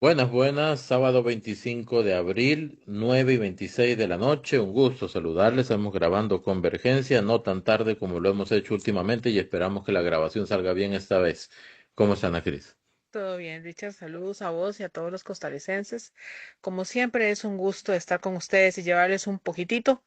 Buenas, buenas, sábado 25 de abril, 9:26 de la noche. Un gusto saludarles. Estamos grabando Convergencia, no tan tarde como lo hemos hecho últimamente y esperamos que la grabación salga bien esta vez. ¿Cómo está Ana Cris? Todo bien, Richard. Saludos a vos y a todos los costarricenses. Como siempre, es un gusto estar con ustedes y llevarles un poquitito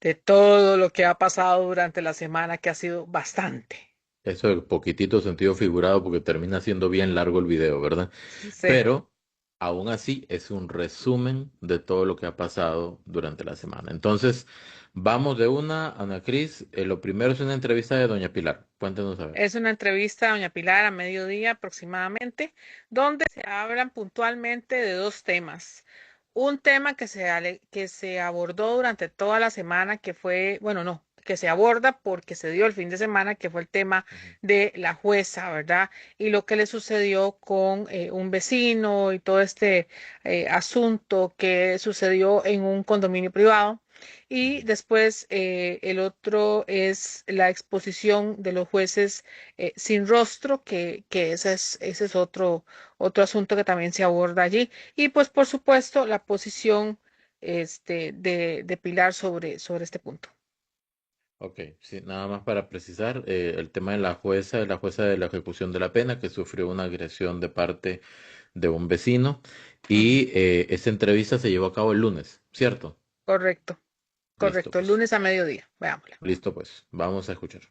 de todo lo que ha pasado durante la semana, que ha sido bastante. Eso es poquitito sentido figurado porque termina siendo bien largo el video, ¿verdad? Sí, Pero aún así es un resumen de todo lo que ha pasado durante la semana. Entonces, vamos de una, Ana Cris. Lo primero es una entrevista de Doña Pilar. Cuéntenos a ver. es una entrevista a doña Pilar a mediodía aproximadamente, donde se hablan puntualmente de dos temas. Un tema que se abordó durante toda la semana, que fue, bueno, no, que se aborda porque se dio el fin de semana, que fue el tema Ujú. de la jueza, ¿verdad? Y lo que le sucedió con un vecino y todo este asunto que sucedió en un condominio privado. Y Ujú. después el otro es la exposición de los jueces sin rostro, que ese es otro asunto que también se aborda allí. Y pues por supuesto la posición de Pilar sobre este punto. Ok, sí, nada más para precisar, el tema de la jueza de la ejecución de la pena, que sufrió una agresión de parte de un vecino, Ujú. y esa entrevista se llevó a cabo el lunes, ¿cierto? Correcto, Listo, correcto. El pues, lunes a mediodía. Veámosla. listo, pues, vamos a escuchar.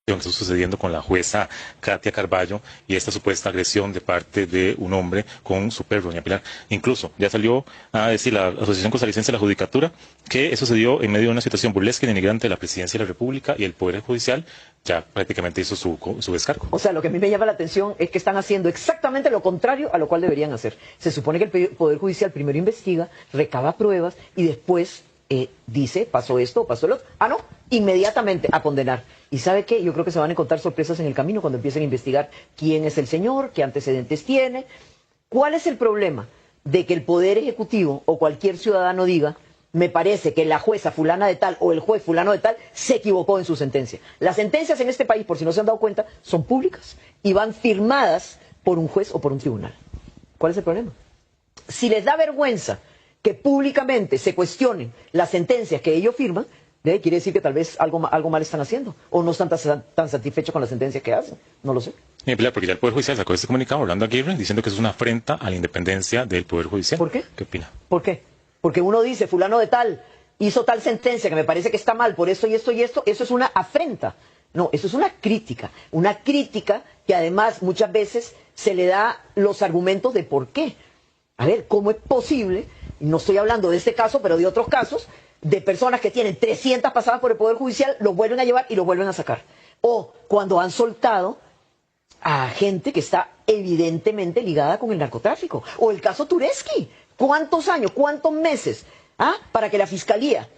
Que está sucediendo con la jueza Katia Carballo y esta supuesta agresión de parte de un hombre con su perro, doña Pilar. Incluso ya salió a decir la Asociación Costarricense de la Judicatura que eso se dio en medio de una situación burlesca y denigrante de la Presidencia de la República y el Poder Judicial ya prácticamente hizo su descargo. O sea, lo que a mí me llama la atención es que están haciendo exactamente lo contrario a lo cual deberían hacer. Se supone que el Poder Judicial primero investiga, recaba pruebas y después dice, pasó esto, pasó lo otro. Ah, no, inmediatamente a condenar. ¿Y sabe qué? Yo creo que se van a encontrar sorpresas en el camino cuando empiecen a investigar quién es el señor, qué antecedentes tiene. ¿Cuál es el problema de que el Poder Ejecutivo o cualquier ciudadano diga, me parece que la jueza fulana de tal o el juez fulano de tal se equivocó en su sentencia? Las sentencias en este país, por si no se han dado cuenta, son públicas y van firmadas por un juez o por un tribunal. ¿Cuál es el problema? Si les da vergüenza que públicamente se cuestionen las sentencias que ellos firman, quiere decir que tal vez algo mal están haciendo o no están tan satisfechos con las sentencias que hacen. No lo sé. Doña Pilar, porque ya el Poder Judicial sacó este comunicado, Orlando Aguirre, diciendo que eso es una afrenta a la independencia del Poder Judicial. ¿Por qué? ¿Qué opina? ¿Por qué? Porque uno dice, fulano de tal hizo tal sentencia que me parece que está mal por esto y esto y esto, eso es una afrenta. No, eso es una crítica que además muchas veces se le da los argumentos de por qué. A ver, ¿cómo es posible? No estoy hablando de este caso, pero de otros casos, de personas que tienen 300 pasadas por el Poder Judicial, los vuelven a llevar y los vuelven a sacar. O cuando han soltado a gente que está evidentemente ligada con el narcotráfico. O el caso Tureski. ¿Cuántos años, cuántos meses para que la fiscalía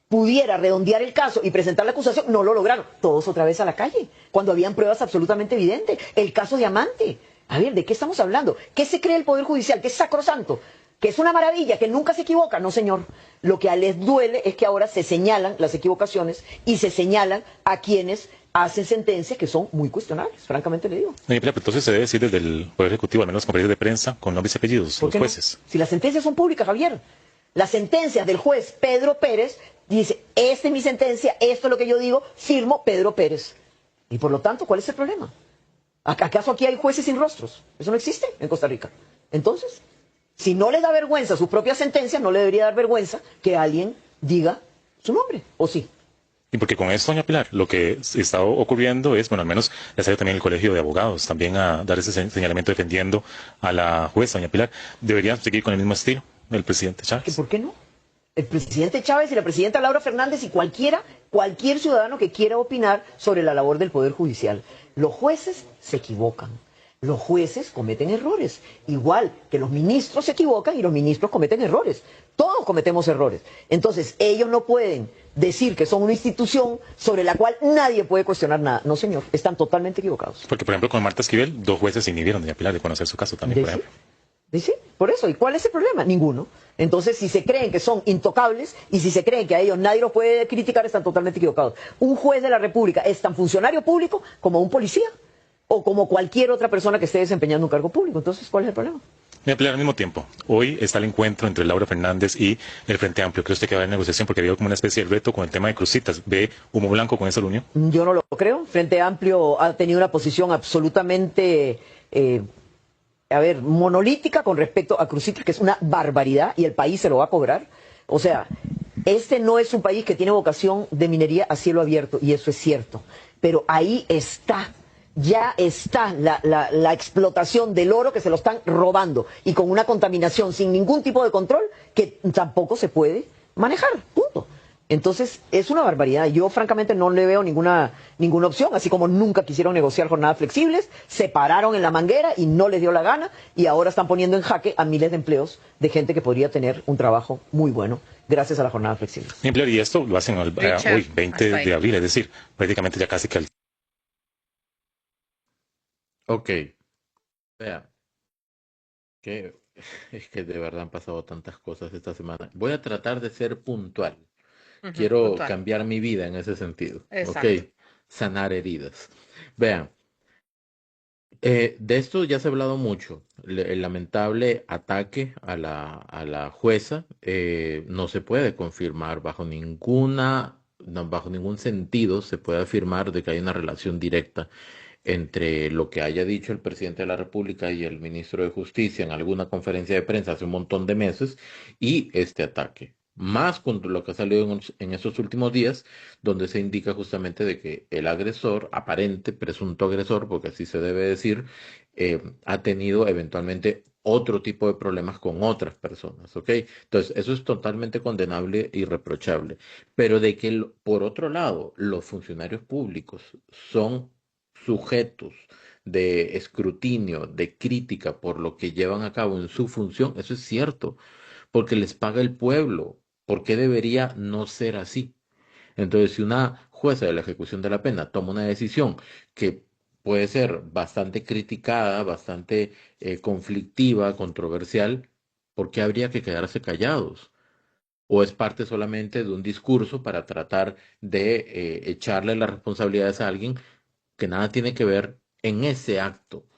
pudiera redondear el caso y presentar la acusación? No lo lograron. Todos otra vez a la calle, cuando habían pruebas absolutamente evidentes. El caso Diamante. A ver, ¿de qué estamos hablando? ¿Qué se cree el Poder Judicial? ¿Que es sacrosanto? ¿Que es una maravilla? ¿Que nunca se equivoca? No, señor. Lo que les duele es que ahora se señalan las equivocaciones y se señalan a quienes hacen sentencias que son muy cuestionables, francamente le digo. Doña Pilar, pero entonces se debe decir desde el Poder Ejecutivo, al menos conferencias de prensa, con nombres y apellidos, ¿Por los qué no? jueces. Si las sentencias son públicas, Javier. Las sentencias del juez Pedro Pérez dice, esta es mi sentencia, esto es lo que yo digo, firmo Pedro Pérez. Y por lo tanto, ¿cuál es el problema? ¿Acaso aquí hay jueces sin rostros? Eso no existe en Costa Rica. Entonces, si no le da vergüenza su propia sentencia, no le debería dar vergüenza que alguien diga su nombre, ¿o sí? Y porque con esto, doña Pilar, lo que está ocurriendo es, bueno, al menos ya salió también el Colegio de Abogados, también a dar ese señalamiento defendiendo a la jueza, doña Pilar. Deberían seguir con el mismo estilo del presidente ¿Que Chávez. por qué no? El presidente Chávez y la presidenta Laura Fernández y cualquier ciudadano que quiera opinar sobre la labor del Poder Judicial. Los jueces se equivocan. Los jueces cometen errores, igual que los ministros se equivocan y los ministros cometen errores. Todos cometemos errores. Entonces, ellos no pueden decir que son una institución sobre la cual nadie puede cuestionar nada. No, señor, están totalmente equivocados. Porque, por ejemplo, con Marta Esquivel, dos jueces se inhibieron, doña Pilar, de conocer su caso también, ¿De por sí? ejemplo. ¿Sí? Por eso. ¿Y cuál es el problema? Ninguno. Entonces, si se creen que son intocables y si se creen que a ellos nadie los puede criticar, están totalmente equivocados. Un juez de la República es tan funcionario público como un policía. o como cualquier otra persona que esté desempeñando un cargo público. Entonces, ¿cuál es el problema? Al mismo tiempo, hoy está el encuentro entre Laura Fernández y el Frente Amplio. ¿Cree usted que va a haber negociación? Porque había como una especie de reto con el tema de Cruzitas. ¿Ve humo blanco con esa reunión? Yo no lo creo. Frente Amplio ha tenido una posición absolutamente, monolítica con respecto a Cruzitas, que es una barbaridad y el país se lo va a cobrar. O sea, este no es un país que tiene vocación de minería a cielo abierto, y eso es cierto. Pero ahí está. Ya está la explotación del oro, que se lo están robando y con una contaminación sin ningún tipo de control que tampoco se puede manejar, punto. Entonces es una barbaridad. Yo francamente no le veo ninguna opción, así como nunca quisieron negociar jornadas flexibles, se pararon en la manguera y no les dio la gana, y ahora están poniendo en jaque a miles de empleos de gente que podría tener un trabajo muy bueno gracias a la jornada flexible. Y esto lo hacen hoy, 20 de abril, es decir, prácticamente ya casi que al... Ok, vea, que es que de verdad han pasado tantas cosas esta semana. Voy a tratar de ser puntual. Quiero Puntual. cambiar mi vida en ese sentido. Exacto. Ok, sanar heridas. Vean, de esto ya se ha hablado mucho. El lamentable ataque a la jueza no se puede confirmar bajo ningún sentido se puede afirmar de que hay una relación directa entre lo que haya dicho el presidente de la República y el ministro de Justicia en alguna conferencia de prensa hace un montón de meses y este ataque. Más con lo que ha salido en estos últimos días, donde se indica justamente de que el agresor, aparente, presunto agresor, porque así se debe decir, ha tenido eventualmente otro tipo de problemas con otras personas, ¿ok? Entonces, eso es totalmente condenable y reprochable. Pero de que, por otro lado, los funcionarios públicos son sujetos de escrutinio, de crítica por lo que llevan a cabo en su función, eso es cierto, porque les paga el pueblo. ¿Por qué debería no ser así? Entonces, si una jueza de la ejecución de la pena toma una decisión que puede ser bastante criticada, bastante conflictiva, controversial, ¿por qué habría que quedarse callados? ¿O es parte solamente de un discurso para tratar de echarle las responsabilidades a alguien que nada tiene que ver en ese acto?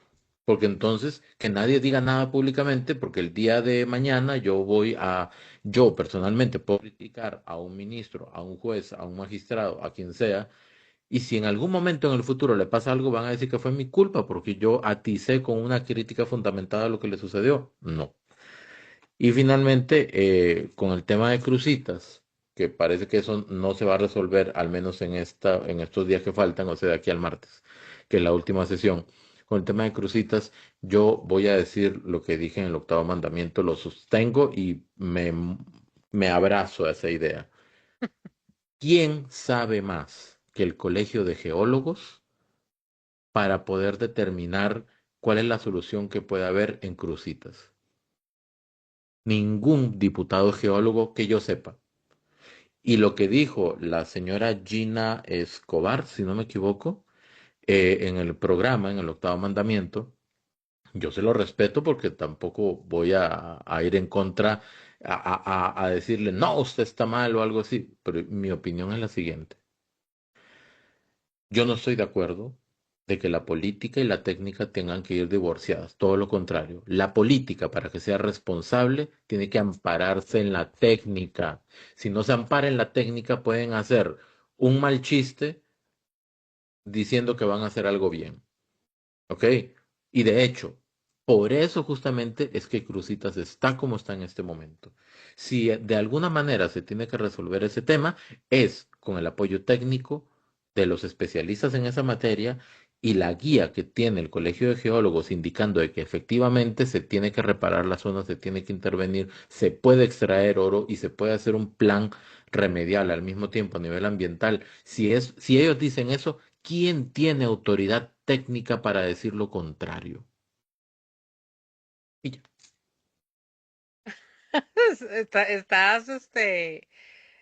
Porque entonces que nadie diga nada públicamente, porque el día de mañana yo personalmente puedo criticar a un ministro, a un juez, a un magistrado, a quien sea, y si en algún momento en el futuro le pasa algo, van a decir que fue mi culpa, porque yo aticé con una crítica fundamentada lo que le sucedió. No. Y finalmente, con el tema de Cruzitas, que parece que eso no se va a resolver, al menos en estos días que faltan, o sea, de aquí al martes, que es la última sesión. Con el tema de Cruzitas, yo voy a decir lo que dije en el octavo mandamiento, lo sostengo y me abrazo a esa idea. ¿Quién sabe más que el Colegio de Geólogos para poder determinar cuál es la solución que puede haber en Cruzitas? Ningún diputado geólogo que yo sepa. Y lo que dijo la señora Gina Escobar, si no me equivoco, en el programa, en el octavo mandamiento, yo se lo respeto porque tampoco voy a ir en contra, a decirle, no, usted está mal o algo así, pero mi opinión es la siguiente. Yo no estoy de acuerdo de que la política y la técnica tengan que ir divorciadas. Todo lo contrario. La política, para que sea responsable, tiene que ampararse en la técnica. Si no se ampara en la técnica, pueden hacer un mal chiste diciendo que van a hacer algo bien. ¿Ok? Y de hecho, por eso justamente es que Cruzitas está como está en este momento. Si de alguna manera se tiene que resolver ese tema, es con el apoyo técnico de los especialistas en esa materia y la guía que tiene el Colegio de Geólogos indicando de que efectivamente se tiene que reparar la zona, se tiene que intervenir, se puede extraer oro y se puede hacer un plan remedial al mismo tiempo a nivel ambiental. Si ellos dicen eso, ¿quién tiene autoridad técnica para decir lo contrario? Y ya.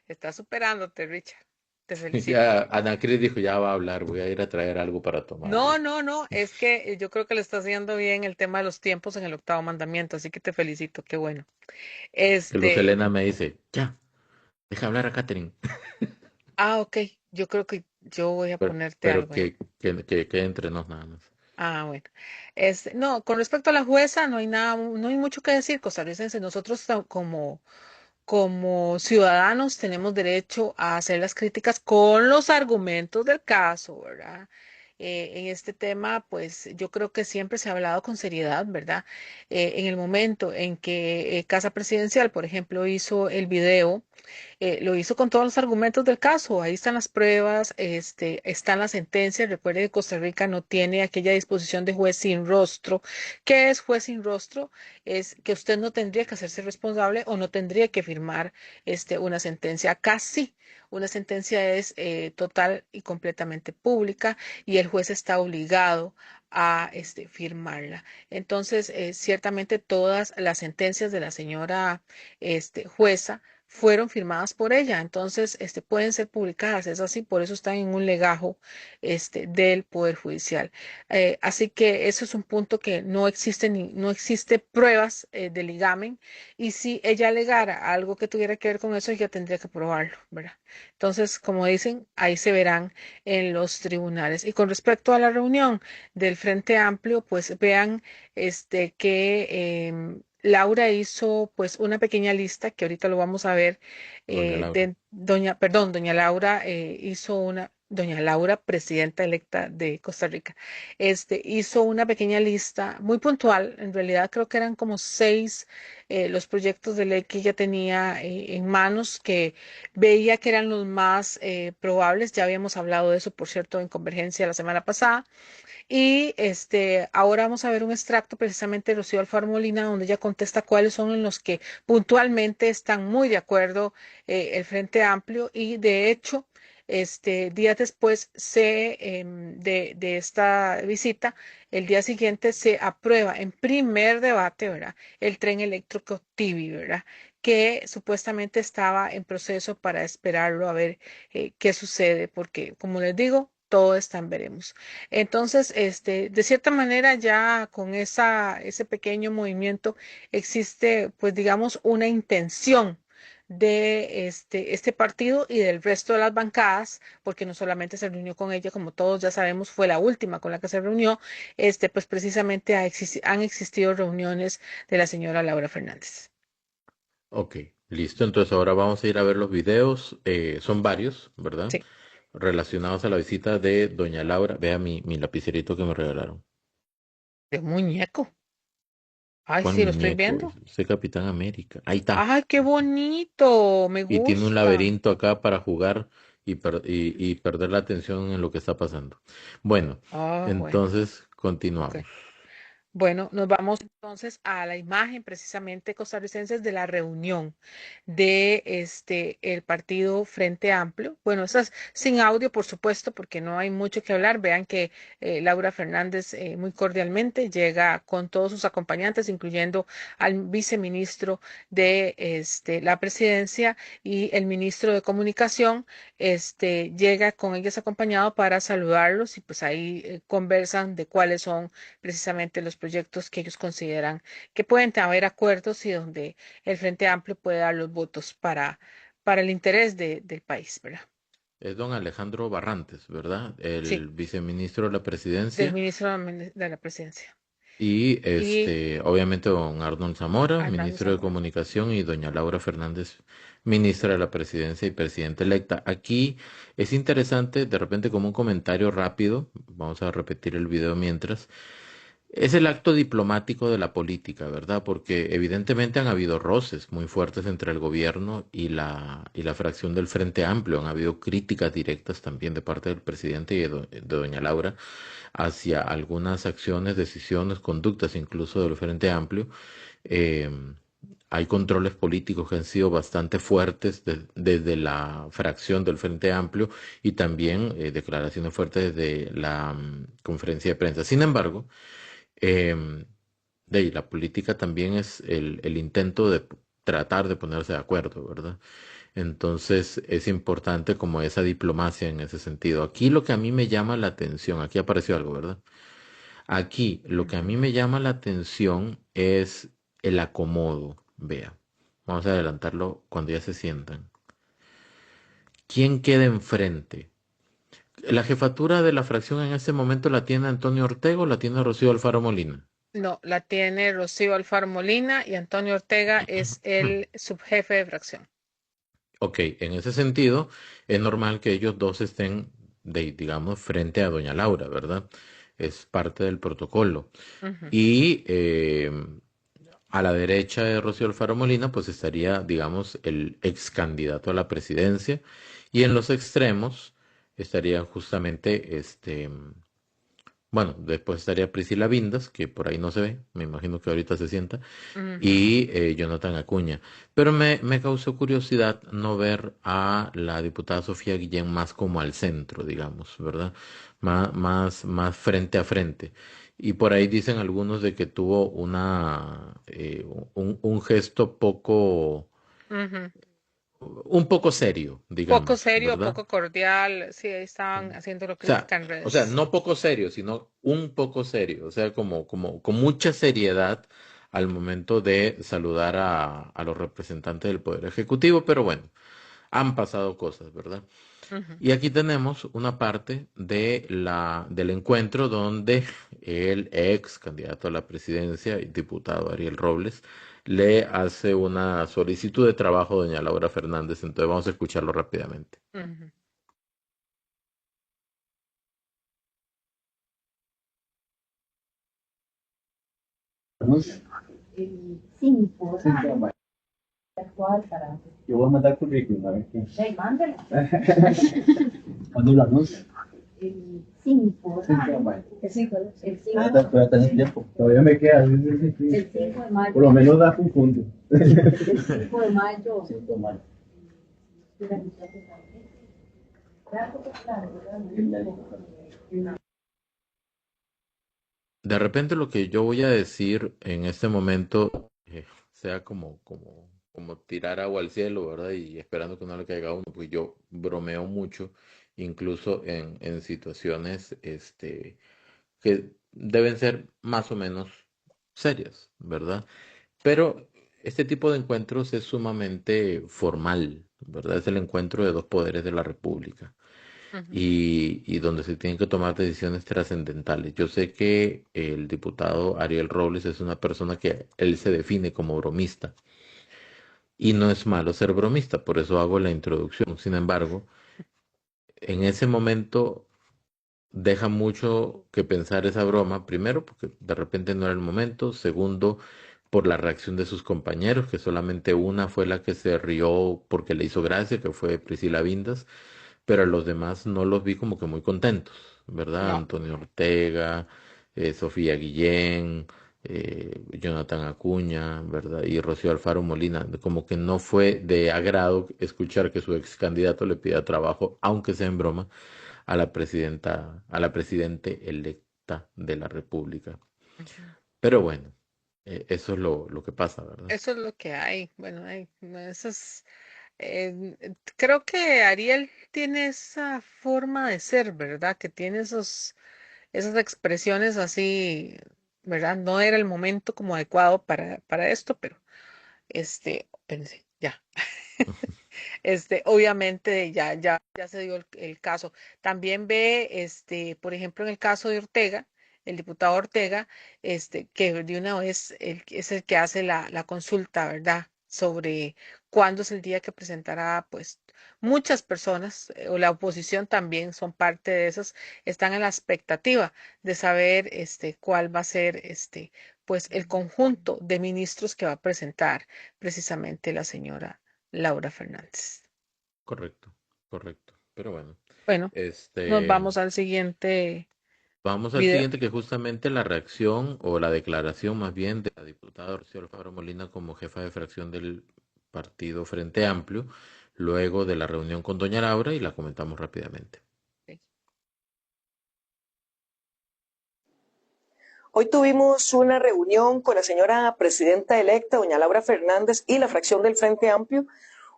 Estás superándote, Richard. Te felicito. Ya Ana Cris dijo, ya va a hablar, voy a ir a traer algo para tomar. No, no, no, es que yo creo que le está haciendo bien el tema de los tiempos en el octavo mandamiento, así que te felicito, qué bueno. Que Luz Este, Helena me dice, ya, deja hablar a Catherine. ok, yo creo que yo voy a Pero, ponerte pero algo ahí. que entre nos nada más. Bueno. No, con respecto a la jueza, no hay nada, no hay mucho que decir, costarricenses. Nosotros como ciudadanos tenemos derecho a hacer las críticas con los argumentos del caso, ¿verdad? En este tema, pues yo creo que siempre se ha hablado con seriedad, ¿verdad? En el momento en que Casa Presidencial, por ejemplo, hizo el video, lo hizo con todos los argumentos del caso. Ahí están las pruebas, están las sentencias. Recuerde que Costa Rica no tiene aquella disposición de juez sin rostro. ¿Qué es juez sin rostro? Es que usted no tendría que hacerse responsable o no tendría que firmar una sentencia. Acá sí. Una sentencia es total y completamente pública y el juez está obligado a firmarla. Entonces, ciertamente todas las sentencias de la señora jueza fueron firmadas por ella, entonces pueden ser publicadas, es así, por eso están en un legajo del Poder Judicial. Así que eso es un punto que no existe no existe pruebas de ligamen y si ella alegara algo que tuviera que ver con eso, ella tendría que probarlo, ¿verdad? Entonces, como dicen, ahí se verán en los tribunales. Y con respecto a la reunión del Frente Amplio, pues vean que Laura hizo pues una pequeña lista que ahorita lo vamos a ver Doña Laura. de doña Laura hizo doña Laura, presidenta electa de Costa Rica, hizo una pequeña lista muy puntual, en realidad creo que eran como 6 los proyectos de ley que ella tenía en manos, que veía que eran los más probables, ya habíamos hablado de eso, por cierto, en Convergencia la semana pasada, y ahora vamos a ver un extracto precisamente de Rocío Alfaro Molina, donde ella contesta cuáles son en los que puntualmente están muy de acuerdo el Frente Amplio y de hecho, días después de esta visita, el día siguiente se aprueba en primer debate, ¿verdad? El tren eléctrico Tibi, ¿verdad? Que supuestamente estaba en proceso para esperarlo a ver qué sucede, porque como les digo, todo está en veremos. Entonces, de cierta manera, ya con ese pequeño movimiento existe, pues digamos, una intención de este partido y del resto de las bancadas, porque no solamente se reunió con ella, como todos ya sabemos, fue la última con la que se reunió, pues precisamente han existido reuniones de la señora Laura Fernández. Ok, listo. Entonces ahora vamos a ir a ver los videos. Son varios, ¿verdad? Sí, Relacionados a la visita de Doña Laura. Vea mi lapicerito que me regalaron. de muñeco. Ay, ¿Cuál sí, lo estoy muñeco? viendo. Ese Capitán América. Ahí está. Ay, qué bonito, me Y tiene un gusta. laberinto acá para jugar y perder la atención en lo que está pasando. Bueno, Bueno, entonces ok. continuamos. Bueno, nos vamos entonces a la imagen precisamente costarricenses de la reunión de el partido Frente Amplio. Bueno, estas sin audio, por supuesto, porque no hay mucho que hablar. Vean que Laura Fernández muy cordialmente llega con todos sus acompañantes, incluyendo al viceministro de la presidencia y el ministro de Comunicación. Llega con ellos acompañado para saludarlos y pues ahí conversan de cuáles son precisamente los proyectos que ellos consideran que pueden haber acuerdos y donde el Frente Amplio puede dar los votos para el interés del país, ¿verdad? Es don Alejandro Barrantes, ¿verdad? Sí, El viceministro de la del presidencia. ministro de la presidencia. Y Y obviamente don Arnold Zamora, Hernando ministro de Zamora. Comunicación, y doña Laura Fernández, ministra de la Presidencia y presidenta electa. Aquí es interesante, de repente como un comentario rápido, vamos a repetir el video mientras, es el acto diplomático de la política, ¿verdad? Porque evidentemente han habido roces muy fuertes entre el gobierno y la fracción del Frente Amplio. Han habido críticas directas también de parte del presidente y de doña Laura hacia algunas acciones, decisiones, conductas incluso del Frente Amplio. Eh, Hay controles políticos que han sido bastante fuertes desde la fracción del Frente Amplio y también declaraciones fuertes desde la conferencia de prensa. Sin embargo, Em, de ahí, la política también es el intento de tratar de ponerse de acuerdo, ¿verdad? Entonces es importante como esa diplomacia en ese sentido. Aquí lo que a mí me llama la atención, aquí apareció algo, ¿verdad? Aquí lo que a mí Ujú. me llama la atención es el acomodo. Vea, vamos a adelantarlo cuando ya se sientan. ¿Quién queda enfrente? ¿La jefatura de la fracción en este momento la tiene Antonio Ortega o la tiene Rocío Alfaro Molina? No, la tiene Rocío Alfaro Molina y Antonio Ortega es el subjefe de fracción. Ok, en ese sentido, es normal que ellos dos estén, digamos, frente a doña Laura, ¿verdad? Es parte del protocolo. Ujú, Y a la derecha de Rocío Alfaro Molina, pues estaría, digamos, el ex candidato a la presidencia. Y en los extremos estarían justamente, bueno, después estaría Priscila Vindas, que por ahí no se ve, me imagino que ahorita se sienta, ujú. y Jonathan Acuña. Pero me causó curiosidad no ver a la diputada Sofía Guillén más como al centro, digamos, ¿verdad? Más frente a frente. Y por ahí dicen algunos de que tuvo un gesto Ujú. un poco serio, Poco digamos, serio, ¿verdad? poco cordial, sí, ahí estaban haciéndolo O sea, crítica en o sea, redes. no poco serio, sino un poco serio, o sea, con mucha seriedad al momento de saludar a los representantes del Poder Ejecutivo, pero bueno, han pasado cosas, ¿verdad? Ujú. Y aquí tenemos una parte del encuentro donde el ex candidato a la presidencia, el diputado Ariel Robles, le hace una solicitud de trabajo a doña Laura Fernández, entonces vamos a escucharlo rápidamente. Ujú. El 5 de mayo actual para... Yo voy a mandar currículum, a ver qué. Sí, mándalo. ¿Cuándo lo anuncia? El 5 de mayo. El 5 de mayo. El 5 de mayo. Todavía tenés tiempo. Todavía me queda. El 5 de mayo. Por lo menos da un punto. El 5 de mayo. 5 de mayo. De repente lo que yo voy a decir en este momento sea como tirar agua al cielo, ¿verdad? Y esperando que no le caiga a uno, pues yo bromeo mucho, incluso en situaciones que deben ser más o menos serias, ¿verdad? Pero este tipo de encuentros es sumamente formal, ¿verdad? Es el encuentro de dos poderes de la República Ujú. y donde se tienen que tomar decisiones trascendentales. Yo sé que el diputado Ariel Robles es una persona que él se define como bromista y no es malo ser bromista, por eso hago la introducción. Sin embargo, en ese momento deja mucho que pensar esa broma, primero porque de repente no era el momento, segundo por la reacción de sus compañeros, que solamente una fue la que se rió porque le hizo gracia, que fue Priscila Vindas, pero a los demás no los vi como que muy contentos, ¿verdad? No. Antonio Ortega, Sofía Guillén, Jonathan Acuña, ¿verdad? Y Rocío Alfaro Molina, como que no fue de agrado escuchar que su ex candidato le pida trabajo, aunque sea en broma, a la presidente electa de la República. Ujú. Pero bueno, eso es lo que pasa, ¿verdad? Eso es lo que hay. Bueno, no, eso es, creo que Ariel tiene esa forma de ser, ¿verdad? Que tiene esas expresiones así, ¿verdad? No era el momento como adecuado para esto, pero espérense, ya. Obviamente ya se dio el caso. También ve, por ejemplo, en el caso de Ortega, el diputado Ortega, que de una vez es el que hace la consulta, ¿verdad? Sobre cuándo es el día que presentará, pues, muchas personas, o la oposición también son parte de esas, están en la expectativa de saber, cuál va a ser, pues, el conjunto de ministros que va a presentar precisamente la señora Laura Fernández. Correcto, correcto. Pero bueno, Bueno, nos este, vamos al siguiente vamos al video. siguiente, que justamente la reacción o la declaración más bien de la diputada Rocío Alfaro Molina como jefa de fracción del partido Frente Amplio, luego de la reunión con doña Laura y la comentamos rápidamente. Hoy tuvimos una reunión con la señora presidenta electa, doña Laura Fernández, y la fracción del Frente Amplio.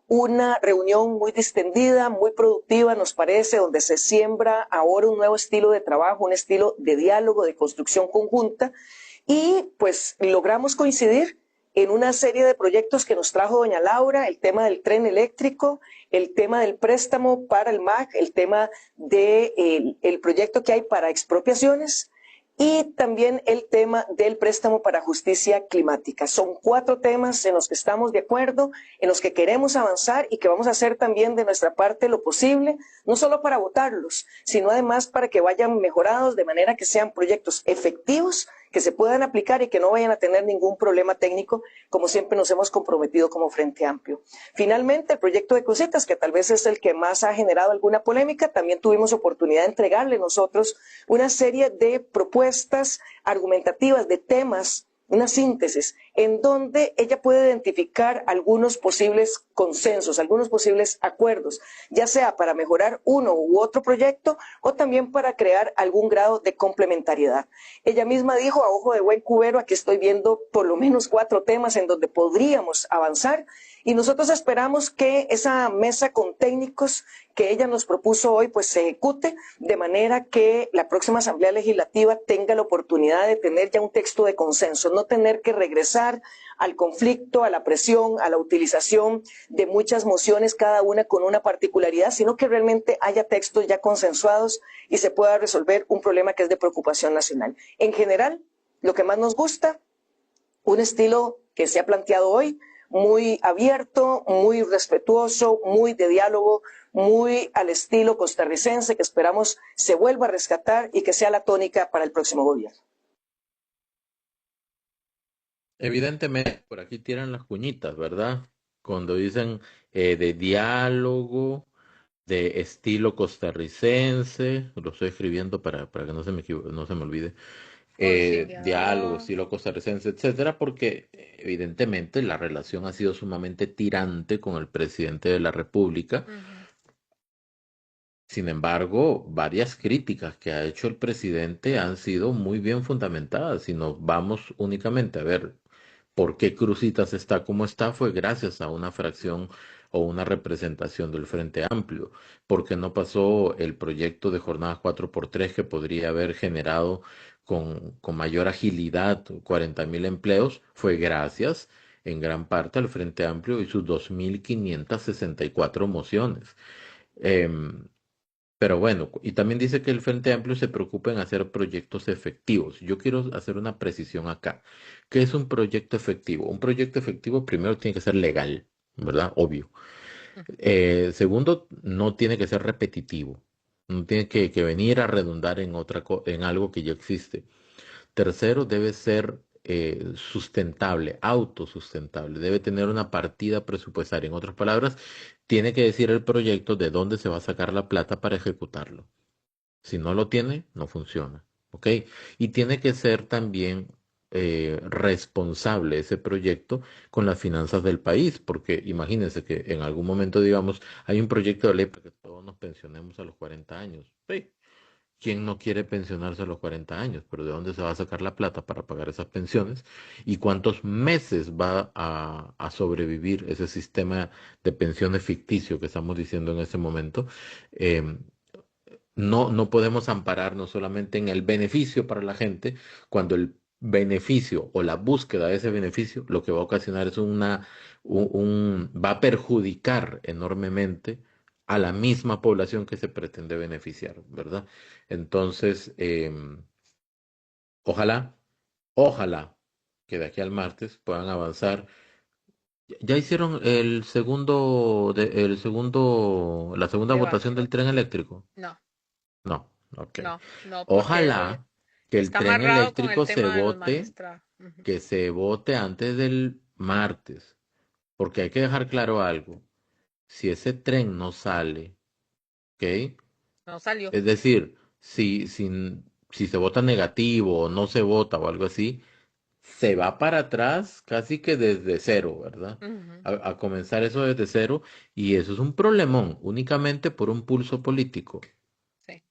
Una reunión muy distendida, muy productiva, nos parece, donde se siembra ahora un nuevo estilo de trabajo, un estilo de diálogo, de construcción conjunta. Y pues logramos coincidir en una serie de proyectos que nos trajo doña Laura, el tema del tren eléctrico, el tema del préstamo para el MAC, el tema del el proyecto que hay para expropiaciones y también el tema del préstamo para justicia climática. Son 4 temas en los que estamos de acuerdo, en los que queremos avanzar y que vamos a hacer también de nuestra parte lo posible, no solo para votarlos, sino además para que vayan mejorados de manera que sean proyectos efectivos, que se puedan aplicar y que no vayan a tener ningún problema técnico, como siempre nos hemos comprometido como Frente Amplio. Finalmente, el proyecto de Cositas, que tal vez es el que más ha generado alguna polémica, también tuvimos oportunidad de entregarle nosotros una serie de propuestas argumentativas, de temas, una síntesis, en donde ella puede identificar algunos posibles consensos, algunos posibles acuerdos, ya sea para mejorar uno u otro proyecto o también para crear algún grado de complementariedad. Ella misma dijo, a ojo de buen cubero, aquí estoy viendo por lo menos 4 temas en donde podríamos avanzar y nosotros esperamos que esa mesa con técnicos que ella nos propuso hoy pues se ejecute de manera que la próxima Asamblea Legislativa tenga la oportunidad de tener ya un texto de consenso, no tener que regresar al conflicto, a la presión, a la utilización de muchas mociones, cada una con una particularidad, sino que realmente haya textos ya consensuados y se pueda resolver un problema que es de preocupación nacional. En general, lo que más nos gusta, un estilo que se ha planteado hoy, muy abierto, muy respetuoso, muy de diálogo, muy al estilo costarricense que esperamos se vuelva a rescatar y que sea la tónica para el próximo gobierno. Evidentemente, por aquí tiran las cuñitas, ¿verdad? Cuando dicen de diálogo, de estilo costarricense, lo estoy escribiendo para que no se me olvide, diálogo, Conciliador. estilo costarricense, etcétera, porque evidentemente la relación ha sido sumamente tirante con el presidente de la República. Ujú. Sin embargo, varias críticas que ha hecho el presidente han sido muy bien fundamentadas. Si nos vamos únicamente a ver por qué Cruzitas está como está, fue gracias a una fracción o una representación del Frente Amplio. Porque no pasó el proyecto de jornadas 4x3 que podría haber generado con mayor agilidad 40.000 empleos, fue gracias en gran parte al Frente Amplio y sus 2.564 mociones. Em, pero bueno, y también dice que el Frente Amplio se preocupa en hacer proyectos efectivos. Yo quiero hacer una precisión acá. ¿Qué es un proyecto efectivo? Un proyecto efectivo primero tiene que ser legal, ¿verdad? Obvio. Segundo, no tiene que ser repetitivo. No tiene que venir a redundar en en algo que ya existe. Tercero, debe ser sustentable, autosustentable. Debe tener una partida presupuestaria. En otras palabras, tiene que decir el proyecto de dónde se va a sacar la plata para ejecutarlo. Si no lo tiene, no funciona. ¿Ok? Y tiene que ser también responsable ese proyecto con las finanzas del país, porque imagínense que en algún momento, digamos, hay un proyecto de ley para que todos nos pensionemos a los 40 años. Sí. ¿Quién no quiere pensionarse a los 40 años? Pero ¿de dónde se va a sacar la plata para pagar esas pensiones? ¿Y cuántos meses va a sobrevivir ese sistema de pensiones ficticio que estamos diciendo en este momento? Eh, no podemos ampararnos solamente en el beneficio para la gente, cuando el beneficio o la búsqueda de ese beneficio lo que va a ocasionar es va a perjudicar enormemente a la misma población que se pretende beneficiar, ¿verdad? Entonces, ojalá, ojalá que de aquí al martes puedan avanzar. ¿Ya hicieron la segunda votación Debate. del tren eléctrico? No, No, ok. no, porque Ojalá que el está tren amarrado con el eléctrico tema de los magistrados. Ujú. que se vote antes del martes, porque hay que dejar claro algo. Si ese tren no sale, ¿ok? No salió. Es decir, si se vota negativo o no se vota o algo así, se va para atrás casi que desde cero, ¿verdad? Ujú. A comenzar eso desde cero, y eso es un problemón, únicamente por un pulso político. Sí,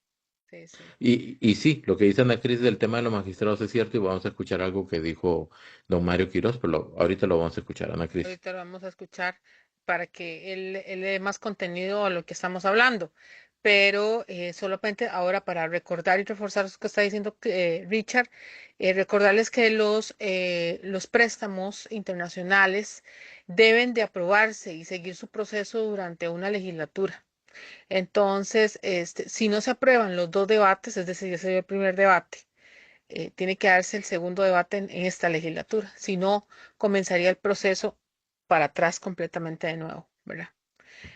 sí, sí. Y sí, lo que dice Ana Cris del tema de los magistrados es cierto, y vamos a escuchar algo que dijo don Mario Quiroz, pero ahorita lo vamos a escuchar, Ana Cris. Ahorita lo vamos a escuchar para que él le dé más contenido a lo que estamos hablando. pero solamente ahora para recordar y reforzar lo que está diciendo Richard, recordarles que los préstamos internacionales deben de aprobarse y seguir su proceso durante una legislatura. Entonces, si no se aprueban los dos debates, es decir, ya se dio el primer debate, tiene que darse el segundo debate en esta legislatura. Si no, comenzaría el proceso para atrás completamente de nuevo, ¿verdad?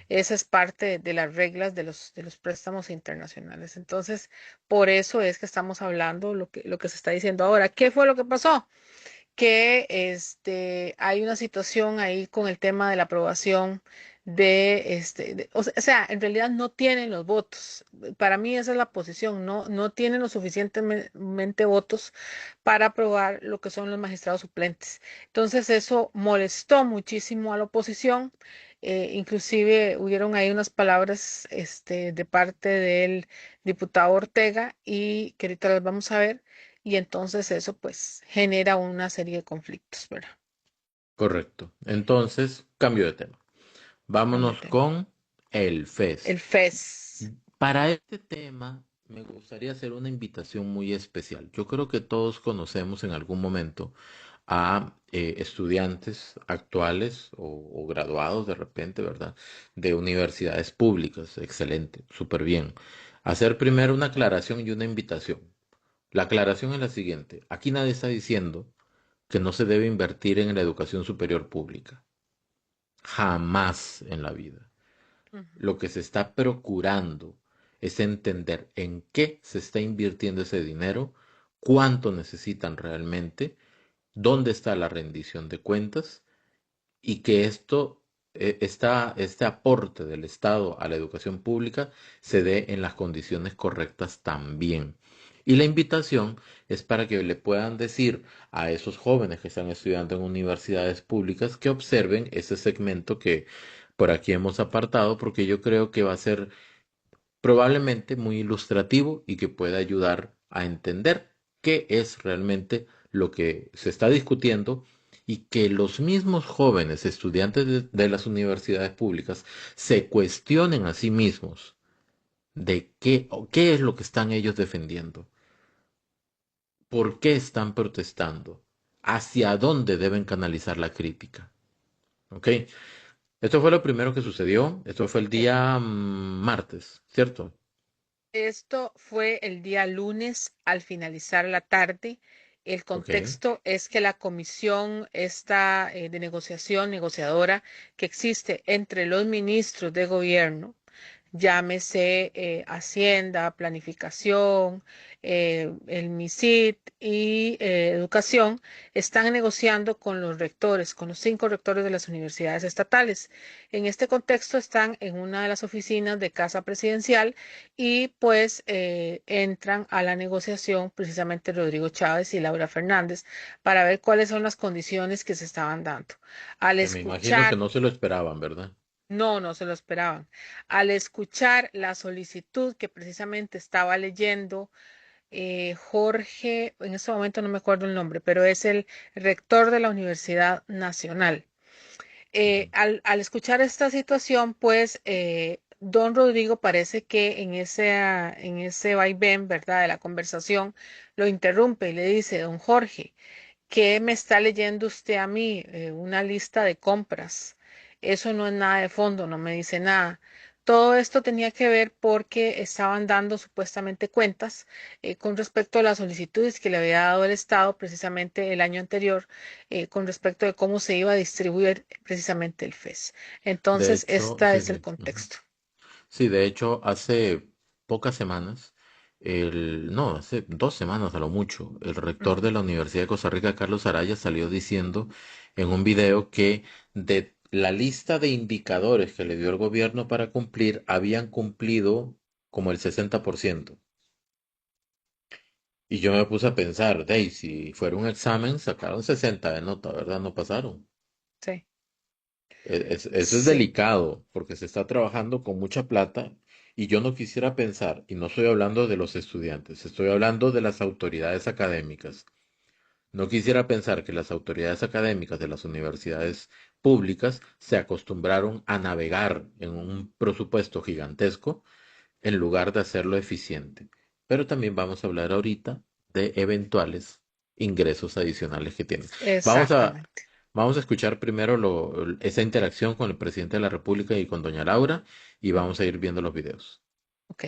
Esa es parte de las reglas de los préstamos internacionales. Entonces, por eso es que estamos hablando lo que se está diciendo ahora. ¿Qué fue lo que pasó? Que hay una situación ahí con el tema de la aprobación o sea, en realidad no tienen los votos. Para mí esa es la posición, no tienen lo suficientemente votos para aprobar lo que son los magistrados suplentes. Entonces eso molestó muchísimo a la oposición. Inclusive hubieron ahí unas palabras de parte del diputado Ortega y que ahorita las vamos a ver y entonces eso pues genera una serie de conflictos, ¿verdad? Correcto. Entonces, cambio de tema. Cambio de Vámonos tema. con el El FES. FES. Para este tema, me gustaría hacer una invitación muy especial. Yo creo que todos conocemos en algún momento a estudiantes actuales o graduados de repente, ¿verdad? De universidades públicas. Excelente, súper bien. Hacer primero una aclaración y una invitación. La aclaración es la siguiente. Aquí nadie está diciendo que no se debe invertir en la educación superior pública. Jamás en la vida. Ujú. Lo que se está procurando es entender en qué se está invirtiendo ese dinero, cuánto necesitan realmente, dónde está la rendición de cuentas y que este aporte del Estado a la educación pública se dé en las condiciones correctas también. Y la invitación es para que le puedan decir a esos jóvenes que están estudiando en universidades públicas que observen ese segmento que por aquí hemos apartado, porque yo creo que va a ser probablemente muy ilustrativo y que puede ayudar a entender qué es realmente lo que se está discutiendo y que los mismos jóvenes estudiantes de las universidades públicas se cuestionen a sí mismos de qué, o qué es lo que están ellos defendiendo, por qué están protestando, hacia dónde deben canalizar la crítica. ¿Ok? Esto fue lo primero que sucedió. Esto fue el Eh, día martes, ¿cierto? Esto fue el día lunes al finalizar la tarde. El Ok. contexto es que la comisión esta de negociación, negociadora, que existe entre los ministros de gobierno, llámese Hacienda, Planificación, el MISIT y Educación, están negociando con los rectores, con los 5 rectores de las universidades estatales. En este contexto están en una de las oficinas de Casa Presidencial y pues entran a la negociación precisamente Rodrigo Chávez y Laura Fernández para ver cuáles son las condiciones que se estaban dando. Al Que me imagino que escuchar no se lo esperaban, ¿verdad? no se lo esperaban. Al escuchar la solicitud que precisamente estaba leyendo Jorge, en este momento no me acuerdo el nombre, pero es el rector de la Universidad Nacional. Ujú. Al escuchar esta situación, pues don Rodrigo parece que en ese vaivén, ¿verdad?, de la conversación, lo interrumpe y le dice, don Jorge, ¿qué me está leyendo usted a mí? Una lista de compras. Eso no es nada de fondo, no me dice nada. Todo esto tenía que ver porque estaban dando supuestamente cuentas con respecto a las solicitudes que le había dado el Estado precisamente el año anterior con respecto de cómo se iba a distribuir precisamente el FES. De Entonces, hecho, este sí, es el sí. Ujú. contexto. Sí, de hecho, hace pocas semanas, no, hace 2 semanas a lo mucho, el rector Ujú. de la Universidad de Costa Rica, Carlos Araya, salió diciendo en un video que de la lista de indicadores que le dio el gobierno para cumplir, habían cumplido como el 60%. Y yo me puse a pensar, hey, si fuera un examen, sacaron 60 de nota, ¿verdad? No pasaron. Sí, Eso es sí. delicado porque se está trabajando con mucha plata y yo no quisiera pensar, y no estoy hablando de los estudiantes, estoy hablando de las autoridades académicas. No quisiera pensar que las autoridades académicas de las universidades públicas se acostumbraron a navegar en un presupuesto gigantesco en lugar de hacerlo eficiente. Pero también vamos a hablar ahorita de eventuales ingresos adicionales que tienen. Exactamente. Vamos a escuchar primero esa interacción con el presidente de la República y con doña Laura y vamos a ir viendo los videos. Ok.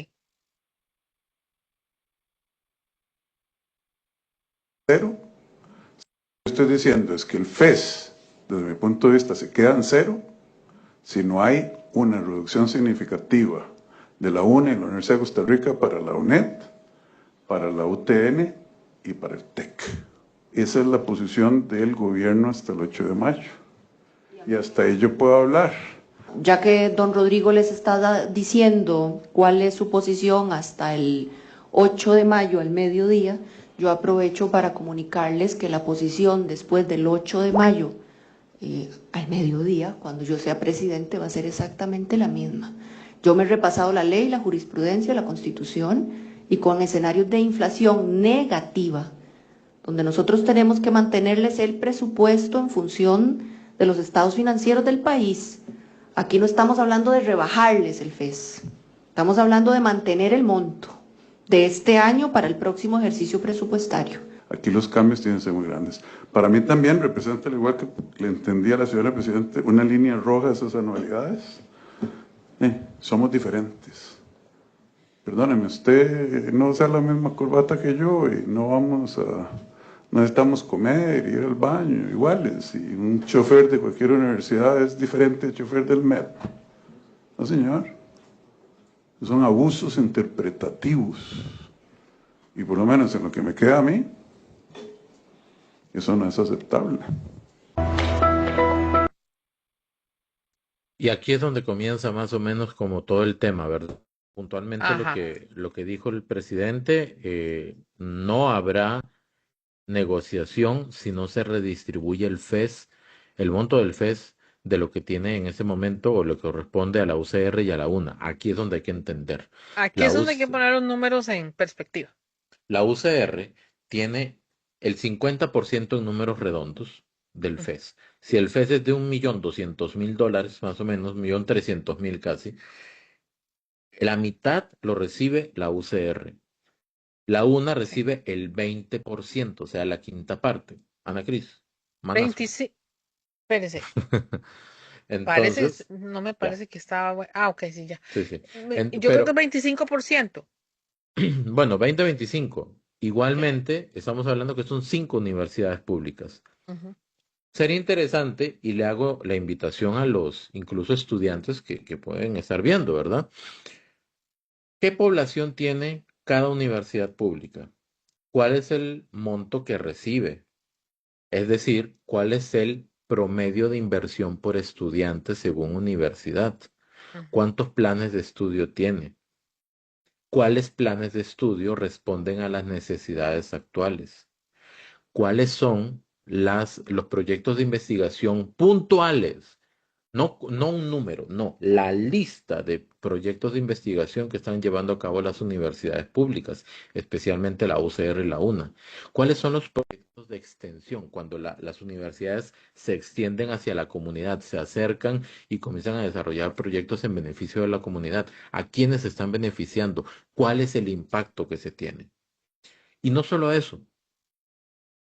Cero. Lo que estoy diciendo es que el FES, desde mi punto de vista, se queda en cero si no hay una reducción significativa de la UNE y la Universidad de Costa Rica para la UNED, para la UTN y para el TEC. Esa es la posición del gobierno hasta el 8 de mayo. Y hasta ahí yo puedo hablar. Ya que don Rodrigo les está diciendo cuál es su posición hasta el 8 de mayo al mediodía, yo aprovecho para comunicarles que la posición después del 8 de mayo al mediodía, cuando yo sea presidente, va a ser exactamente la misma. Yo me he repasado la ley, la jurisprudencia, la Constitución, y con escenarios de inflación negativa, donde nosotros tenemos que mantenerles el presupuesto en función de los estados financieros del país. Aquí no estamos hablando de rebajarles el FES, estamos hablando de mantener el monto de este año para el próximo ejercicio presupuestario. Aquí los cambios tienen que ser muy grandes. Para mí también representa, al igual que le entendía a la señora Presidente, una línea roja de esas anualidades. Somos diferentes. Perdóneme, usted no usa la misma corbata que yo y no necesitamos comer, ir al baño, iguales. Y un chofer de cualquier universidad es diferente al chofer del MED. No, señor. Son abusos interpretativos. Y por lo menos en lo que me queda a mí, eso no es aceptable. Y aquí es donde comienza más o menos como todo el tema, ¿verdad? Puntualmente lo que dijo el presidente, no habrá negociación si no se redistribuye el FES, el monto del FES de lo que tiene en ese momento o lo que corresponde a la UCR y a la UNA. Aquí es donde hay que entender. Aquí es donde hay que poner los números en perspectiva. La UCR tiene el 50% en números redondos del FES. Si el FES es de $1.200.000, más o menos, $1.300.000 casi, la mitad lo recibe la UCR. La UNA recibe el 20%, o sea, la quinta parte. Ana Cris, manazo. 25. Espérese. Entonces, no me ya. parece que estaba bueno. Ah, ok, sí, ya. Sí, sí. Yo creo que 25%. Bueno, 20-25. Igualmente, estamos hablando que son 5 universidades públicas. Ujú. Sería interesante, y le hago la invitación a los incluso estudiantes que pueden estar viendo, ¿verdad? ¿Qué población tiene cada universidad pública? ¿Cuál es el monto que recibe? Es decir, ¿cuál es el promedio de inversión por estudiante según universidad? Ujú. ¿Cuántos planes de estudio tiene? ¿Cuáles planes de estudio responden a las necesidades actuales? ¿Cuáles son los proyectos de investigación puntuales? No un número, no, la lista de proyectos de investigación que están llevando a cabo las universidades públicas, especialmente la UCR y la UNA. ¿Cuáles son los proyectos de extensión cuando las universidades se extienden hacia la comunidad, se acercan y comienzan a desarrollar proyectos en beneficio de la comunidad? ¿A quiénes se están beneficiando? ¿Cuál es el impacto que se tiene? Y no solo eso.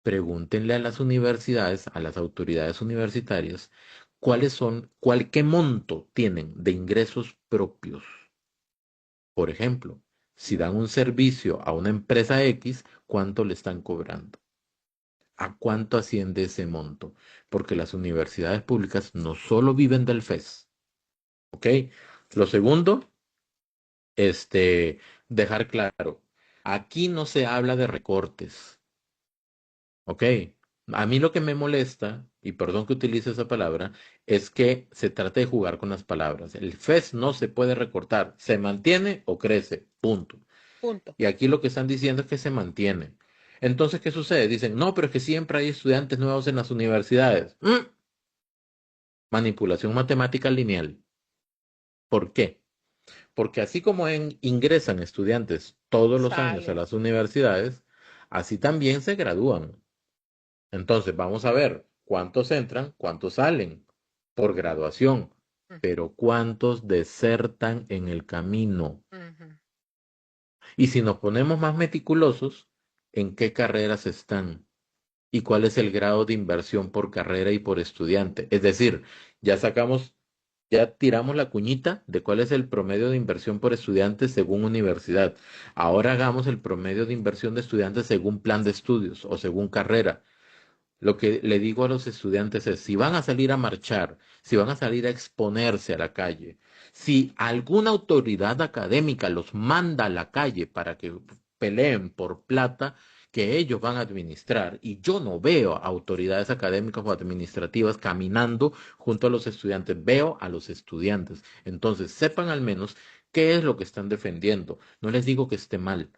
Pregúntenle a las universidades, a las autoridades universitarias, qué monto tienen de ingresos propios. Por ejemplo, si dan un servicio a una empresa X, ¿cuánto le están cobrando? ¿A cuánto asciende ese monto? Porque las universidades públicas no solo viven del FES. ¿Ok? Lo segundo, dejar claro, aquí no se habla de recortes. ¿Ok? A mí lo que me molesta, y perdón que utilice esa palabra, es que se trata de jugar con las palabras. El FES no se puede recortar, se mantiene o crece, punto. Punto. Y aquí lo que están diciendo es que se mantiene. Entonces, ¿qué sucede? Dicen, no, pero es que siempre hay estudiantes nuevos en las universidades. Manipulación matemática lineal. ¿Por qué? Porque así como ingresan estudiantes todos los años a las universidades, así también se gradúan. Entonces, vamos a ver cuántos entran, cuántos salen por graduación, pero cuántos desertan en el camino. Y si nos ponemos más meticulosos, ¿en qué carreras están? ¿Y cuál es el grado de inversión por carrera y por estudiante? Es decir, ya sacamos, ya tiramos la cuñita de cuál es el promedio de inversión por estudiante según universidad. Ahora hagamos el promedio de inversión de estudiantes según plan de estudios o según carrera. Lo que le digo a los estudiantes es, si van a salir a marchar, si van a salir a exponerse a la calle, si alguna autoridad académica los manda a la calle para que peleen por plata que ellos van a administrar, y yo no veo a autoridades académicas o administrativas caminando junto a los estudiantes, veo a los estudiantes. Entonces, sepan al menos qué es lo que están defendiendo. No les digo que esté mal.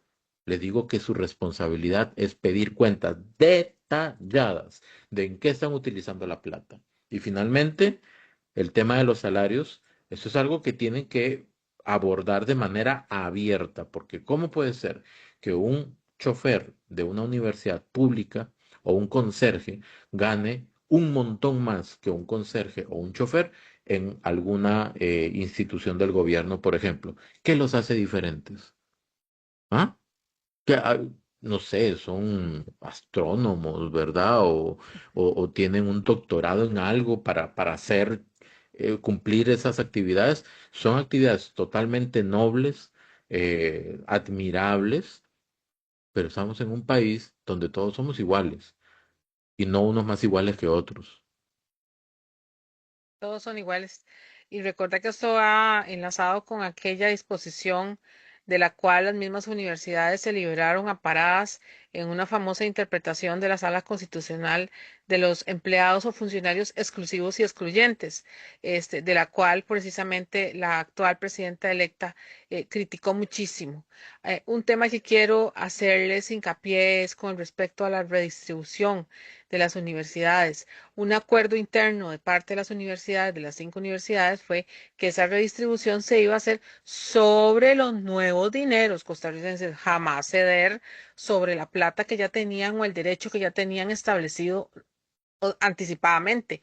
Les digo que su responsabilidad es pedir cuentas detalladas de en qué están utilizando la plata. Y finalmente, el tema de los salarios, eso es algo que tienen que abordar de manera abierta, porque ¿cómo puede ser que un chofer de una universidad pública o un conserje gane un montón más que un conserje o un chofer en alguna institución del gobierno, por ejemplo? ¿Qué los hace diferentes? ¿Ah? Que, no sé, son astrónomos, ¿verdad? O tienen un doctorado en algo para hacer, cumplir esas actividades. Son actividades totalmente nobles, admirables, pero estamos en un país donde todos somos iguales y no unos más iguales que otros. Todos son iguales. Y recuerda que esto va enlazado con aquella disposición de la cual las mismas universidades se liberaron amparadas en una famosa interpretación de la Sala Constitucional de los empleados o funcionarios exclusivos y excluyentes, de la cual precisamente la actual presidenta electa criticó muchísimo. Un tema que quiero hacerles hincapié es con respecto a la redistribución de las universidades. Un acuerdo interno de parte de las universidades, de las 5 universidades, fue que esa redistribución se iba a hacer sobre los nuevos dineros costarricenses, jamás ceder sobre la plata que ya tenían o el derecho que ya tenían establecido anticipadamente,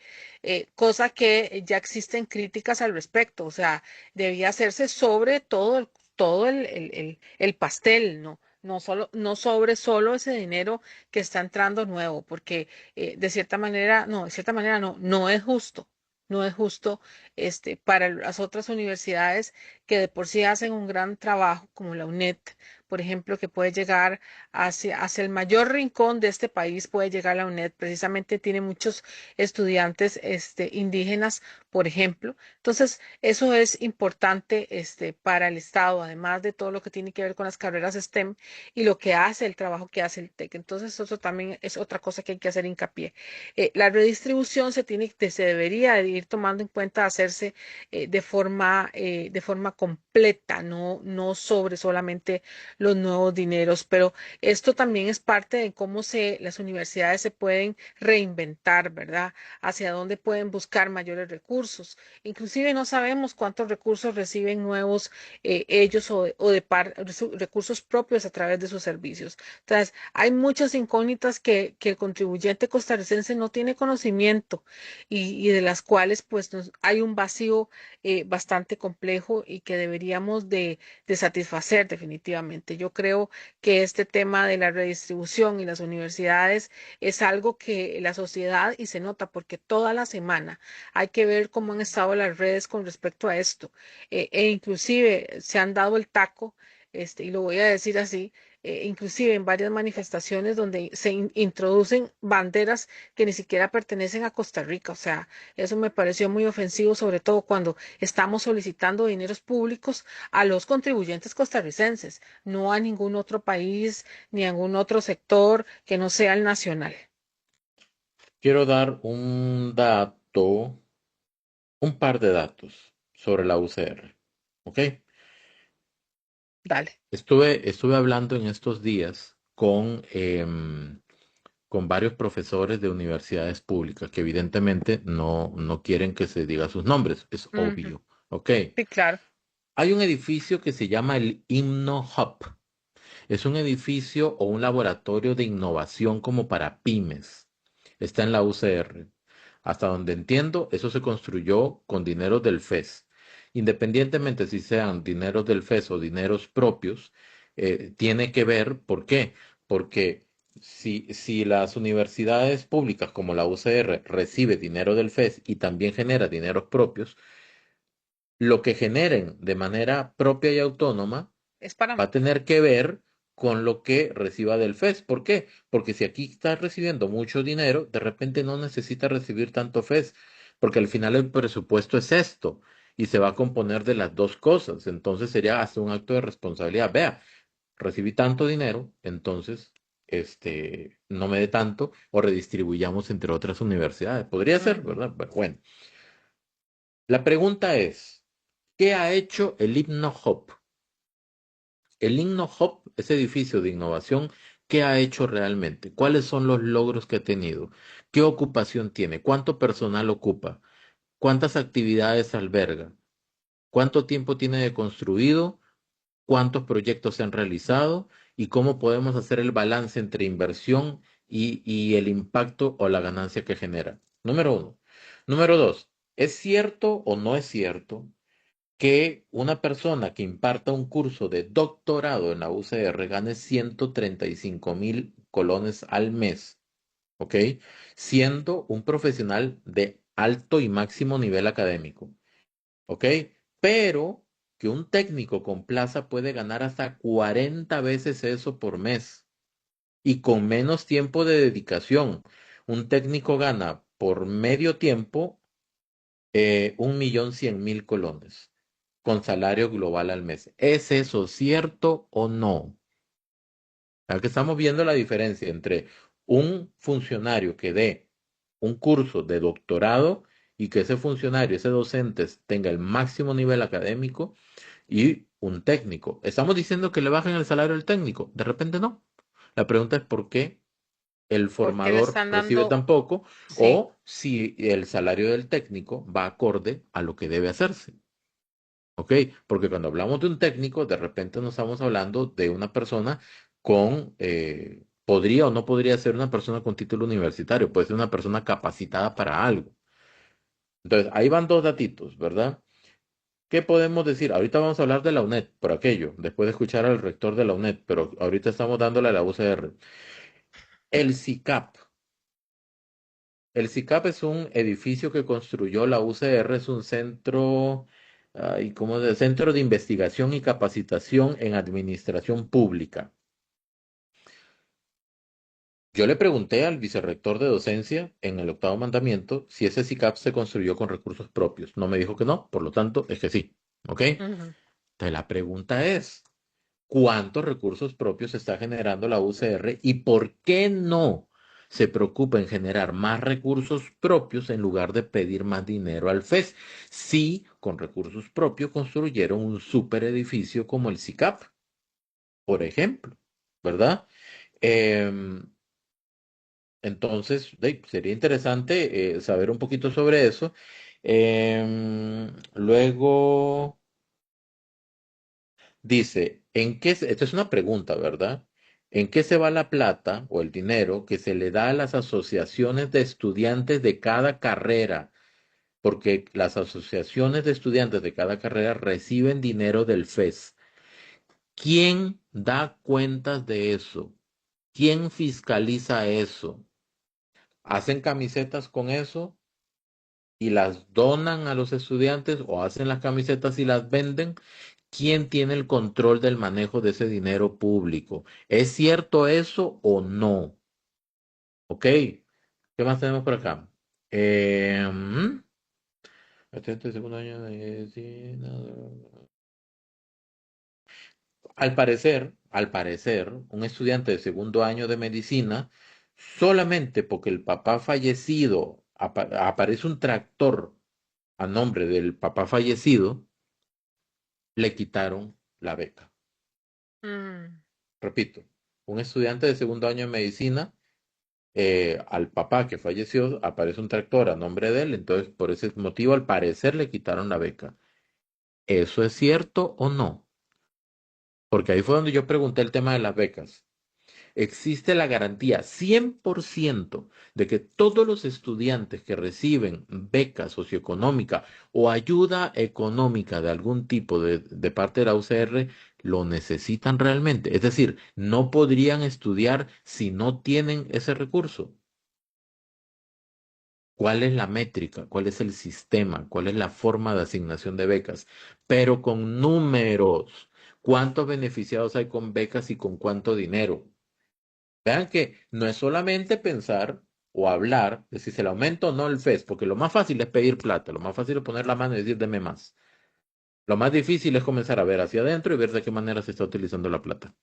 cosa que ya existen críticas al respecto, o sea, debía hacerse sobre todo el pastel, ¿no? No sobre solo ese dinero que está entrando nuevo, porque de cierta manera no es justo. No es justo para las otras universidades que de por sí hacen un gran trabajo, como la UNED, por ejemplo, que puede llegar hacia el mayor rincón de este país, puede llegar la UNED. Precisamente tiene muchos estudiantes indígenas, por ejemplo. Entonces, eso es importante para el Estado, además de todo lo que tiene que ver con las carreras STEM y lo que hace el trabajo que hace el TEC. Entonces, eso también es otra cosa que hay que hacer hincapié. La redistribución se debería de ir tomando en cuenta, hacerse de forma completa, no sobre solamente los nuevos dineros, pero esto también es parte de cómo las universidades se pueden reinventar, ¿verdad? Hacia dónde pueden buscar mayores recursos. Inclusive no sabemos cuántos recursos reciben nuevos ellos o recursos propios a través de sus servicios. Entonces, hay muchas incógnitas que el contribuyente costarricense no tiene conocimiento y de las cuales pues hay un vacío bastante complejo y que deberíamos de satisfacer definitivamente. Yo creo que este tema de la redistribución y las universidades es algo que la sociedad, y se nota porque toda la semana hay que ver cómo han estado las redes con respecto a esto, e inclusive se han dado el taco, y lo voy a decir así, inclusive en varias manifestaciones donde se introducen banderas que ni siquiera pertenecen a Costa Rica. O sea, eso me pareció muy ofensivo, sobre todo cuando estamos solicitando dineros públicos a los contribuyentes costarricenses, no a ningún otro país ni a ningún otro sector que no sea el nacional. Quiero dar un dato, un par de datos sobre la UCR. ¿Ok? Dale. Estuve hablando en estos días con varios profesores de universidades públicas que evidentemente no quieren que se diga sus nombres, es Ujú. obvio. ¿Ok? Sí, claro. Hay un edificio que se llama el Himno Hub. Es un edificio o un laboratorio de innovación como para pymes. Está en la UCR. Hasta donde entiendo, eso se construyó con dinero del FES. Independientemente si sean dineros del FES o dineros propios, tiene que ver. ¿Por qué? Porque si las universidades públicas como la UCR recibe dinero del FES y también genera dineros propios, lo que generen de manera propia y autónoma Es para va a tener que ver con lo que reciba del FES. ¿Por qué? Porque si aquí está recibiendo mucho dinero, de repente no necesita recibir tanto FES, porque al final el presupuesto es esto y se va a componer de las dos cosas. Entonces sería hasta un acto de responsabilidad. Vea, recibí tanto dinero, entonces no me dé tanto o redistribuyamos entre otras universidades. Podría ser, Ujú. ¿verdad? Bueno, la pregunta es, ¿qué ha hecho el Himno Hop? El Himno Hop, ese edificio de innovación, ¿qué ha hecho realmente? ¿Cuáles son los logros que ha tenido? ¿Qué ocupación tiene? ¿Cuánto personal ocupa? ¿Cuántas actividades alberga? ¿Cuánto tiempo tiene de construido? ¿Cuántos proyectos se han realizado? ¿Y cómo podemos hacer el balance entre inversión y el impacto o la ganancia que genera? Número uno. Número dos, ¿es cierto o no es cierto que una persona que imparta un curso de doctorado en la UCR gane 135.000 colones al mes? ¿Ok? Siendo un profesional de alto y máximo nivel académico. ¿Ok? Pero que un técnico con plaza puede ganar hasta 40 veces eso por mes y con menos tiempo de dedicación. Un técnico gana por medio tiempo 1.100.000 colones con salario global al mes. ¿Es eso cierto o no? Aquí estamos viendo la diferencia entre un funcionario que dé un curso de doctorado y que ese funcionario, ese docente tenga el máximo nivel académico y un técnico. ¿Estamos diciendo que le bajen el salario al técnico? De repente no. La pregunta es por qué el Porque le formador están recibe dando, tan poco sí. o si el salario del técnico va acorde a lo que debe hacerse. ¿Ok? Porque cuando hablamos de un técnico, de repente no estamos hablando de una persona podría o no podría ser una persona con título universitario, puede ser una persona capacitada para algo. Entonces, ahí van dos datitos, ¿verdad? ¿Qué podemos decir? Ahorita vamos a hablar de la UNED, por aquello, después de escuchar al rector de la UNED, pero ahorita estamos dándole a la UCR. El SICAP. El SICAP es un edificio que construyó la UCR, es un centro, centro de investigación y capacitación en administración pública. Yo le pregunté al vicerrector de docencia en el octavo mandamiento si ese SICAP se construyó con recursos propios. No me dijo que no, por lo tanto, es que sí. ¿Ok? Ujú. Entonces la pregunta es, ¿cuántos recursos propios está generando la UCR y por qué no se preocupa en generar más recursos propios en lugar de pedir más dinero al FES? Si con recursos propios construyeron un super edificio como el SICAP, por ejemplo, ¿verdad? Em, entonces, sería interesante saber un poquito sobre eso. Luego dice, esta es una pregunta, ¿verdad? ¿En qué se va la plata o el dinero que se le da a las asociaciones de estudiantes de cada carrera? Porque las asociaciones de estudiantes de cada carrera reciben dinero del FES. ¿Quién da cuentas de eso? ¿Quién fiscaliza eso? ¿Hacen camisetas con eso y las donan a los estudiantes o hacen las camisetas y las venden? ¿Quién tiene el control del manejo de ese dinero público? ¿Es cierto eso o no? ¿Ok? ¿Qué más tenemos por acá? Estudiante de segundo año de medicina. Al parecer, un estudiante de segundo año de medicina, solamente porque el papá fallecido, aparece un tractor a nombre del papá fallecido, le quitaron la beca. Mm. Repito, un estudiante de segundo año de medicina, al papá que falleció, aparece un tractor a nombre de él, entonces por ese motivo al parecer le quitaron la beca. ¿Eso es cierto o no? Porque ahí fue donde yo pregunté el tema de las becas. existe la garantía 100% de que todos los estudiantes que reciben beca socioeconómica o ayuda económica de algún tipo de parte de la UCR lo necesitan realmente. Es decir, no podrían estudiar si no tienen ese recurso. ¿Cuál es la métrica? ¿Cuál es el sistema? ¿Cuál es la forma de asignación de becas? Pero con números. ¿Cuántos beneficiados hay con becas y con cuánto dinero? Vean que no es solamente pensar o hablar de si se le aumenta o no el FES, porque lo más fácil es pedir plata, lo más fácil es poner la mano y decir deme más. Lo más difícil es comenzar a ver hacia adentro y ver de qué manera se está utilizando la plata.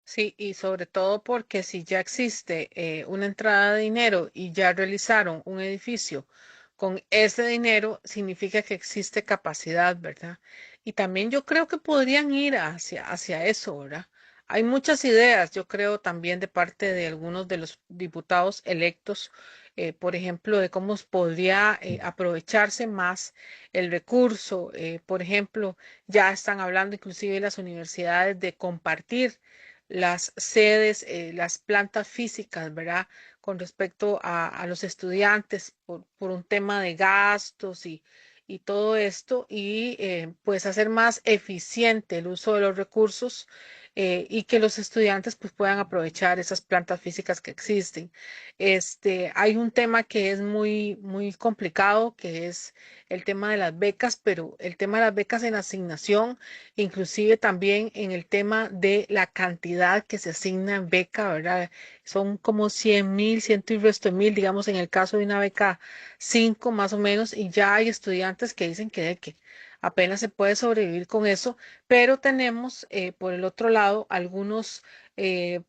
Sí, y sobre todo porque si ya existe una entrada de dinero y ya realizaron un edificio con ese dinero, significa que existe capacidad, ¿verdad? Y también yo creo que podrían ir hacia eso, ¿verdad? Hay muchas ideas, yo creo, también de parte de algunos de los diputados electos, por ejemplo, de cómo podría aprovecharse más el recurso. Por ejemplo, ya están hablando inclusive las universidades de compartir las sedes, las plantas físicas, ¿verdad? Con respecto a los estudiantes por un tema de gastos y todo esto, y pues hacer más eficiente el uso de los recursos y que los estudiantes pues puedan aprovechar esas plantas físicas que existen. Hay un tema que es muy complicado, que es el tema de las becas, pero el tema de las becas en asignación, inclusive también en el tema de la cantidad que se asigna en beca, ¿verdad? Son como 100.000, ciento y resto de mil, digamos, en el caso de una beca 5 más o menos, y ya hay estudiantes que dicen que apenas se puede sobrevivir con eso, pero tenemos por el otro lado algunos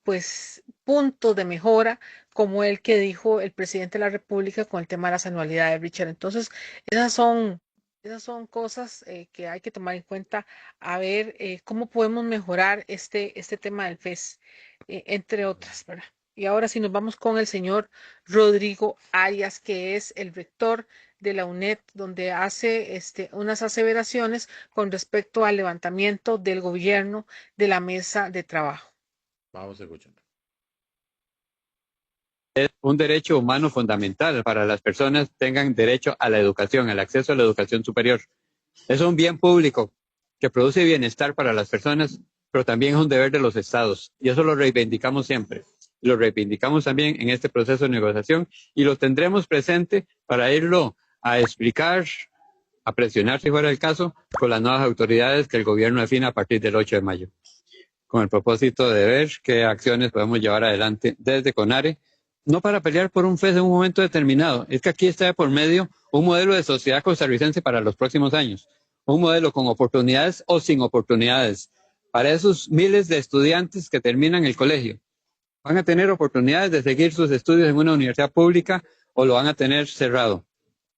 pues puntos de mejora, como el que dijo el presidente de la República con el tema de las anualidades, Richard. Entonces, esas son esas son cosas que hay que tomar en cuenta, a ver cómo podemos mejorar este tema del FES, entre otras, ¿verdad? Y ahora sí nos vamos con el señor Rodrigo Arias, que es el rector de la UNED, donde hace unas aseveraciones con respecto al levantamiento del gobierno de la mesa de trabajo. Vamos a escuchar. Es un derecho humano fundamental para las personas tengan derecho a la educación, el acceso a la educación superior. Es un bien público que produce bienestar para las personas, pero también es un deber de los estados. Y eso lo reivindicamos siempre. Lo reivindicamos también en este proceso de negociación y lo tendremos presente para irlo a explicar, a presionar si fuera el caso, con las nuevas autoridades que el gobierno defina a partir del 8 de mayo. Con el propósito de ver qué acciones podemos llevar adelante desde CONARE, no para pelear por un FES en un momento determinado, es que aquí está de por medio un modelo de sociedad costarricense para los próximos años, un modelo con oportunidades o sin oportunidades. Para esos miles de estudiantes que terminan el colegio, van a tener oportunidades de seguir sus estudios en una universidad pública o lo van a tener cerrado.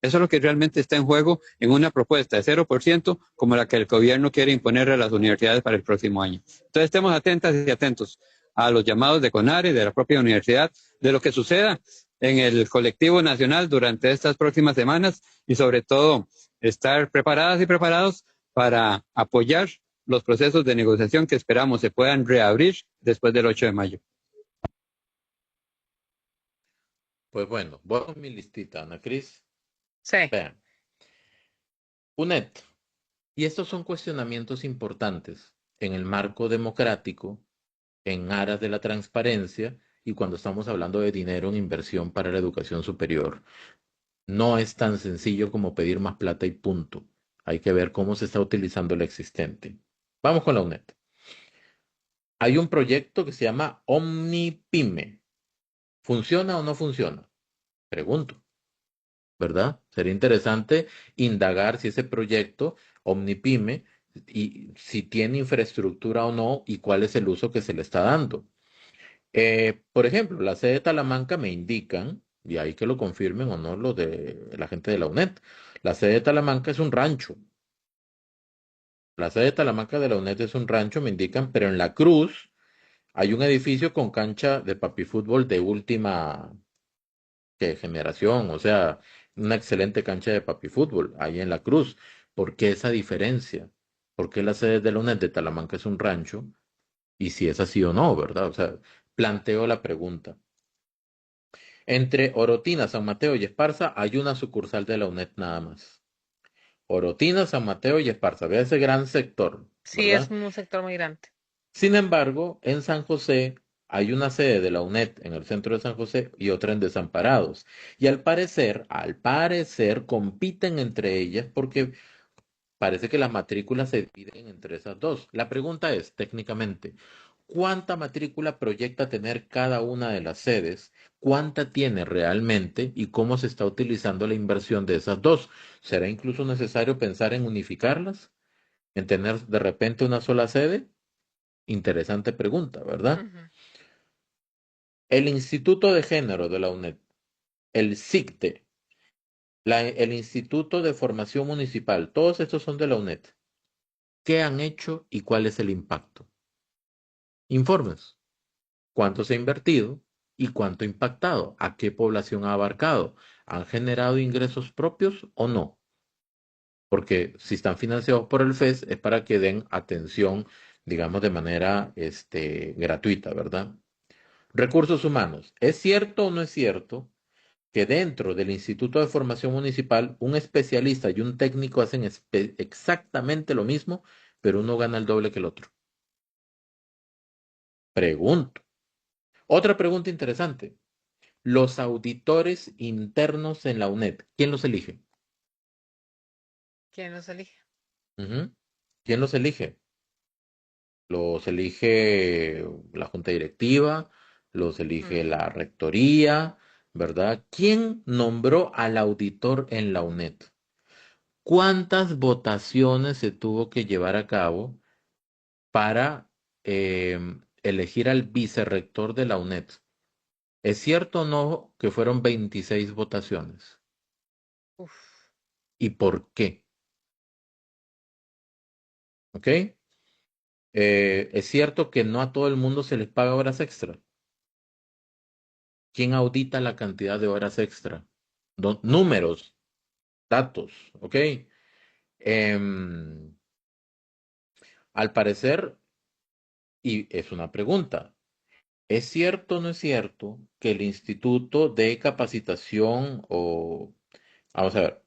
Eso es lo que realmente está en juego en una propuesta de 0% como la que el gobierno quiere imponer a las universidades para el próximo año. Entonces estemos atentas y atentos a los llamados de CONARE, de la propia universidad, de lo que suceda en el colectivo nacional durante estas próximas semanas y sobre todo estar preparadas y preparados para apoyar los procesos de negociación que esperamos se puedan reabrir después del 8 de mayo. Pues bueno, voy con mi listita, Ana Cris. Sí. Vean. UNED. Y estos son cuestionamientos importantes en el marco democrático, en aras de la transparencia y cuando estamos hablando de dinero en inversión para la educación superior. No es tan sencillo como pedir más plata y punto. Hay que ver cómo se está utilizando el existente. Vamos con la UNED. Hay un proyecto que se llama OmniPyme. ¿Funciona o no funciona? Pregunto, ¿verdad? Sería interesante indagar si ese proyecto OmniPyme y si tiene infraestructura o no y cuál es el uso que se le está dando. Por ejemplo, la sede de Talamanca me indican, y ahí que lo confirmen o no los de la gente de la UNED, la sede de Talamanca es un rancho. La sede de Talamanca de la UNED es un rancho, me indican, pero en La Cruz hay un edificio con cancha de papifútbol de última generación, o sea, una excelente cancha de papifútbol ahí en La Cruz. ¿Por qué esa diferencia? ¿Por qué la sede de la UNED de Talamanca es un rancho? Y si es así o no, ¿verdad? O sea, planteo la pregunta. Entre Orotina, San Mateo y Esparza hay una sucursal de la UNED nada más. Orotina, San Mateo y Esparza. Vea ese gran sector, Sí, es ¿verdad? un sector muy grande. Sin embargo, en San José hay una sede de la UNED en el centro de San José y otra en Desamparados. Y al parecer, compiten entre ellas porque parece que las matrículas se dividen entre esas dos. La pregunta es, técnicamente, ¿cuánta matrícula proyecta tener cada una de las sedes? ¿Cuánta tiene realmente? ¿Y cómo se está utilizando la inversión de esas dos? ¿Será incluso necesario pensar en unificarlas? ¿En tener de repente una sola sede? Interesante pregunta, ¿verdad? Ujú. El Instituto de Género de la UNED, el SICTE, el Instituto de Formación Municipal, todos estos son de la UNED. ¿Qué han hecho y cuál es el impacto? Informes. ¿Cuánto se ha invertido y cuánto ha impactado? ¿A qué población ha abarcado? ¿Han generado ingresos propios o no? Porque si están financiados por el FES es para que den atención, digamos, de manera gratuita, ¿verdad? Recursos humanos. ¿Es cierto o no es cierto que dentro del Instituto de Formación Municipal un especialista y un técnico hacen exactamente lo mismo, pero uno gana el doble que el otro? Pregunto. Otra pregunta interesante. Los auditores internos en la UNED, ¿quién los elige? ¿Quién los elige? Ujú. ¿Quién los elige? Los elige la junta directiva, los elige Ujú. la rectoría, ¿verdad? ¿Quién nombró al auditor en la UNED? ¿Cuántas votaciones se tuvo que llevar a cabo para elegir al vicerrector de la UNED? ¿Es cierto o no que fueron 26 votaciones? Uf. ¿Y por qué? ¿Ok? Es cierto que no a todo el mundo se les paga horas extra. ¿Quién audita la cantidad de horas extra? Números, datos, ¿ok? Em, al parecer, y es una pregunta, ¿es cierto o no es cierto que el Instituto de Capacitación vamos a ver,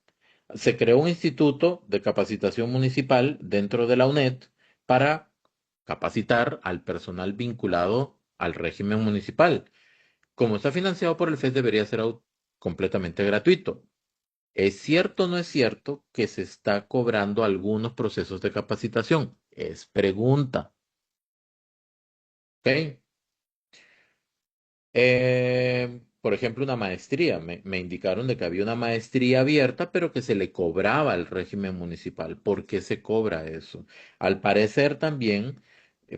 se creó un Instituto de Capacitación Municipal dentro de la UNED para capacitar al personal vinculado al régimen municipal? Como está financiado por el FES, debería ser completamente gratuito. ¿Es cierto o no es cierto que se está cobrando algunos procesos de capacitación? Es pregunta. ¿Ok? Por ejemplo, una maestría. Me indicaron de que había una maestría abierta, pero que se le cobraba al régimen municipal. ¿Por qué se cobra eso? Al parecer también,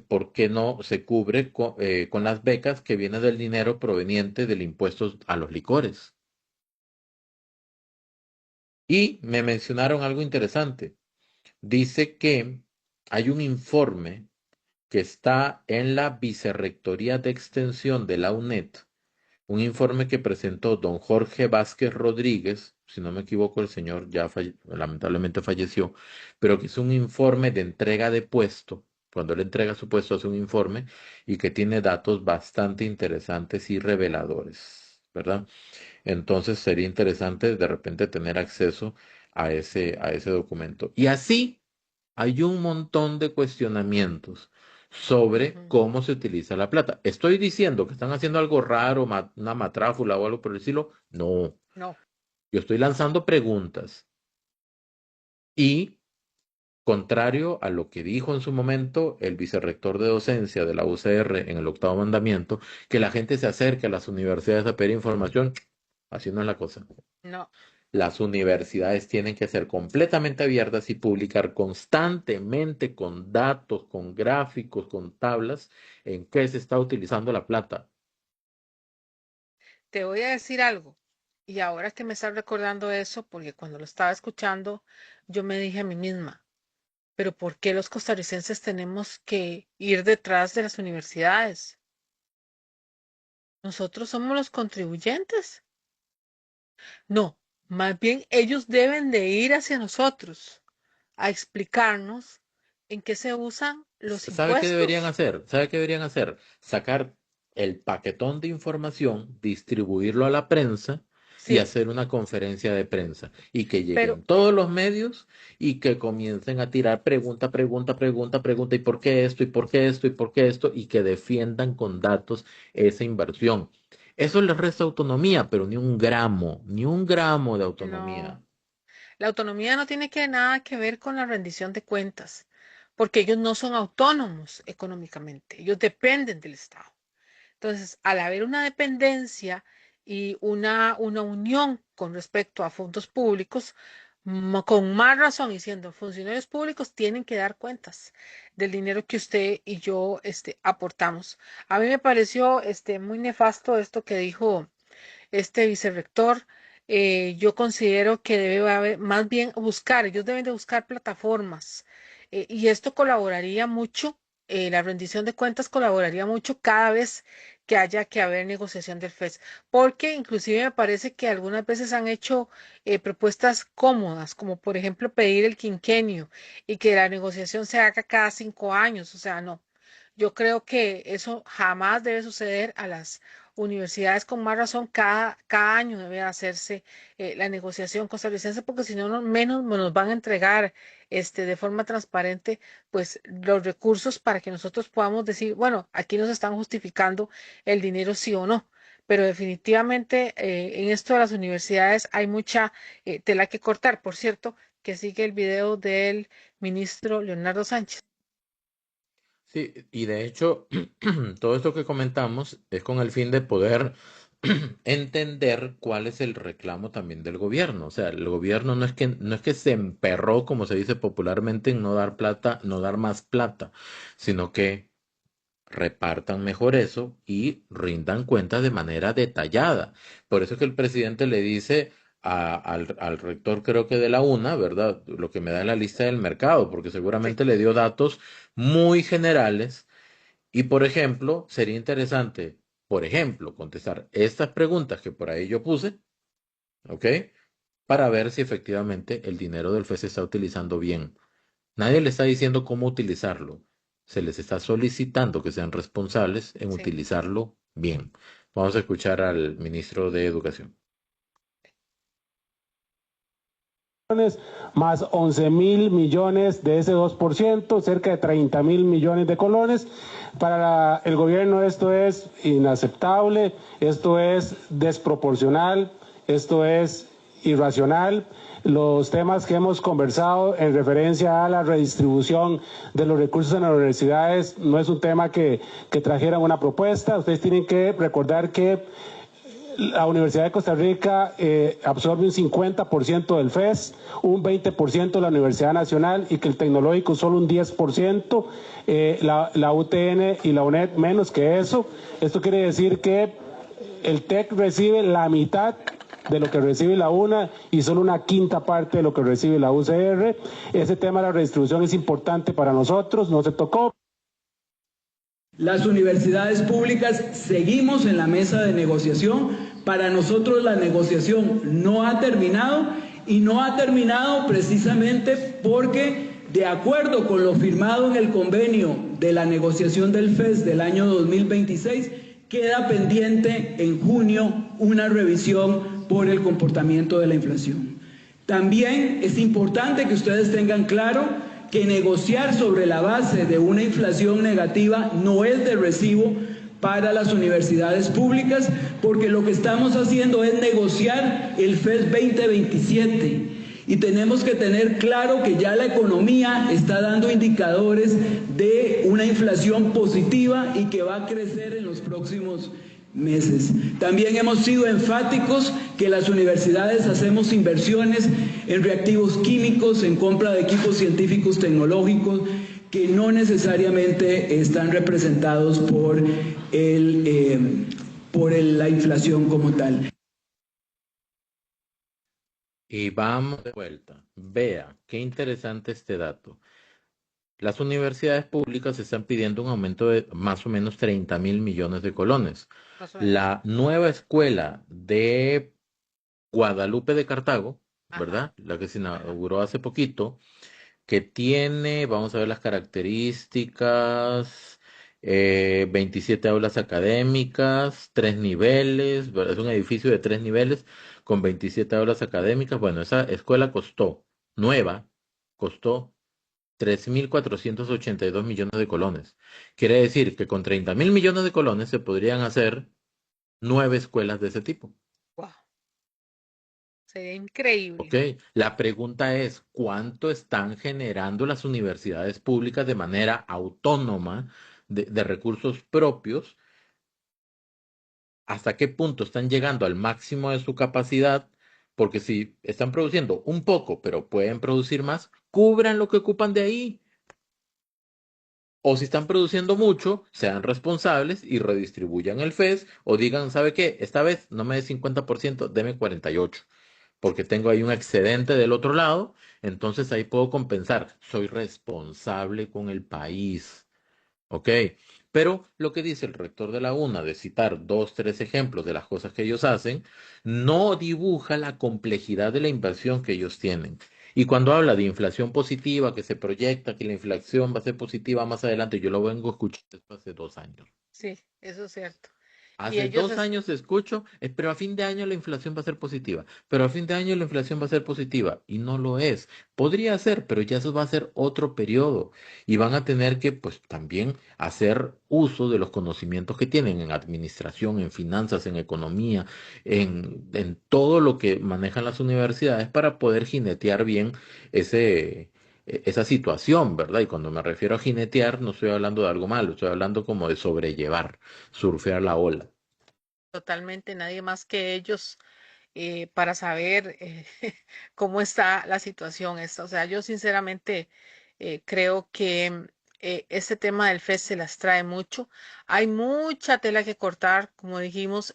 ¿por qué no se cubre con las becas que vienen del dinero proveniente del impuesto a los licores? Y me mencionaron algo interesante. Dice que hay un informe que está en la Vicerrectoría de Extensión de la UNED, un informe que presentó don Jorge Vázquez Rodríguez, si no me equivoco, el señor ya lamentablemente falleció, pero que es un informe de entrega de puesto. Cuando él entrega su puesto hace un informe y que tiene datos bastante interesantes y reveladores, ¿verdad? Entonces sería interesante de repente tener acceso a ese documento. Y así hay un montón de cuestionamientos sobre Ujú. cómo se utiliza la plata. ¿Estoy diciendo que están haciendo algo raro, una matráfula o algo por el estilo? No, No. yo estoy lanzando preguntas y, contrario a lo que dijo en su momento el vicerrector de docencia de la UCR en el octavo mandamiento, que la gente se acerque a las universidades a pedir información, así no es la cosa. No. Las universidades tienen que ser completamente abiertas y publicar constantemente con datos, con gráficos, con tablas en qué se está utilizando la plata. Te voy a decir algo. Y ahora que me estás recordando eso, porque cuando lo estaba escuchando, yo me dije a mí misma, pero ¿por qué los costarricenses tenemos que ir detrás de las universidades? Nosotros somos los contribuyentes. No, más bien ellos deben de ir hacia nosotros a explicarnos en qué se usan los ¿Sabe qué deberían impuestos. hacer? ¿Sabe qué deberían hacer? Sacar el paquetón de información, distribuirlo a la prensa y Sí, hacer una conferencia de prensa y que pero lleguen todos los medios y que comiencen a tirar pregunta, ¿y por qué esto? ¿Y por qué esto? ¿Y por qué esto? Y que defiendan con datos esa inversión. Eso les resta autonomía, pero ni un gramo de autonomía. no. La autonomía no tiene nada que ver con la rendición de cuentas, porque ellos no son autónomos económicamente, ellos dependen del Estado. Entonces, al haber una dependencia y una unión con respecto a fondos públicos, con más razón y siendo funcionarios públicos, tienen que dar cuentas del dinero que usted y yo aportamos. A mí me pareció muy nefasto esto que dijo este vicerrector. Yo considero que debe haber, más bien buscar, ellos deben de buscar plataformas, y esto colaboraría mucho, la rendición de cuentas colaboraría mucho cada vez que haya que haber negociación del FES, porque inclusive me parece que algunas veces han hecho propuestas cómodas, como por ejemplo pedir el quinquenio y que la negociación se haga cada 5 años, o sea, no. Yo creo que eso jamás debe suceder a las universidades, con más razón, cada año debe hacerse la negociación costarricense, porque si no, menos nos van a entregar de forma transparente pues los recursos para que nosotros podamos decir, bueno, aquí nos están justificando el dinero sí o no. Pero definitivamente en esto de las universidades hay mucha tela que cortar. Por cierto, que sigue el video del ministro Leonardo Sánchez. Sí, y de hecho, todo esto que comentamos es con el fin de poder entender cuál es el reclamo también del gobierno. O sea, el gobierno no es que se emperró, como se dice popularmente, en no dar plata, no dar más plata, sino que repartan mejor eso y rindan cuentas de manera detallada. Por eso es que el presidente le dice al rector, creo que de la UNA, ¿verdad? Lo que me da la lista del mercado, porque Sí. seguramente le dio datos muy generales. Y, por ejemplo, sería interesante, por ejemplo, contestar estas preguntas que por ahí yo puse, ¿ok? Para ver si efectivamente el dinero del FES se está utilizando bien. Nadie le está diciendo cómo utilizarlo. Se les está solicitando que sean responsables en Sí. utilizarlo bien. Vamos a escuchar al ministro de Educación. Más 11.000 millones de ese 2%, cerca de 30.000 millones de colones. Para el gobierno esto es inaceptable, esto es desproporcional, esto es irracional. Los temas que hemos conversado en referencia a la redistribución de los recursos en las universidades no es un tema que trajeran una propuesta. Ustedes tienen que recordar que la Universidad de Costa Rica absorbe un 50% del FES, un 20% de la Universidad Nacional y que el tecnológico solo un 10%, la UTN y la UNED menos que eso. Esto quiere decir que el TEC recibe la mitad de lo que recibe la UNA y solo una quinta parte de lo que recibe la UCR. Ese tema de la redistribución es importante para nosotros, no se tocó. Las universidades públicas seguimos en la mesa de negociación. Para nosotros la negociación no ha terminado y no ha terminado precisamente porque, de acuerdo con lo firmado en el convenio de la negociación del FES del año 2026, queda pendiente en junio una revisión por el comportamiento de la inflación. También es importante que ustedes tengan claro que negociar sobre la base de una inflación negativa no es de recibo para las universidades públicas, porque lo que estamos haciendo es negociar el FES 2027 y tenemos que tener claro que ya la economía está dando indicadores de una inflación positiva y que va a crecer en los próximos meses. También hemos sido enfáticos que las universidades hacemos inversiones en reactivos químicos, en compra de equipos científicos tecnológicos que no necesariamente están representados por la inflación como tal. Y vamos de vuelta. Vea, qué interesante este dato. Las universidades públicas están pidiendo un aumento de más o menos 30.000 millones de colones. Más o menos. La nueva escuela de Guadalupe de Cartago, ¿verdad? La que se inauguró hace poquito, que tiene, vamos a ver las características, 27 aulas académicas, 3 niveles, ¿verdad? Es un edificio de 3 niveles con 27 aulas académicas. Bueno, esa escuela costó, nueva, costó 3.482 millones de colones. Quiere decir que con 30.000 millones de colones se podrían hacer 9 escuelas de ese tipo. Wow, sería increíble. ¿Ok? La pregunta es, ¿cuánto están generando las universidades públicas de manera autónoma de recursos propios? ¿Hasta qué punto están llegando al máximo de su capacidad? Porque si están produciendo un poco, pero pueden producir más, cubran lo que ocupan de ahí. O si están produciendo mucho, sean responsables y redistribuyan el FES o digan, ¿sabe qué? Esta vez no me dé 50%, deme 48%, porque tengo ahí un excedente del otro lado, entonces ahí puedo compensar. Soy responsable con el país. ¿Ok? Pero lo que dice el rector de la UNA de citar 2, 3 ejemplos de las cosas que ellos hacen, no dibuja la complejidad de la inversión que ellos tienen. Y cuando habla de inflación positiva, que se proyecta que la inflación va a ser positiva más adelante, yo lo vengo escuchando esto hace 2 años. Sí, eso es cierto. Y Hace ellos 2 años escucho, pero a fin de año la inflación va a ser positiva, pero a fin de año la inflación va a ser positiva y no lo es. Podría ser, pero ya eso va a ser otro periodo y van a tener que pues también hacer uso de los conocimientos que tienen en administración, en finanzas, en economía, en todo lo que manejan las universidades para poder jinetear bien esa situación, ¿verdad? Y cuando me refiero a jinetear, no estoy hablando de algo malo, estoy hablando como de sobrellevar, surfear la ola. totalmente nadie más que ellos para saber cómo está la situación esta. O sea, yo sinceramente creo que este tema del FES se las trae mucho. Hay mucha tela que cortar, como dijimos,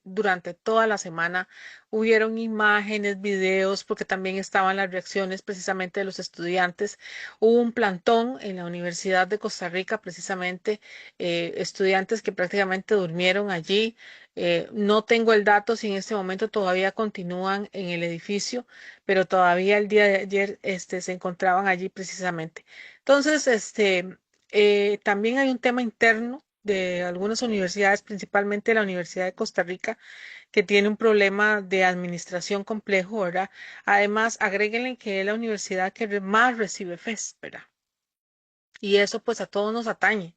durante toda la semana hubieron imágenes, videos, porque también estaban las reacciones precisamente de los estudiantes. Hubo un plantón en la Universidad de Costa Rica, precisamente, estudiantes que prácticamente durmieron allí. No tengo el dato si en este momento todavía continúan en el edificio, pero todavía el día de ayer se encontraban allí precisamente. Entonces, también hay un tema interno de algunas universidades, principalmente la Universidad de Costa Rica, que tiene un problema de administración complejo, ¿verdad? Además, agréguenle que es la universidad que más recibe FES, ¿verdad? Y eso pues a todos nos atañe.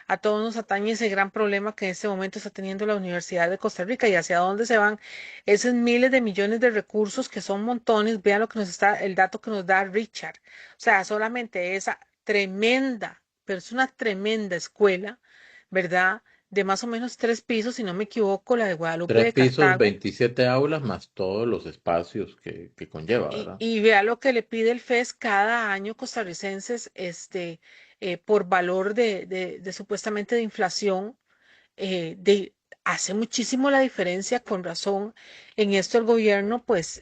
A todos nos atañe ese gran problema que en este momento está teniendo la Universidad de Costa Rica y hacia dónde se van esos miles de millones de recursos que son montones. Vean lo que nos está, el dato que nos da Richard. O sea, solamente esa tremenda, pero es una tremenda escuela, ¿verdad? De más o menos 3 pisos, si no me equivoco, la de Guadalupe 3 pisos, Cartago. 27 aulas, más todos los espacios que conlleva, Y, ¿verdad? y vea lo que le pide el FES cada año costarricenses, por valor de supuestamente de inflación, hace muchísimo la diferencia, con razón. En esto el gobierno, pues,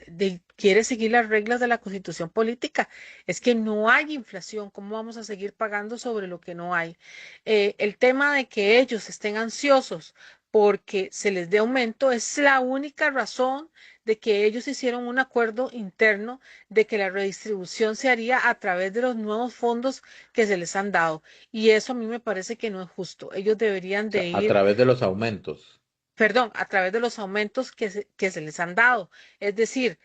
quiere seguir las reglas de la Constitución política. Es que no hay inflación, ¿cómo vamos a seguir pagando sobre lo que no hay? El tema de que ellos estén ansiosos porque se les dé aumento es la única razón de que ellos hicieron un acuerdo interno de que la redistribución se haría a través de los nuevos fondos que se les han dado. Y eso a mí me parece que no es justo. Ellos deberían O sea, de a ir, través de los aumentos. perdón, a través de los aumentos que se les han dado. Es decir,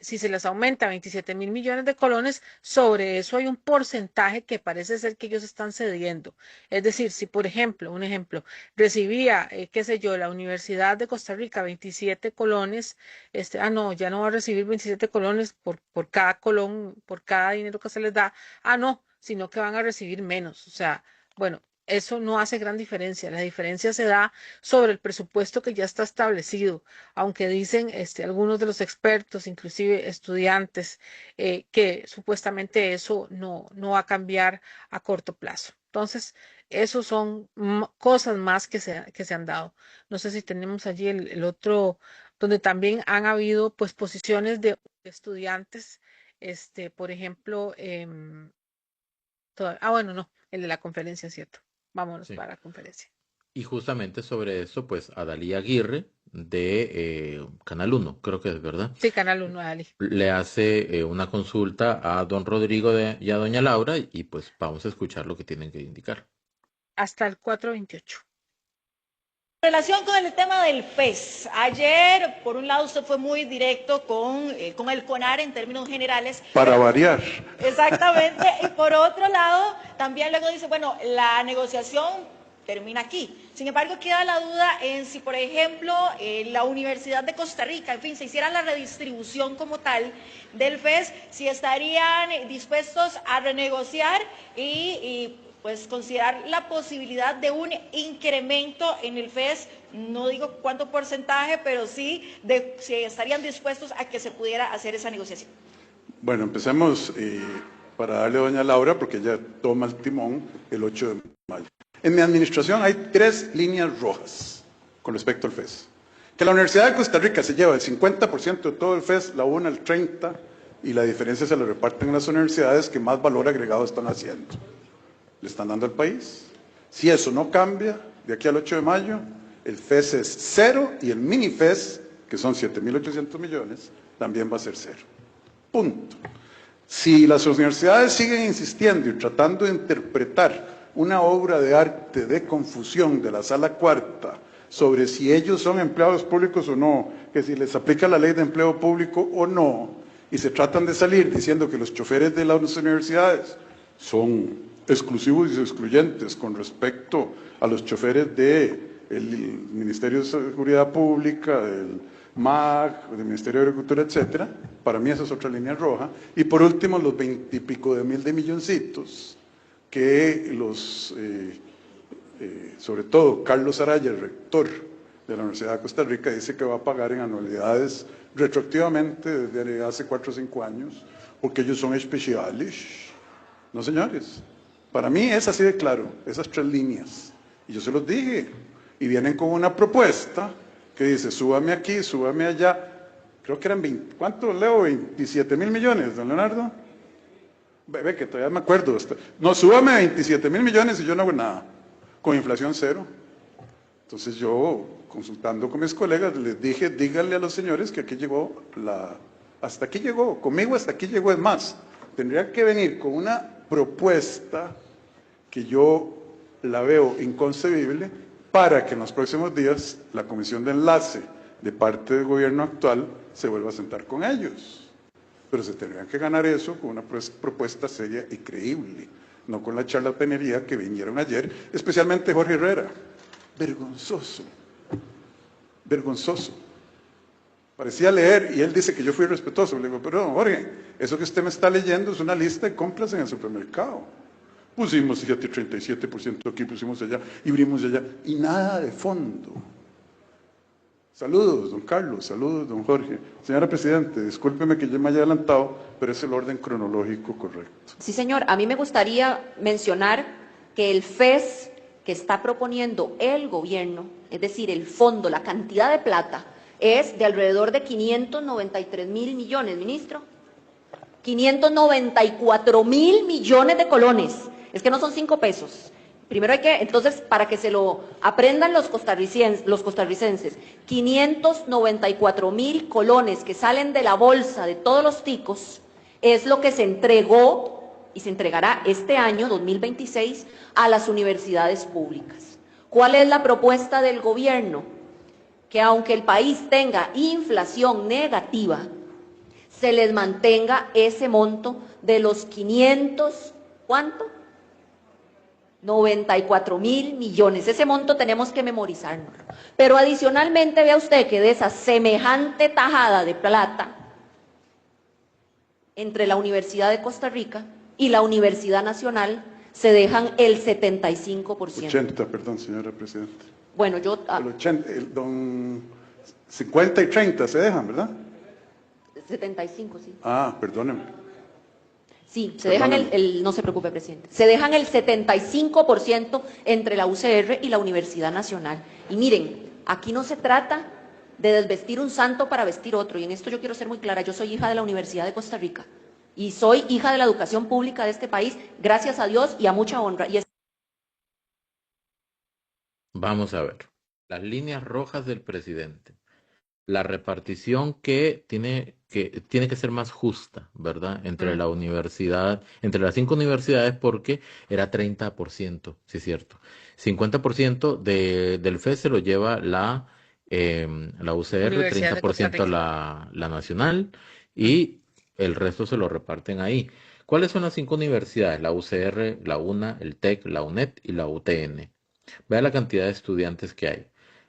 si se les aumenta 27.000 millones de colones, sobre eso hay un porcentaje que parece ser que ellos están cediendo. Es decir, si por ejemplo, un ejemplo, recibía, qué sé yo, la Universidad de Costa Rica 27 colones, no, ya no va a recibir 27 colones por cada colón, por cada dinero que se les da, no, sino que van a recibir menos. O sea, bueno. Eso no hace gran diferencia. La diferencia se da sobre el presupuesto que ya está establecido, aunque dicen algunos de los expertos, inclusive estudiantes, que supuestamente eso no va a cambiar a corto plazo. Entonces, esos son cosas más que se han dado. No sé si tenemos allí el otro, donde también han habido pues posiciones de estudiantes, por ejemplo, bueno, no, el de la conferencia, ¿cierto? Vámonos Sí. para la conferencia. Y justamente sobre eso, pues Adalí Aguirre de Canal 1, creo que es verdad, Sí, Canal 1, Ali. le hace una consulta a don Rodrigo y a doña Laura y pues vamos a escuchar lo que tienen que indicar. hasta el 428. En relación con el tema del FES, ayer, por un lado, usted fue muy directo con el CONAR en términos generales. Para variar. Exactamente. Y por otro lado, también luego dice, bueno, la negociación termina aquí. Sin embargo, queda la duda en si, por ejemplo, la Universidad de Costa Rica, en fin, se hiciera la redistribución como tal del FES, si estarían dispuestos a renegociar y pues considerar la posibilidad de un incremento en el FES, no digo cuánto porcentaje, pero sí de si estarían dispuestos a que se pudiera hacer esa negociación. Bueno, empecemos para darle a doña Laura, porque ella toma el timón el 8 de mayo. En mi administración hay 3 líneas rojas con respecto al FES. Que la Universidad de Costa Rica se lleva el 50% de todo el FES, la UNA el 30%, y la diferencia se la reparten en las universidades que más valor agregado están haciendo. Le están dando al país. Si eso no cambia, de aquí al 8 de mayo, el FES es 0 y el mini FES, que son 7.800 millones, también va a ser 0. Punto. Si las universidades siguen insistiendo y tratando de interpretar una obra de arte de confusión de la Sala Cuarta sobre si ellos son empleados públicos o no, que si les aplica la ley de empleo público o no, y se tratan de salir diciendo que los choferes de las universidades son exclusivos y excluyentes con respecto a los choferes del Ministerio de Seguridad Pública, del MAG, del Ministerio de Agricultura, etcétera, para mí esa es otra línea roja. Y por último, los 20 y pico de mil de milloncitos que sobre todo Carlos Araya, el rector de la Universidad de Costa Rica, dice que va a pagar en anualidades retroactivamente desde hace 4 o 5 años, porque ellos son especiales. No, señores. Para mí es así de claro, esas 3 líneas. Y yo se los dije. Y vienen con una propuesta que dice, súbame aquí, súbame allá. Creo que eran 20, ¿cuánto, Leo? 27.000 millones, don Leonardo. Ve que todavía me acuerdo. No, súbame 27.000 millones y yo no hago nada. Con inflación 0. Entonces yo, consultando con mis colegas, les dije, díganle a los señores que aquí llegó hasta aquí llegó, conmigo hasta aquí llegó. Es más, tendría que venir con una propuesta que yo la veo inconcebible para que en los próximos días la comisión de enlace de parte del gobierno actual se vuelva a sentar con ellos. Pero se tendrían que ganar eso con una propuesta seria y creíble, no con la charlatanería que vinieron ayer, especialmente Jorge Herrera. Vergonzoso, vergonzoso. Parecía leer y él dice que yo fui respetuoso. Le digo, pero Jorge, eso que usted me está leyendo es una lista de compras en el supermercado. Pusimos 37% aquí, pusimos allá y abrimos allá. Y nada de fondo. Saludos, don Carlos, saludos, don Jorge. Señora Presidente, discúlpeme que yo me haya adelantado, pero es el orden cronológico correcto. Sí, señor. A mí me gustaría mencionar que el FES que está proponiendo el gobierno, es decir, el fondo, la cantidad de plata, es de alrededor de 593.000 millones, ministro. 594.000 millones de colones. Es que no son 5 pesos. Primero hay que, entonces, para que se lo aprendan los costarricenses, 594.000 colones que salen de la bolsa de todos los ticos es lo que se entregó y se entregará este año, 2026, a las universidades públicas. ¿Cuál es la propuesta del gobierno? Que aunque el país tenga inflación negativa, se les mantenga ese monto de los 500, ¿cuánto? 94.000 millones. Ese monto tenemos que memorizarlo. Pero adicionalmente, vea usted que de esa semejante tajada de plata entre la Universidad de Costa Rica y la Universidad Nacional se dejan el 75%. 80, perdón, señora Presidenta. Bueno, yo... El 80, 50 y 30 se dejan, ¿verdad? 75, sí. Ah, perdóneme. Sí, se dejan no se preocupe, presidente, se dejan el 75% entre la UCR y la Universidad Nacional. Y miren, aquí no se trata de desvestir un santo para vestir otro, y en esto yo quiero ser muy clara, yo soy hija de la Universidad de Costa Rica, y soy hija de la educación pública de este país, gracias a Dios y a mucha honra. Vamos a ver, las líneas rojas del presidente. la repartición que tiene que ser más justa, ¿verdad? Entre la universidad, entre las 5 universidades, porque era 30%, sí es cierto. 50% del FES se lo lleva la UCR, Universidad de Costa 30% Rica. la nacional y el resto se lo reparten ahí. ¿Cuáles son las 5 universidades? La UCR, la UNA, el TEC, la UNED y la UTN. Vea la cantidad de estudiantes que hay.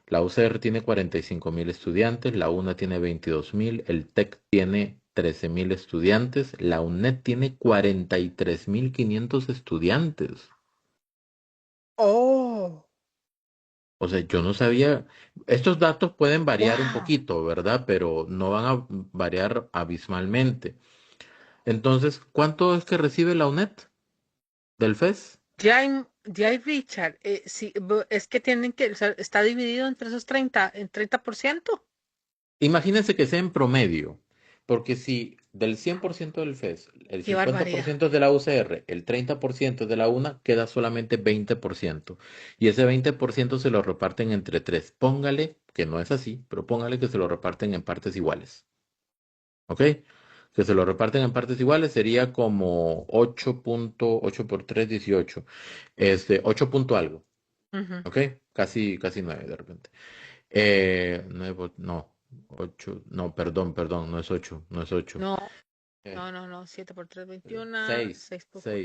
La UCR tiene 45.000 estudiantes, la UNA tiene 22.000, el TEC tiene 13.000 estudiantes, la UNED tiene 43.500 estudiantes. Oh, O sea, yo no sabía, estos datos pueden variar un wow. poquito, ¿verdad? Pero no van a variar abismalmente. Entonces, ¿cuánto es que recibe la UNED del FES? Ya hay Richard. Sí, es que o sea, está dividido entre esos 30, en 30%. Imagínense que sea en promedio, porque si del 100% del FES, el Qué barbaridad. 50% es de la UCR, el 30% es de la UNA, queda solamente 20%. Y ese 20% se lo reparten entre tres. Póngale, que no es así, pero póngale que se lo reparten en partes iguales. ¿Ok? Que se lo reparten en partes iguales sería como 8.8 por 3, 18. 8 punto algo. Ujú. ¿Ok? Casi 9 de repente. 9, no, 8, no, perdón, no es 8, no es 8. No, no. 7 por 3, 21. 6, 6 por 4.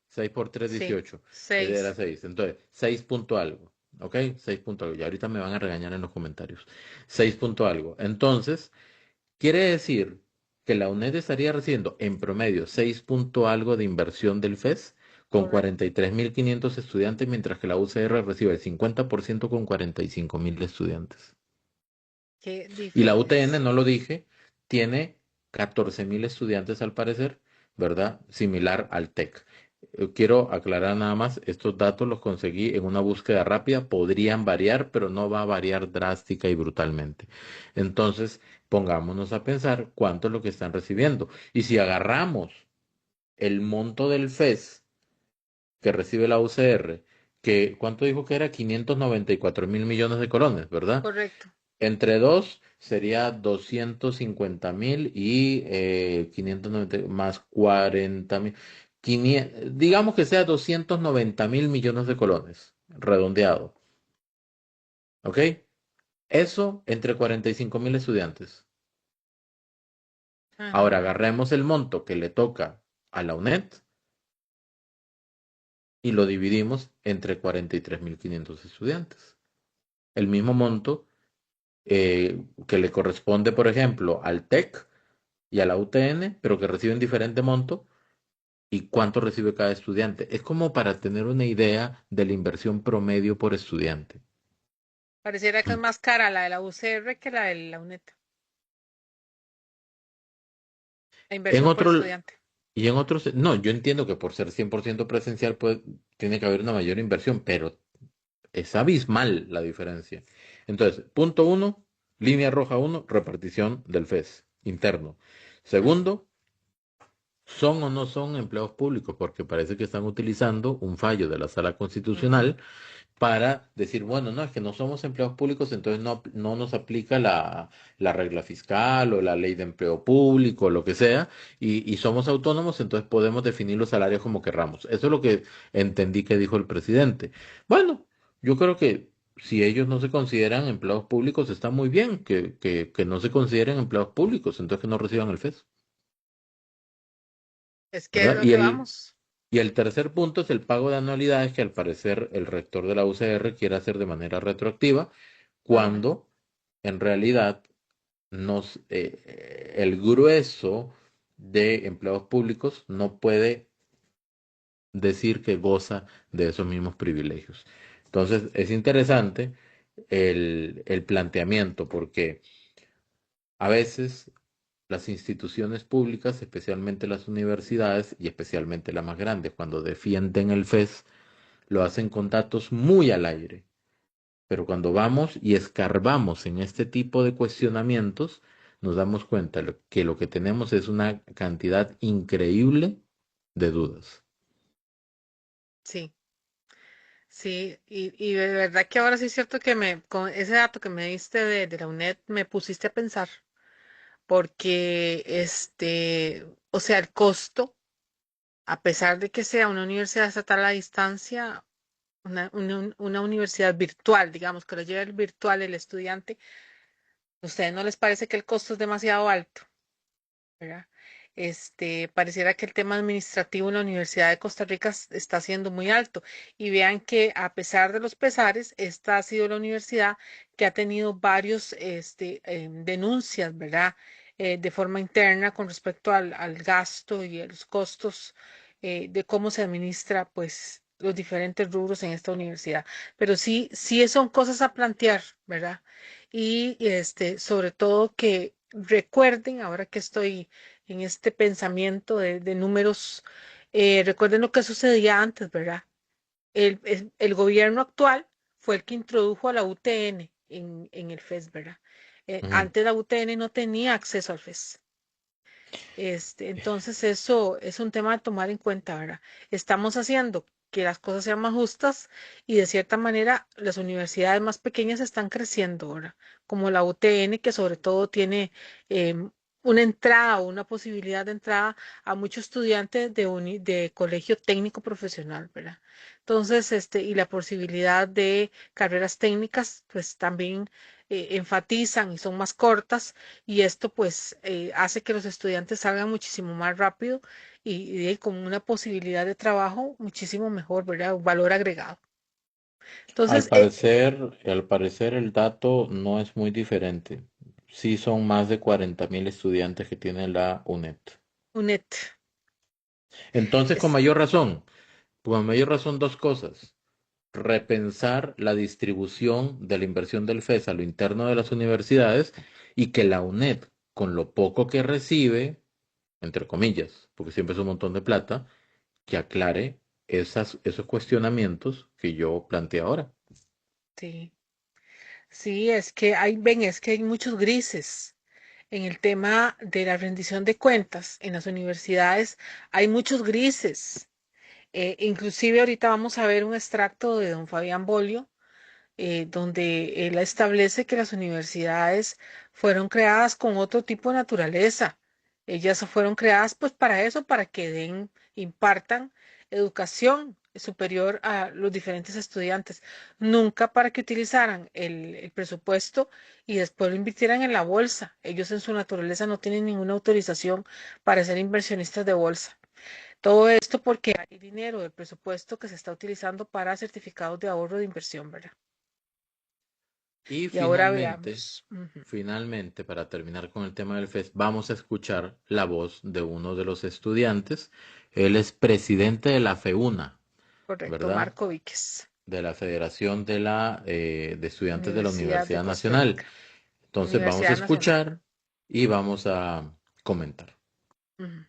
6 por 3, Sí, 18. Era 6. 6. Entonces, 6 punto algo. ¿Ok? 6 punto algo. Y ahorita me van a regañar en los comentarios. 6 punto algo. Entonces, quiere decir que la UNED estaría recibiendo en promedio 6 punto algo de inversión del FES con Correcto. 43.500 estudiantes, mientras que la UCR recibe el 50% con 45.000 estudiantes. Qué Y la UTN, diferencia. no lo dije, tiene 14.000 estudiantes al parecer, ¿verdad? Similar al TEC. Quiero aclarar nada más, estos datos los conseguí en una búsqueda rápida, podrían variar, pero no va a variar drástica y brutalmente. Entonces, pongámonos a pensar cuánto es lo que están recibiendo. Y si agarramos el monto del FES que recibe la UCR, que, ¿cuánto dijo que era? 594.000 millones de colones, ¿verdad? Correcto. Entre dos sería 250.000 y 590 más 40.000. Digamos que sea 290.000 millones de colones, redondeado. ¿Ok? Eso entre 45.000 estudiantes. Ahora Ajá. agarremos el monto que le toca a la UNED y lo dividimos entre 43.500 estudiantes. El mismo monto que le corresponde, por ejemplo, al TEC y a la UTN, pero que reciben diferente monto y cuánto recibe cada estudiante. Es como para tener una idea de la inversión promedio por estudiante. Pareciera que es más cara la de la UCR que la de la UNED. La En inversión por otro, estudiante. y en otros, no, yo entiendo que por ser 100% presencial, pues tiene que haber una mayor inversión, pero es abismal la diferencia. Entonces, punto uno, línea roja uno, repartición del FES interno. Segundo, ¿son o no son empleados públicos? Porque parece que están utilizando un fallo de la Sala Constitucional para decir, bueno, no, es que no somos empleados públicos, entonces no nos aplica la regla fiscal o la ley de empleo público o lo que sea, y somos autónomos, entonces podemos definir los salarios como querramos. Eso es lo que entendí que dijo el presidente. Bueno, yo creo que si ellos no se consideran empleados públicos, está muy bien que no se consideren empleados públicos, entonces que no reciban el FES, Es que es ¿verdad? lo que vamos. Y el tercer punto es el pago de anualidades que al parecer el rector de la UCR quiere hacer de manera retroactiva Ujú. cuando en realidad el grueso de empleados públicos no puede decir que goza de esos mismos privilegios. Entonces es interesante el planteamiento porque a veces las instituciones públicas, especialmente las universidades y especialmente las más grandes, cuando defienden el FES, lo hacen con datos muy al aire. Pero cuando vamos y escarbamos en este tipo de cuestionamientos, nos damos cuenta que lo que tenemos es una cantidad increíble de dudas. Sí. Sí, y de verdad que ahora sí es cierto que con ese dato que me diste de la UNED me pusiste a pensar, porque o sea, el costo, a pesar de que sea una universidad estatal a distancia, una universidad virtual, digamos, que lo lleve el virtual el estudiante, ¿a ustedes no les parece que el costo es demasiado alto? ¿Verdad? Pareciera que el tema administrativo en la Universidad de Costa Rica está siendo muy alto. Y vean que a pesar de los pesares, esta ha sido la universidad que ha tenido varios denuncias, ¿verdad? De forma interna con respecto al gasto y a los costos de cómo se administra, pues, los diferentes rubros en esta universidad. Pero sí, sí son cosas a plantear, ¿verdad? Y sobre todo que recuerden, ahora que estoy en este pensamiento de números, recuerden lo que sucedía antes, ¿verdad? El gobierno actual fue el que introdujo a la UTN en el FES, ¿verdad? Ujú. Antes la UTN no tenía acceso al FES. Entonces eso es un tema de tomar en cuenta, ¿verdad? Estamos haciendo que las cosas sean más justas y de cierta manera las universidades más pequeñas están creciendo, ¿verdad? Como la UTN, que sobre todo tiene una entrada o una posibilidad de entrada a muchos estudiantes de colegio técnico profesional, ¿verdad? Entonces, y la posibilidad de carreras técnicas, pues también enfatizan y son más cortas y esto pues hace que los estudiantes salgan muchísimo más rápido y con una posibilidad de trabajo muchísimo mejor, ¿verdad? Un valor agregado. Entonces, Al parecer el dato no es muy diferente. Sí son más de 40.000 estudiantes que tiene la UNED. UNED Entonces, es con mayor razón dos cosas. Repensar la distribución de la inversión del FES a lo interno de las universidades y que la UNED, con lo poco que recibe, entre comillas, porque siempre es un montón de plata, que aclare esos cuestionamientos que yo planteé ahora. sí, sí, es que hay muchos grises. En el tema de la rendición de cuentas en las universidades hay muchos grises. Inclusive ahorita vamos a ver un extracto de don Fabián Bolio, donde él establece que las universidades fueron creadas con otro tipo de naturaleza. Ellas fueron creadas pues para eso, para que impartan educación superior a los diferentes estudiantes, nunca para que utilizaran el presupuesto y después lo invirtieran en la bolsa. Ellos en su naturaleza no tienen ninguna autorización para ser inversionistas de bolsa. Todo esto porque hay dinero del presupuesto que se está utilizando para certificados de ahorro de inversión, ¿verdad? Y Y ahora finalmente, veamos. Ujú. finalmente, para terminar con el tema del FES, vamos a escuchar la voz de uno de los estudiantes. Él es presidente de la FEUNA, Correcto, ¿verdad? Marco Víquez, De la Federación de Estudiantes de la Universidad de Universidad Costa Nacional. Rica, Entonces vamos a Universidad Nacional. escuchar y vamos a comentar. Ujú.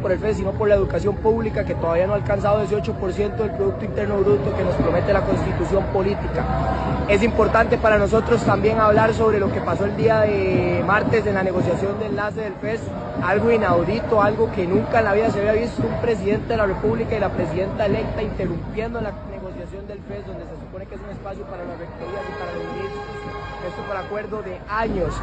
Por el FES, sino por la educación pública que todavía no ha alcanzado 18% del Producto Interno Bruto que nos promete la Constitución política. Es importante para nosotros también hablar sobre lo que pasó el día de martes en la negociación de enlace del FES, algo inaudito, algo que nunca en la vida se había visto, un presidente de la República y la presidenta electa interrumpiendo la negociación del FES, donde se supone que es un espacio para las rectorías y para los ministros. Esto por acuerdo de años,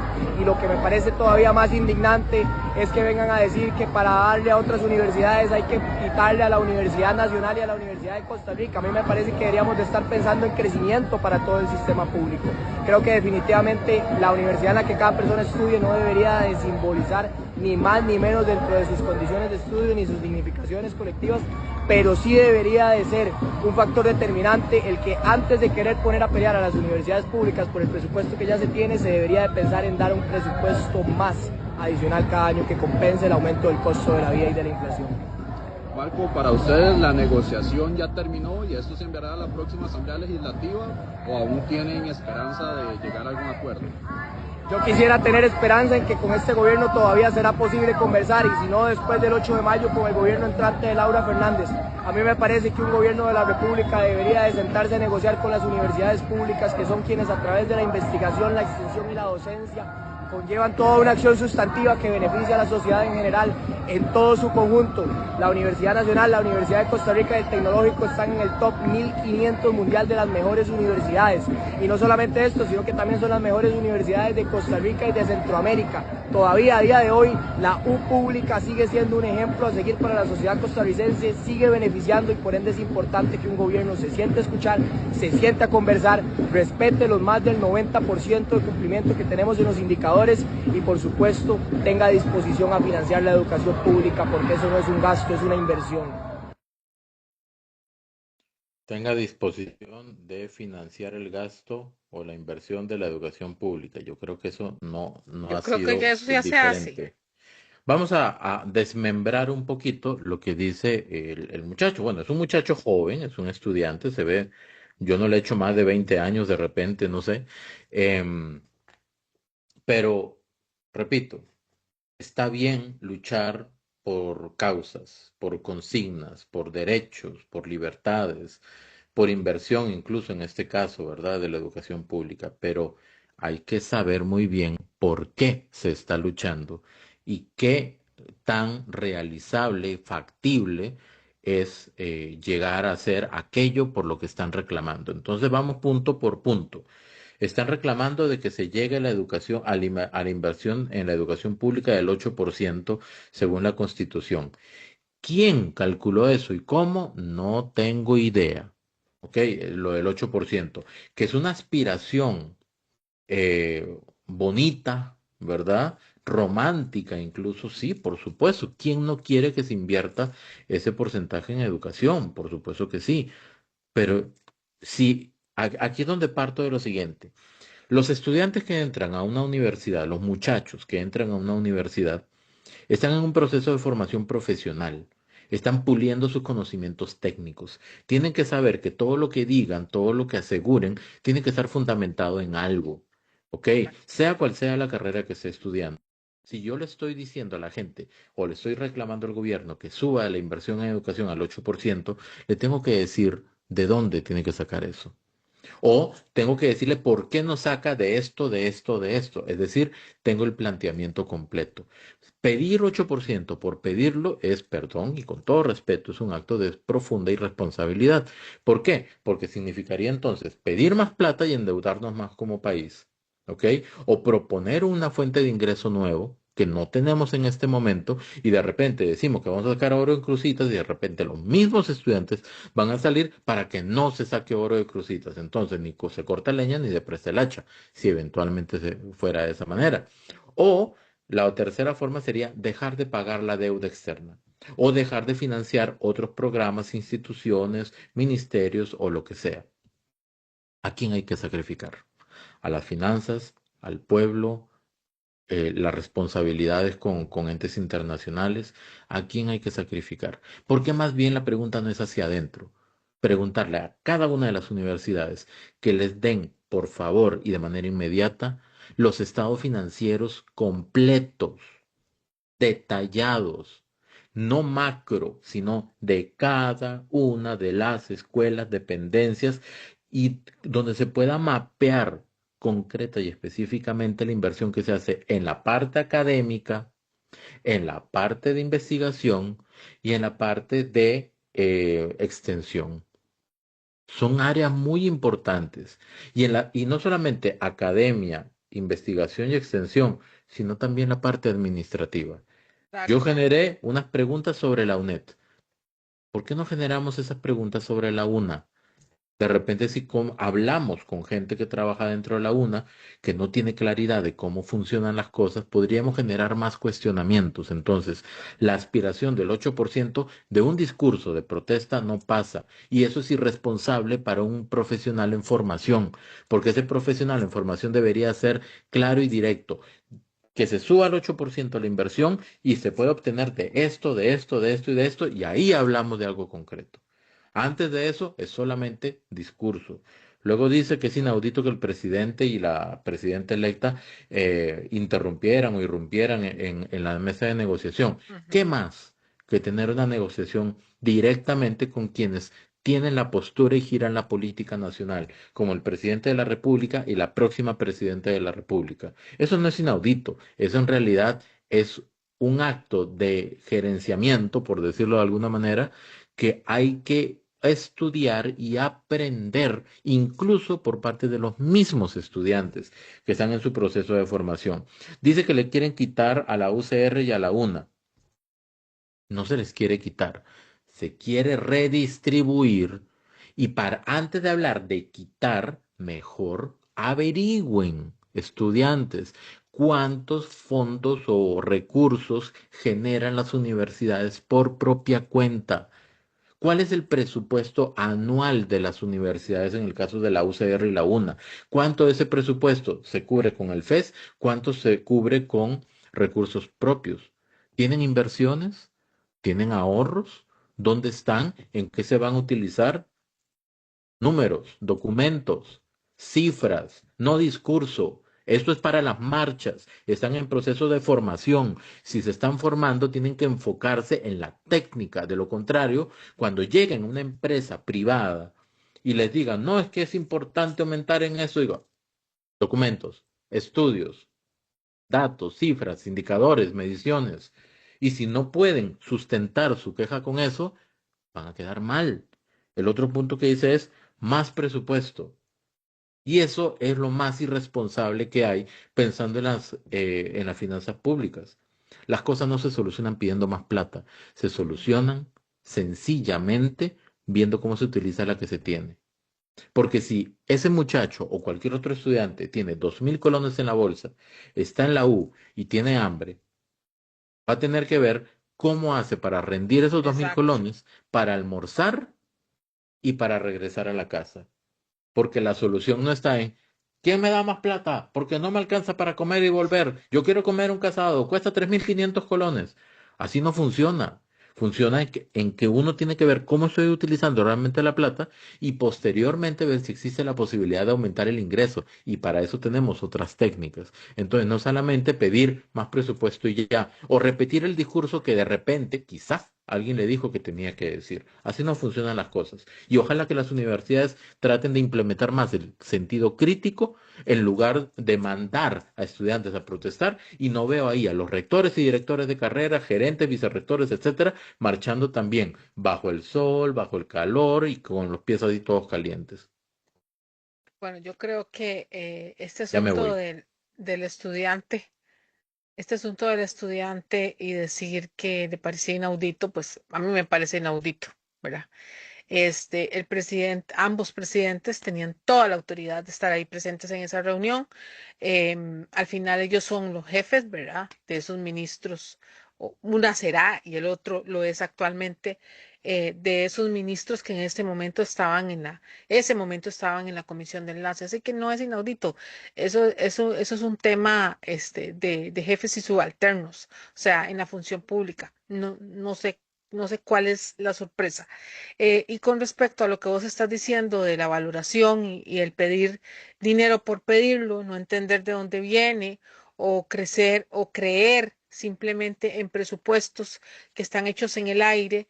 y lo que me parece todavía más indignante es que vengan a decir que para darle a otras universidades hay que quitarle a la Universidad Nacional y a la Universidad de Costa Rica. A mí me parece que deberíamos de estar pensando en crecimiento para todo el sistema público. Creo que definitivamente la universidad en la que cada persona estudie no debería de simbolizar ni más ni menos dentro de sus condiciones de estudio ni sus dignificaciones colectivas, pero sí debería de ser un factor determinante el que antes de querer poner a pelear a las universidades públicas por el presupuesto que ya se tiene, se debería de pensar en dar un presupuesto más adicional cada año que compense el aumento del costo de la vida y de la inflación. Marco, para ustedes la negociación ya terminó y esto se enviará a la próxima Asamblea Legislativa, ¿o aún tienen esperanza de llegar a algún acuerdo? Yo quisiera tener esperanza en que con este gobierno todavía será posible conversar, y si no, después del 8 de mayo con el gobierno entrante de Laura Fernández. A mí me parece que un gobierno de la República debería de sentarse a negociar con las universidades públicas, que son quienes a través de la investigación, la extensión y la docencia conllevan toda una acción sustantiva que beneficia a la sociedad en general, en todo su conjunto. La Universidad Nacional, la Universidad de Costa Rica y el Tecnológico están en el top 1500 mundial de las mejores universidades. Y no solamente esto, sino que también son las mejores universidades de Costa Rica y de Centroamérica. Todavía a día de hoy, la U pública sigue siendo un ejemplo a seguir para la sociedad costarricense, sigue beneficiando y por ende es importante que un gobierno se siente a escuchar, se siente a conversar, respete los más del 90% de cumplimiento que tenemos en los indicadores y por supuesto tenga disposición a financiar la educación pública porque eso no es un gasto, es una inversión. Tenga disposición de financiar el gasto o la inversión de la educación pública. Yo creo que eso no ha sido Creo que eso ya se hace. diferente. Vamos a desmembrar un poquito lo que dice el muchacho. Bueno, es un muchacho joven, es un estudiante, se ve, yo no le he hecho más de 20 años de repente, no sé. Pero, repito, está bien luchar por causas, por consignas, por derechos, por libertades, por inversión, incluso en este caso, ¿verdad?, de la educación pública, pero hay que saber muy bien por qué se está luchando y qué tan realizable, factible es llegar a ser aquello por lo que están reclamando. Entonces vamos punto por punto. Están reclamando de que se llegue a la educación, a la inversión en la educación pública del 8% según la Constitución. ¿Quién calculó eso y cómo? No tengo idea. ¿Ok? Lo del 8%, que es una aspiración bonita, ¿verdad? Romántica incluso, sí, por supuesto. ¿Quién no quiere que se invierta ese porcentaje en educación? Por supuesto que sí. Pero sí, aquí es donde parto de lo siguiente. Los estudiantes que entran a una universidad, los muchachos que entran a una universidad, están en un proceso de formación profesional. Están puliendo sus conocimientos técnicos. Tienen que saber que todo lo que digan, todo lo que aseguren, tiene que estar fundamentado en algo. ¿Ok? Sea cual sea la carrera que esté estudiando. Si yo le estoy diciendo a la gente o le estoy reclamando al gobierno que suba la inversión en educación al 8%, le tengo que decir de dónde tiene que sacar eso. O tengo que decirle por qué no saca de esto, de esto, de esto. Es decir, tengo el planteamiento completo. Pedir 8% por pedirlo es, perdón, y con todo respeto, es un acto de profunda irresponsabilidad. ¿Por qué? Porque significaría entonces pedir más plata y endeudarnos más como país. ¿Ok? O proponer una fuente de ingreso nuevo que no tenemos en este momento y de repente decimos que vamos a sacar oro en crucitas y de repente los mismos estudiantes van a salir para que no se saque oro de crucitas. Entonces ni se corta leña ni se presta el hacha, si eventualmente fuera de esa manera. O la tercera forma sería dejar de pagar la deuda externa o dejar de financiar otros programas, instituciones, ministerios o lo que sea. ¿A quién hay que sacrificar? ¿A las finanzas? ¿Al pueblo? Las responsabilidades con entes internacionales? ¿A quién hay que sacrificar? Porque más bien la pregunta no es hacia adentro. Preguntarle a cada una de las universidades que les den, por favor y de manera inmediata, los estados financieros completos, detallados, no macro, sino de cada una de las escuelas, dependencias, y donde se pueda mapear concreta y específicamente la inversión que se hace en la parte académica, en la parte de investigación y en la parte de extensión. Son áreas muy importantes. Y no solamente academia, investigación y extensión, sino también la parte administrativa. Yo generé unas preguntas sobre la UNED. ¿Por qué no generamos esas preguntas sobre la UNA? De repente, si hablamos con gente que trabaja dentro de la UNA, que no tiene claridad de cómo funcionan las cosas, podríamos generar más cuestionamientos. Entonces, la aspiración del 8% de un discurso de protesta no pasa. Y eso es irresponsable para un profesional en formación, porque ese profesional en formación debería ser claro y directo. Que se suba al 8% la inversión y se puede obtener de esto, de esto, de esto y de esto, y ahí hablamos de algo concreto. Antes de eso es solamente discurso. Luego dice que es inaudito que el presidente y la presidenta electa interrumpieran o irrumpieran en la mesa de negociación. ¿Qué más que tener una negociación directamente con quienes tienen la postura y giran la política nacional, como el presidente de la República y la próxima presidenta de la República. Eso no es inaudito, eso en realidad es un acto de gerenciamiento, por decirlo de alguna manera, que hay que estudiar y aprender, incluso por parte de los mismos estudiantes que están en su proceso de formación. Dice que le quieren quitar a la UCR y a la UNA. No se les quiere quitar, se quiere redistribuir y antes de hablar de quitar, mejor averigüen, estudiantes, cuántos fondos o recursos generan las universidades por propia cuenta. ¿Cuál es el presupuesto anual de las universidades en el caso de la UCR y la UNA? ¿Cuánto de ese presupuesto se cubre con el FES? ¿Cuánto se cubre con recursos propios? ¿Tienen inversiones? ¿Tienen ahorros? ¿Dónde están? ¿En qué se van a utilizar? Números, documentos, cifras, no discurso. Esto es para las marchas. Están en proceso de formación. Si se están formando, tienen que enfocarse en la técnica. De lo contrario, cuando lleguen a una empresa privada y les digan, no, es que es importante aumentar en eso, digo, documentos, estudios, datos, cifras, indicadores, mediciones. Y si no pueden sustentar su queja con eso, van a quedar mal. El otro punto que dice es más presupuesto. Y eso es lo más irresponsable que hay pensando en las finanzas públicas. Las cosas no se solucionan pidiendo más plata, se solucionan sencillamente viendo cómo se utiliza la que se tiene. Porque si ese muchacho o cualquier otro estudiante tiene 2.000 colones en la bolsa, está en la U y tiene hambre, va a tener que ver cómo hace para rendir esos 2.000 colones, para almorzar y para regresar a la casa. Porque la solución no está en ¿quién me da más plata? Porque no me alcanza para comer y volver. Yo quiero comer un casado, cuesta 3.500 colones. Así no funciona. Funciona en que uno tiene que ver cómo estoy utilizando realmente la plata y posteriormente ver si existe la posibilidad de aumentar el ingreso. Y para eso tenemos otras técnicas. Entonces, no solamente pedir más presupuesto y ya, o repetir el discurso que de repente, quizás, alguien le dijo que tenía que decir. Así no funcionan las cosas. Y ojalá que las universidades traten de implementar más el sentido crítico en lugar de mandar a estudiantes a protestar. Y no veo ahí a los rectores y directores de carrera, gerentes, vicerrectores, etcétera, marchando también bajo el sol, bajo el calor y con los pies así todos calientes. Bueno, yo creo que este Ya me asunto voy. del estudiante, este asunto del estudiante y decir que le parecía inaudito, pues a mí me parece inaudito, ¿verdad? El presidente, ambos presidentes tenían toda la autoridad de estar ahí presentes en esa reunión. Al final ellos son los jefes, ¿verdad? De esos ministros. Una será y el otro lo es actualmente, de esos ministros que en este momento ese momento estaban en la comisión de enlace. Así que no es inaudito. Eso es un tema de jefes y subalternos, o sea, en la función pública. No sé cuál es la sorpresa. Y con respecto a lo que vos estás diciendo de la valoración y el pedir dinero por pedirlo, no entender de dónde viene o crecer o creer simplemente en presupuestos que están hechos en el aire,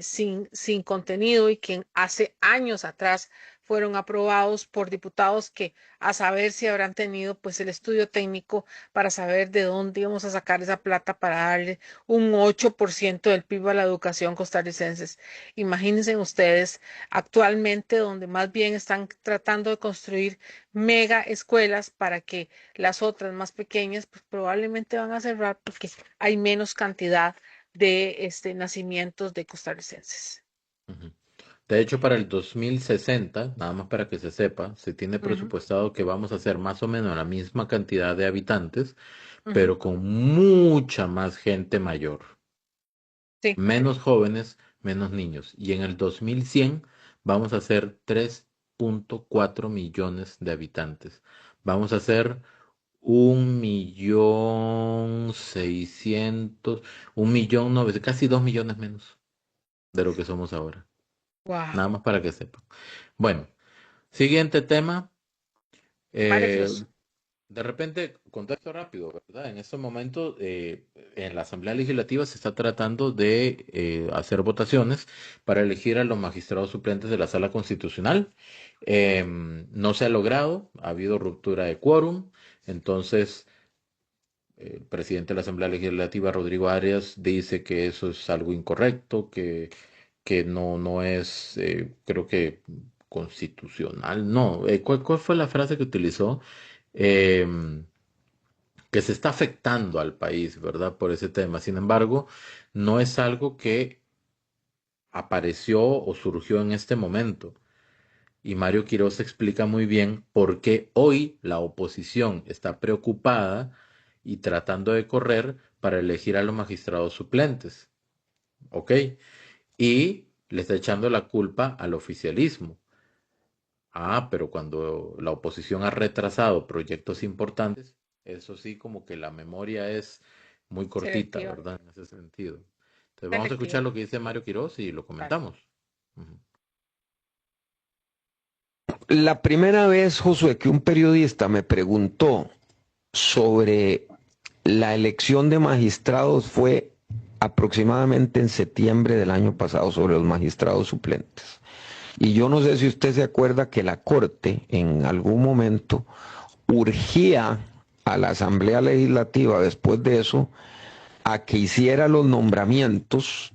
sin contenido y que hace años atrás fueron aprobados por diputados que a saber si habrán tenido pues el estudio técnico para saber de dónde íbamos a sacar esa plata para darle un 8% del PIB a la educación costarricense. Imagínense ustedes actualmente donde más bien están tratando de construir mega escuelas para que las otras más pequeñas pues probablemente van a cerrar porque hay menos cantidad de nacimientos de costarricenses. Ujú. De hecho, para el 2060, nada más para que se sepa, se tiene Ujú, presupuestado que vamos a ser más o menos la misma cantidad de habitantes, ujú. pero con mucha más gente mayor. Sí, Menos jóvenes, menos niños. Y en el 2100 vamos a ser 3.4 millones de habitantes. Vamos a ser 1.600.000, 1.900.000, casi 2 millones menos de lo que somos ahora. wow, Nada más para que sepan. Bueno, siguiente tema. Eh, maravilloso. De repente, contexto rápido, ¿verdad? En estos momentos, en la Asamblea Legislativa se está tratando de hacer votaciones para elegir a los magistrados suplentes de la Sala Constitucional. No se ha logrado, ha habido ruptura de quórum, entonces el presidente de la Asamblea Legislativa, Rodrigo Arias, dice que eso es algo incorrecto, que no es, creo que constitucional. No, ¿cuál fue la frase que utilizó? Em, que se está afectando al país, ¿verdad? Por ese tema. Sin embargo, no es algo que apareció o surgió en este momento. Y Mario Quiroz explica muy bien por qué hoy la oposición está preocupada y tratando de correr para elegir a los magistrados suplentes. ¿Ok? Y le está echando la culpa al oficialismo. Ah, pero cuando la oposición ha retrasado proyectos importantes, eso sí, como que la memoria es muy cortita, Selectiva, ¿verdad? En ese sentido. Entonces vamos a selectiva. escuchar lo que dice Mario Quiroz y lo Vale. comentamos. Ujú. La primera vez, Josué, que un periodista me preguntó sobre la elección de magistrados fue aproximadamente en septiembre del año pasado, sobre los magistrados suplentes. Y yo no sé si usted se acuerda que la Corte en algún momento urgía a la Asamblea Legislativa después de eso a que hiciera los nombramientos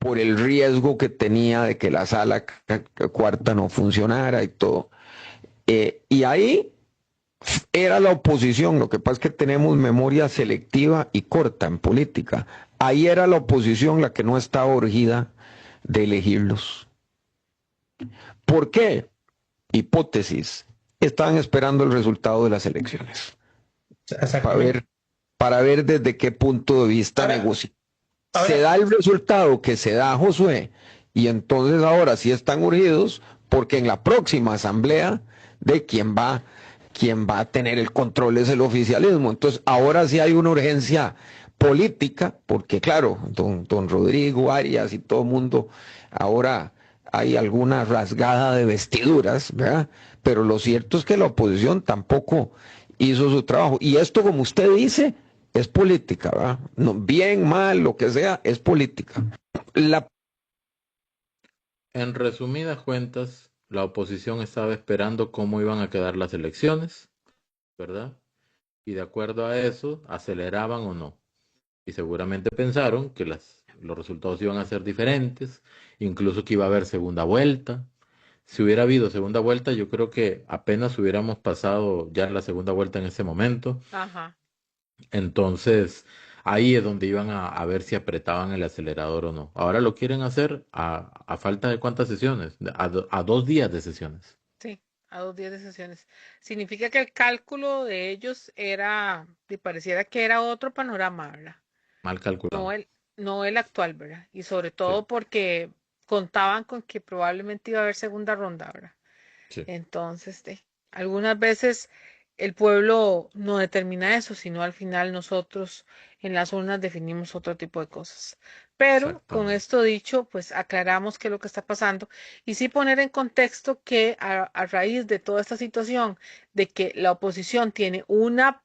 por el riesgo que tenía de que la sala cuarta no funcionara y todo. Y ahí era la oposición, lo que pasa es que tenemos memoria selectiva y corta en política. Ahí era la oposición la que no estaba urgida de elegirlos. ¿Por qué? Hipótesis. Estaban esperando el resultado de las elecciones para ver desde qué punto de vista negociar. Se da el resultado que se da, Josué, y entonces ahora sí están urgidos porque en la próxima asamblea de quien va a tener el control es el oficialismo. Entonces ahora sí hay una urgencia política, porque claro, don Rodrigo Arias y todo el mundo, ahora hay alguna rasgada de vestiduras, ¿verdad? Pero lo cierto es que la oposición tampoco hizo su trabajo. Y esto, como usted dice, es política, ¿verdad? No, bien, mal, lo que sea, es política. En resumidas cuentas, la oposición estaba esperando cómo iban a quedar las elecciones, ¿verdad? Y de acuerdo a eso, aceleraban o no. Y seguramente pensaron que los resultados iban a ser diferentes, incluso que iba a haber segunda vuelta. Si hubiera habido segunda vuelta, yo creo que apenas hubiéramos pasado ya la segunda vuelta en ese momento. Ajá. Entonces, ahí es donde iban a ver si apretaban el acelerador o no. Ahora lo quieren hacer a falta de cuántas sesiones, a 2 días de sesiones. Sí, a 2 días de sesiones. Significa que el cálculo de ellos era, y pareciera que era otro panorama, ¿verdad? Mal calculado. No el actual, ¿verdad? Y sobre Sí, todo porque contaban con que probablemente iba a haber segunda ronda, ¿verdad? sí. Entonces, algunas veces el pueblo no determina eso, sino al final nosotros en las urnas definimos otro tipo de cosas. Pero con Exactamente. esto dicho, pues aclaramos qué es lo que está pasando y sí poner en contexto que a raíz de toda esta situación, de que la oposición tiene una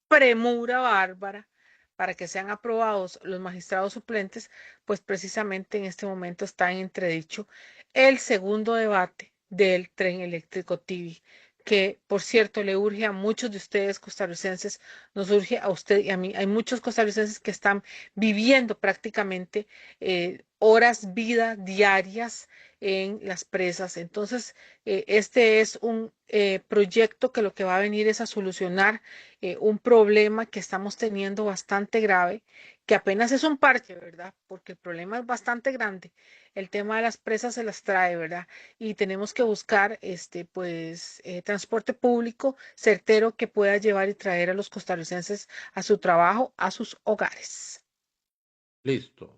premura bárbara para que sean aprobados los magistrados suplentes, pues precisamente en este momento está en entredicho el segundo debate del tren eléctrico Tibi, que por cierto le urge a muchos de ustedes costarricenses, nos urge a usted y a mí. Hay muchos costarricenses que están viviendo prácticamente horas vida diarias en las presas. Entonces, este es un proyecto que lo que va a venir es a solucionar un problema que estamos teniendo bastante grave, que apenas es un parche, ¿verdad? Porque el problema es bastante grande. El tema de las presas se las trae, ¿verdad? Y tenemos que buscar transporte público certero que pueda llevar y traer a los costarricenses a su trabajo, a sus hogares. Listo.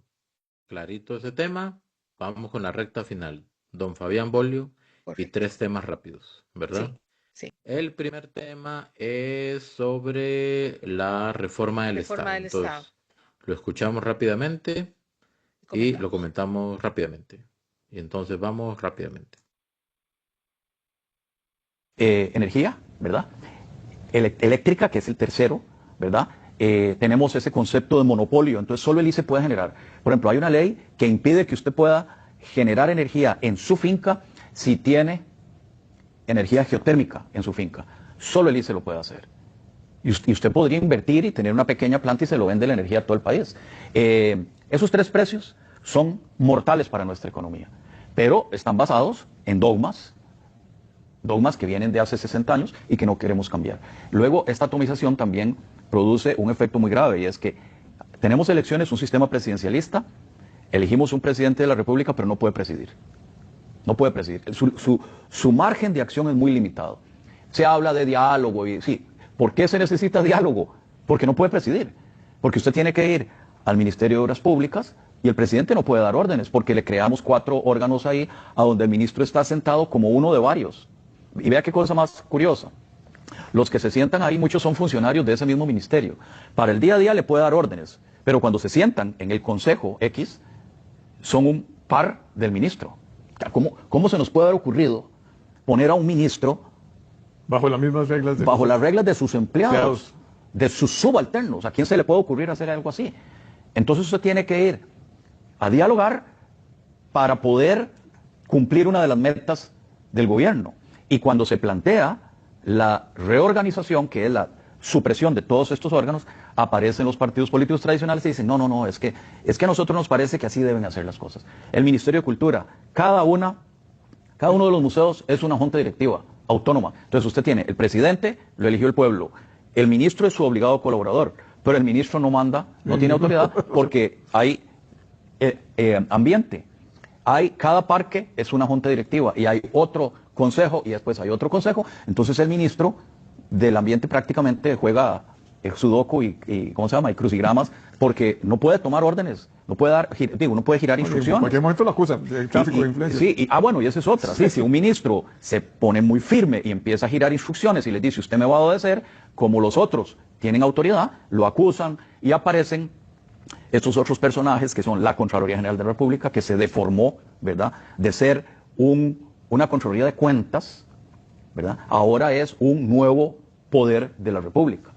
Clarito ese tema. Vamos con la recta final. Don Fabián Bolio y Correcto. 3 temas rápidos, ¿verdad? Sí. El primer tema es sobre la reforma del Reforma Estado. del Estado. Entonces, lo escuchamos rápidamente y lo Comentamos. comentamos rápidamente. Y entonces vamos rápidamente. energía, ¿verdad? Eléctrica, que es el tercero, ¿verdad? Tenemos ese concepto de monopolio, entonces solo el ICE puede generar. Por ejemplo, hay una ley que impide que usted pueda generar energía en su finca si tiene energía geotérmica en su finca. Solo el ICE lo puede hacer. Y usted podría invertir y tener una pequeña planta y se lo vende la energía a todo el país. Esos tres precios son mortales para nuestra economía, pero están basados en dogmas que vienen de hace 60 años y que no queremos cambiar. Luego, esta atomización también produce un efecto muy grave, y es que tenemos elecciones, un sistema presidencialista, elegimos un presidente de la República, pero no puede presidir. No puede presidir. Su margen de acción es muy limitado. Se habla de diálogo, y sí, ¿por qué se necesita diálogo? Porque no puede presidir. Porque usted tiene que ir al Ministerio de Obras Públicas y el presidente no puede dar órdenes, porque le creamos 4 órganos ahí, a donde el ministro está sentado como uno de varios. Y vea qué cosa más curiosa. Los que se sientan ahí, muchos son funcionarios de ese mismo ministerio. Para el día a día le puede dar órdenes, pero cuando se sientan en el Consejo X, son un par del ministro. ¿Cómo se nos puede haber ocurrido poner a un ministro bajo las mismas reglas bajo las reglas de sus empleados, de sus subalternos? ¿A quién se le puede ocurrir hacer algo así? Entonces usted tiene que ir a dialogar para poder cumplir una de las metas del gobierno. Y cuando se plantea la reorganización, que es la supresión de todos estos órganos, aparecen los partidos políticos tradicionales y dicen, no, es que a nosotros nos parece que así deben hacer las cosas. El Ministerio de Cultura, cada uno de los museos es una junta directiva autónoma. Entonces usted tiene el presidente, lo eligió el pueblo, el ministro es su obligado colaborador, pero el ministro no manda, no tiene autoridad, porque hay ambiente. Cada parque es una junta directiva y hay otro consejo y después hay otro consejo. Entonces el ministro del ambiente prácticamente juega sudoku y ¿cómo se llama? Y crucigramas, porque no puede tomar órdenes, no puede girar instrucciones. En cualquier momento lo acusan de tráfico de influencia. Sí, bueno, y esa es otra. Sí, si un ministro se pone muy firme y empieza a girar instrucciones y les dice, usted me va a obedecer, como los otros tienen autoridad, lo acusan y aparecen estos otros personajes que son la Contraloría General de la República, que se deformó, ¿verdad?, de ser una Contraloría de Cuentas, ¿verdad? Ahora es un nuevo poder de la República,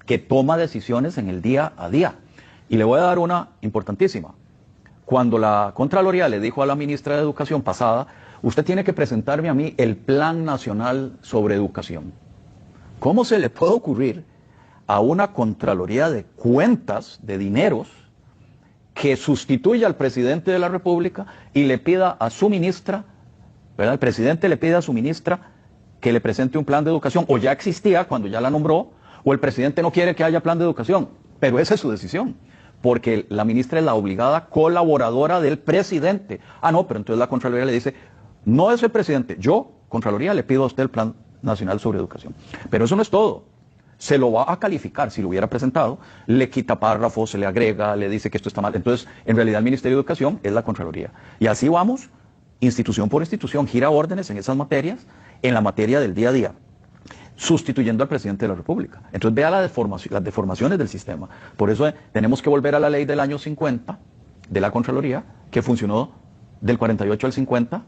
que toma decisiones en el día a día. Y le voy a dar una importantísima. Cuando la Contraloría le dijo a la ministra de Educación pasada, usted tiene que presentarme a mí el Plan Nacional sobre Educación. ¿Cómo se le puede ocurrir a una Contraloría de Cuentas, de dineros, que sustituya al presidente de la República y le pida a su ministra, ¿verdad? El presidente le pide a su ministra que le presente un plan de educación, o ya existía cuando ya la nombró, o el presidente no quiere que haya plan de educación, pero esa es su decisión, porque la ministra es la obligada colaboradora del presidente. No, pero entonces la Contraloría le dice, no es el presidente, yo, Contraloría, le pido a usted el Plan Nacional sobre Educación. Pero eso no es todo. Se lo va a calificar, si lo hubiera presentado, le quita párrafos, se le agrega, le dice que esto está mal. Entonces, en realidad el Ministerio de Educación es la Contraloría. Y así vamos, institución por institución, gira órdenes en esas materias, en la materia del día a día, sustituyendo al presidente de la República. Entonces vea las deformaciones del sistema. Por eso tenemos que volver a la ley del año 50 de la Contraloría, que funcionó del 48 al 50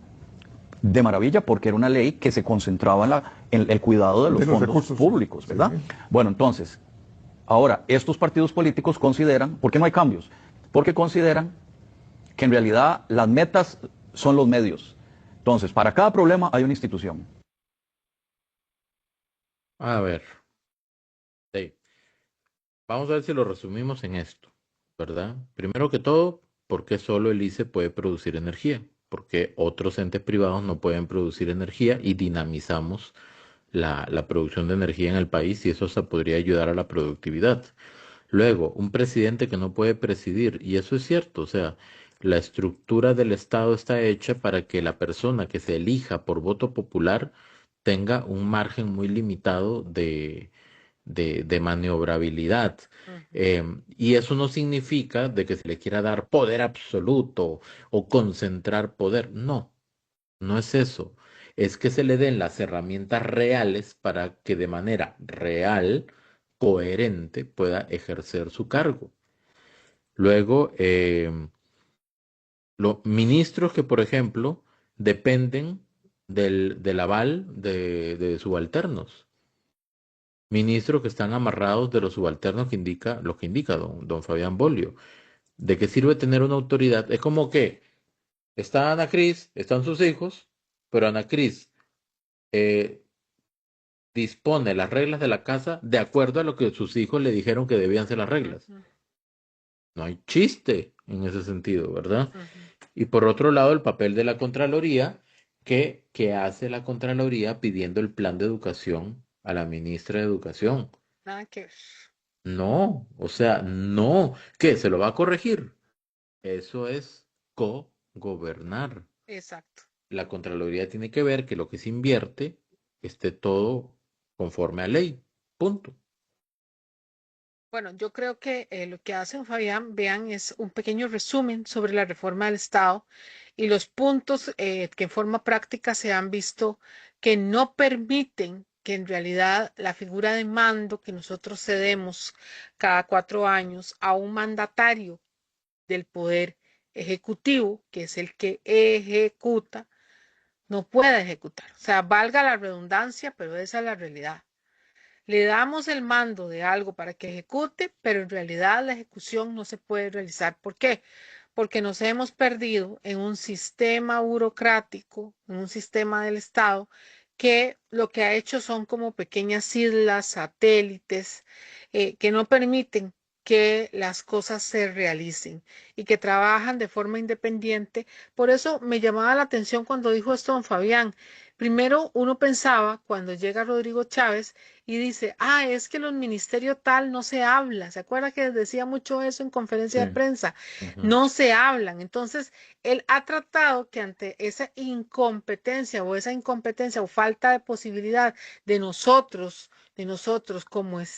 de maravilla, porque era una ley que se concentraba en el cuidado de los fondos públicos, ¿verdad? Sí. Bueno, entonces, ahora, estos partidos políticos consideran, ¿por qué no hay cambios? Porque consideran que en realidad las metas son los medios. Entonces, para cada problema hay una institución. A ver, sí. Vamos a ver si lo resumimos en esto, ¿verdad? Primero que todo, ¿por qué solo el ICE puede producir energía? Porque otros entes privados no pueden producir energía y dinamizamos la producción de energía en el país y eso se podría ayudar a la productividad. Luego, un presidente que no puede presidir, y eso es cierto, o sea, la estructura del Estado está hecha para que la persona que se elija por voto popular tenga un margen muy limitado de maniobrabilidad. Y eso no significa de que se le quiera dar poder absoluto o concentrar poder. No, no es eso. Es que se le den las herramientas reales para que de manera real, coherente, pueda ejercer su cargo. Luego, los ministros que, por ejemplo, dependen del aval de subalternos. Ministros que están amarrados de los subalternos que indica, lo que indica don Fabián Bolio. ¿De qué sirve tener una autoridad? Es como que está Ana Cris, están sus hijos, pero Ana Cris dispone las reglas de la casa de acuerdo a lo que sus hijos le dijeron que debían ser las reglas. No hay chiste en ese sentido, ¿verdad? Y por otro lado, el papel de la Contraloría, que hace la Contraloría pidiendo el plan de educación a la ministra de Educación. Nada que ver. No, o sea, no. ¿Qué? ¿Se lo va a corregir? Eso es co-gobernar. Exacto. La Contraloría tiene que ver que lo que se invierte esté todo conforme a ley. Punto. Bueno, yo creo que lo que hace don Fabián, vean, es un pequeño resumen sobre la reforma del Estado y los puntos que en forma práctica se han visto que no permiten que en realidad la figura de mando que nosotros cedemos cada 4 años a un mandatario del Poder Ejecutivo, que es el que ejecuta, no pueda ejecutar. O sea, valga la redundancia, pero esa es la realidad. Le damos el mando de algo para que ejecute, pero en realidad la ejecución no se puede realizar. ¿Por qué? Porque nos hemos perdido en un sistema burocrático, en un sistema del Estado, que lo que ha hecho son como pequeñas islas, satélites, que no permiten que las cosas se realicen y que trabajan de forma independiente. Por eso me llamaba la atención cuando dijo esto don Fabián. Primero uno pensaba cuando llega Rodrigo Chávez y dice, es que los ministerios tal no se habla. ¿Se acuerda que decía mucho eso en conferencia de prensa? No se hablan. Entonces, él ha tratado que ante esa incompetencia o falta de posibilidad de nosotros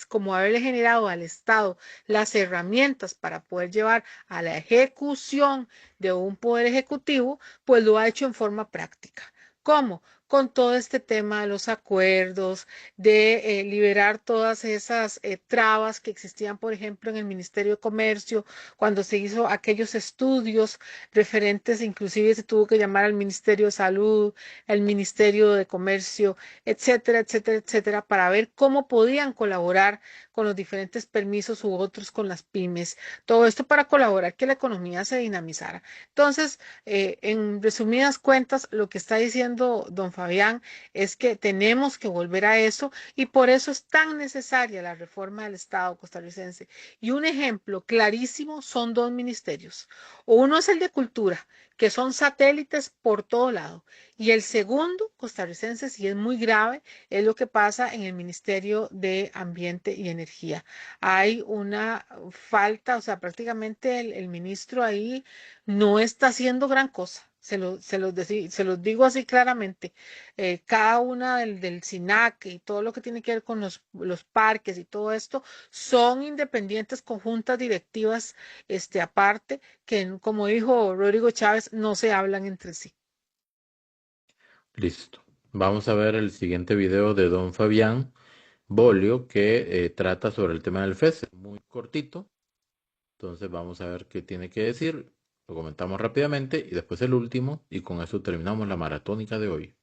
como haberle generado al Estado las herramientas para poder llevar a la ejecución de un poder ejecutivo, pues lo ha hecho en forma práctica. ¿Cómo? Con todo este tema de los acuerdos, de liberar todas esas trabas que existían, por ejemplo, en el Ministerio de Comercio, cuando se hizo aquellos estudios referentes, inclusive se tuvo que llamar al Ministerio de Salud, al Ministerio de Comercio, etcétera, etcétera, etcétera, para ver cómo podían colaborar con los diferentes permisos u otros con las pymes. Todo esto para colaborar que la economía se dinamizara. Entonces, en resumidas cuentas, lo que está diciendo don Fabián es que tenemos que volver a eso y por eso es tan necesaria la reforma del Estado costarricense. Y un ejemplo clarísimo son 2 ministerios. Uno es el de Cultura, que son satélites por todo lado. Y el segundo costarricense, sí es muy grave, es lo que pasa en el Ministerio de Ambiente y Energía. Hay una falta, o sea, prácticamente el ministro ahí no está haciendo gran cosa. Se los digo así claramente. Cada una del SINAC y todo lo que tiene que ver con los parques y todo esto son independientes, conjuntas directivas aparte, que como dijo Rodrigo Chávez, no se hablan entre sí. Listo. Vamos a ver el siguiente video de don Fabián Bolio que trata sobre el tema del FES. Muy cortito. Entonces vamos a ver qué tiene que decir. Lo comentamos rápidamente y después el último y con eso terminamos la maratónica de hoy.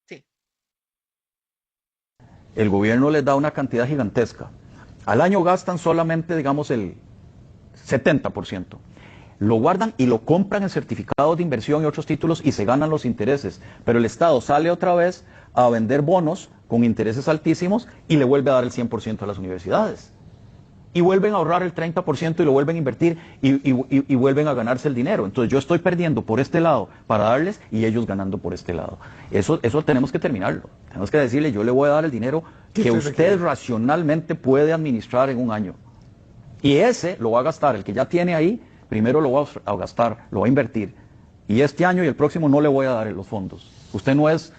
Sí. El gobierno les da una cantidad gigantesca. Al año gastan solamente, digamos, el 70%. Lo guardan y lo compran en certificados de inversión y otros títulos y se ganan los intereses. Pero el Estado sale otra vez a vender bonos con intereses altísimos y le vuelve a dar el 100% a las universidades. Y vuelven a ahorrar el 30% y lo vuelven a invertir y vuelven a ganarse el dinero. Entonces yo estoy perdiendo por este lado para darles y ellos ganando por este lado. Eso tenemos que terminarlo. Tenemos que decirle, yo le voy a dar el dinero que usted racionalmente puede administrar en un año. Y ese lo va a gastar, el que ya tiene ahí, primero lo va a gastar, lo va a invertir. Y este año y el próximo no le voy a dar los fondos. Usted no es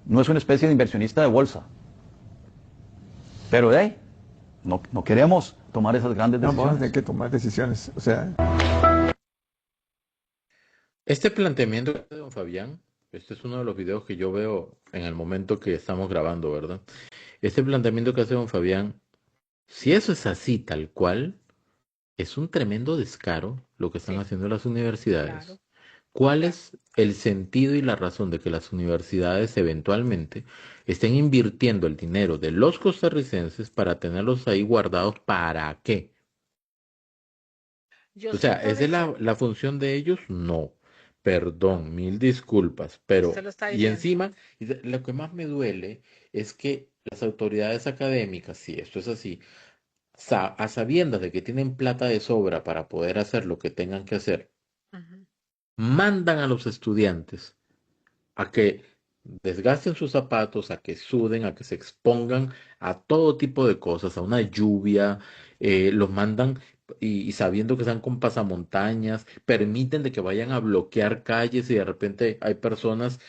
una especie de inversionista de bolsa. Pero no queremos tomar esas grandes decisiones. Vamos a tener que tomar decisiones. O sea. Este planteamiento de don Fabián, este es uno de los videos que yo veo en el momento que estamos grabando, ¿verdad? Este planteamiento que hace don Fabián, si eso es así tal cual, es un tremendo descaro lo que están haciendo las universidades. Claro. ¿Cuál es el sentido y la razón de que las universidades eventualmente estén invirtiendo el dinero de los costarricenses para tenerlos ahí guardados? ¿Para qué? Yo O sea, siento, ¿esa es Richard, la función de ellos? No. Perdón, mil disculpas, usted pero lo está y diciendo. encima, lo que más me duele es que las autoridades académicas, si esto es así, a sabiendas de que tienen plata de sobra para poder hacer lo que tengan que hacer, Ujú. mandan a los estudiantes a que desgasten sus zapatos, a que suden, a que se expongan a todo tipo de cosas, a una lluvia, los mandan y sabiendo que están con pasamontañas, permiten de que vayan a bloquear calles y de repente hay personas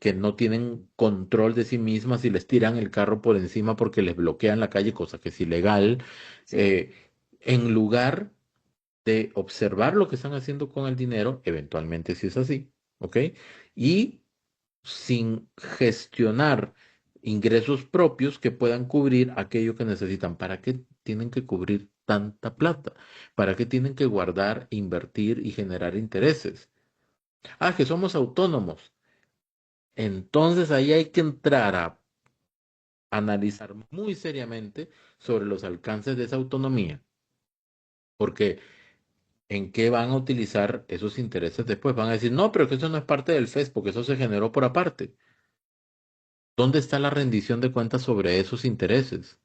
que no tienen control de sí mismas y les tiran el carro por encima porque les bloquean la calle, cosa que es ilegal, Sí, eh, en lugar de observar lo que están haciendo con el dinero, eventualmente si es así, ¿ok? Y sin gestionar ingresos propios que puedan cubrir aquello que necesitan. ¿Para qué tienen que cubrir tanta plata? ¿Para qué tienen que guardar, invertir y generar intereses? Ah, que somos autónomos. Entonces ahí hay que entrar a analizar muy seriamente sobre los alcances de esa autonomía, porque ¿en qué van a utilizar esos intereses después? Van a decir, no, pero que eso no es parte del FES, porque eso se generó por aparte. ¿Dónde está la rendición de cuentas sobre esos intereses?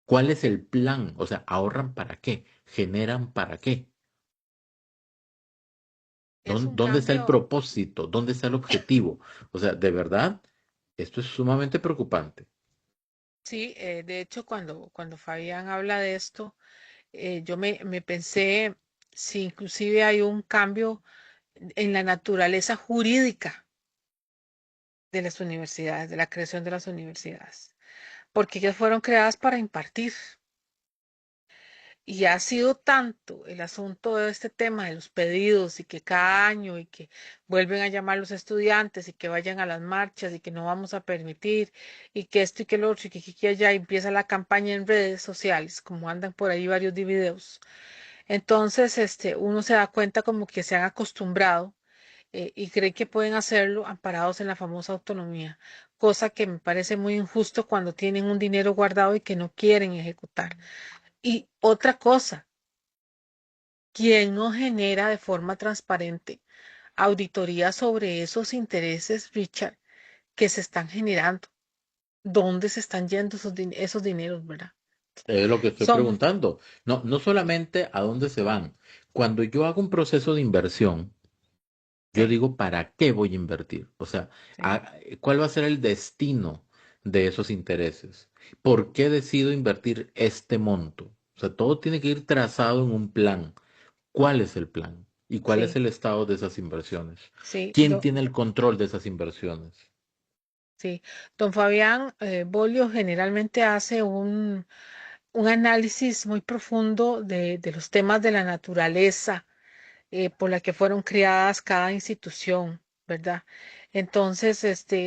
¿Cuál es el plan? O sea, ¿ahorran para qué? ¿Generan para qué? es un ¿Dónde está el cambio. propósito? ¿Dónde está el objetivo? O sea, de verdad, esto es sumamente preocupante. Sí, de hecho, cuando Fabián habla de esto, yo me pensé si inclusive hay un cambio en la naturaleza jurídica de las universidades, de la creación de las universidades, porque ellas fueron creadas para impartir. Y ha sido tanto el asunto de este tema de los pedidos y que cada año y que vuelven a llamar los estudiantes y que vayan a las marchas y que no vamos a permitir y que esto y que lo otro y que aquí y allá y empieza la campaña en redes sociales, como andan por ahí varios videos. Entonces, uno se da cuenta como que se han acostumbrado y creen que pueden hacerlo amparados en la famosa autonomía, cosa que me parece muy injusto cuando tienen un dinero guardado y que no quieren ejecutar. Y otra cosa, quien no genera de forma transparente auditoría sobre esos intereses, Richard, que se están generando, dónde se están yendo esos dineros, ¿verdad? Es lo que estoy Son, preguntando. No, no solamente a dónde se van. Cuando yo hago un proceso de inversión, yo sí, digo, ¿para qué voy a invertir? O sea, sí, ¿cuál va a ser el destino de esos intereses? ¿Por qué decido invertir este monto? O sea, todo tiene que ir trazado en un plan. ¿Cuál es el plan? ¿Y cuál es sí, el estado de esas inversiones? sí, ¿Quién tiene el control de esas inversiones? sí. Don Fabián Bolio generalmente hace un análisis muy profundo de los temas de la naturaleza por la que fueron creadas cada institución, ¿verdad? Entonces,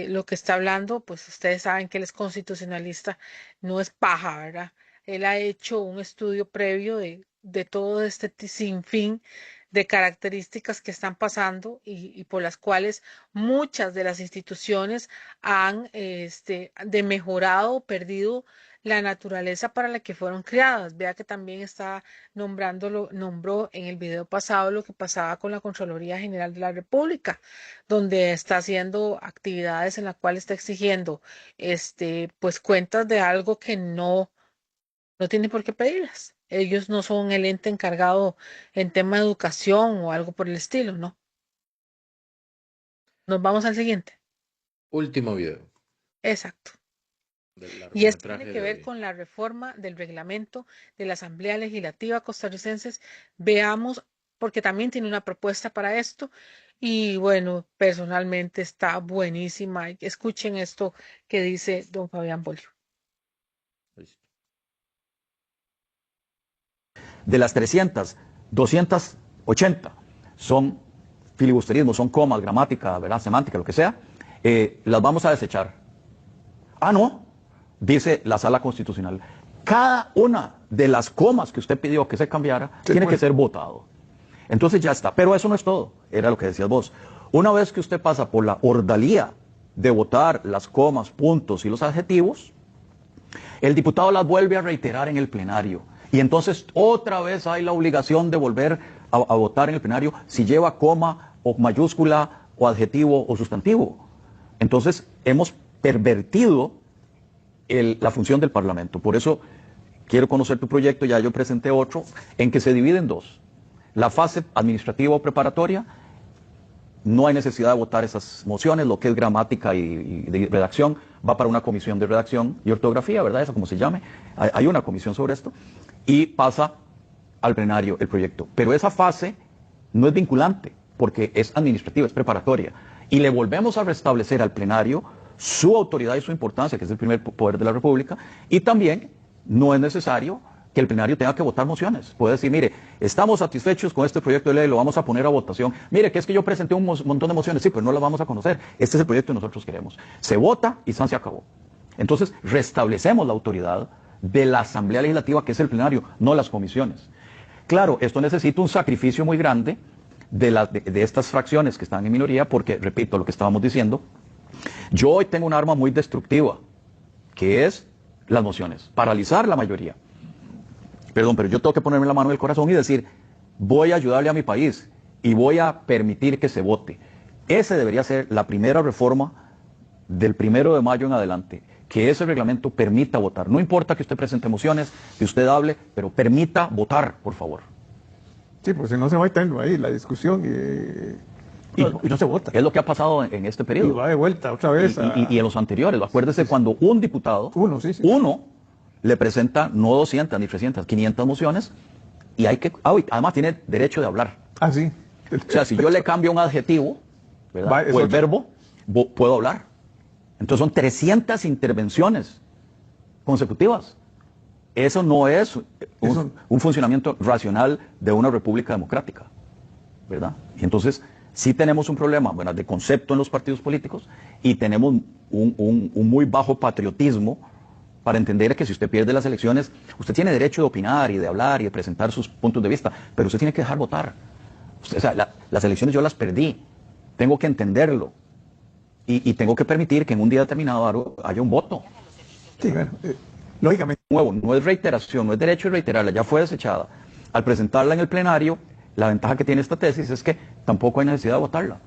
lo que está hablando, pues ustedes saben que él es constitucionalista, no es paja, ¿verdad? Él ha hecho un estudio previo de todo este sinfín de características que están pasando y por las cuales muchas de las instituciones han de mejorado o perdido la naturaleza para la que fueron creadas. Vea que también está nombró en el video pasado lo que pasaba con la Contraloría General de la República, donde está haciendo actividades en la cual está exigiendo, pues cuentas de algo que no tiene por qué pedirlas. Ellos no son el ente encargado en tema de educación o algo por el estilo, ¿no? Nos vamos al siguiente. Último video Exacto. del Y esto tiene largometraje que de ver hoy. con la reforma del reglamento de la Asamblea Legislativa costarricense. Veamos, porque también tiene una propuesta para esto. Y bueno, personalmente está buenísima. Escuchen esto que dice don Fabián Bolio. De las 300, 280 son filibusterismo, son comas, gramática, ¿verdad? Semántica, lo que sea, las vamos a desechar. Ah, no, dice la Sala Constitucional. Cada una de las comas que usted pidió que se cambiara tiene que ser votado. Entonces ya está. Pero eso no es todo, era lo que decías vos. Una vez que usted pasa por la ordalía de votar las comas, puntos y los adjetivos, el diputado las vuelve a reiterar en el plenario. Y entonces otra vez hay la obligación de volver a votar en el plenario si lleva coma o mayúscula o adjetivo o sustantivo. Entonces hemos pervertido la función del Parlamento. Por eso quiero conocer tu proyecto, ya yo presenté otro, en que se divide en dos. La fase administrativa o preparatoria, no hay necesidad de votar esas mociones, lo que es gramática y de redacción, va para una comisión de redacción y ortografía, ¿verdad? Eso como se llame. Hay una comisión sobre esto. Y pasa al plenario el proyecto. Pero esa fase no es vinculante, porque es administrativa, es preparatoria. Y le volvemos a restablecer al plenario su autoridad y su importancia, que es el primer poder de la República, y también no es necesario que el plenario tenga que votar mociones. Puede decir, mire, estamos satisfechos con este proyecto de ley, lo vamos a poner a votación. Mire, que es que yo presenté un montón de mociones, sí, pues no las vamos a conocer. Este es el proyecto que nosotros queremos. Se vota y se acabó. Entonces, restablecemos la autoridad de la Asamblea Legislativa, que es el plenario, no las comisiones. Claro, esto necesita un sacrificio muy grande de estas fracciones que están en minoría, porque, repito, lo que estábamos diciendo, yo hoy tengo un arma muy destructiva, que es las mociones, paralizar la mayoría. Perdón, pero yo tengo que ponerme la mano en el corazón y decir, voy a ayudarle a mi país y voy a permitir que se vote. Esa debería ser la primera reforma del 1 de mayo en adelante, que ese reglamento permita votar. No importa que usted presente mociones, que usted hable, pero permita votar, por favor. Sí, pues si no se va a estar ahí la discusión y no se vota. Es lo que ha pasado en este periodo. Y va de vuelta otra vez. Y en los anteriores. Acuérdese cuando un diputado, uno le presenta no 200 ni 300, 500 mociones y hay que, además tiene derecho de hablar. Ah, sí. O sea, si yo le cambio un adjetivo, ¿verdad? O el verbo, puedo hablar. Entonces son 300 intervenciones consecutivas. Eso no es un funcionamiento racional de una república democrática, ¿verdad? Y entonces sí tenemos un problema, bueno, de concepto en los partidos políticos y tenemos un muy bajo patriotismo para entender que si usted pierde las elecciones, usted tiene derecho de opinar y de hablar y de presentar sus puntos de vista, pero usted tiene que dejar votar. O sea, las elecciones yo las perdí, tengo que entenderlo y tengo que permitir que en un día determinado haya un voto. Sí, bueno, lógicamente. Nuevo, no es reiteración, no es derecho de reiterarla, ya fue desechada. Al presentarla en el plenario, la ventaja que tiene esta tesis es que tampoco hay necesidad de votarla.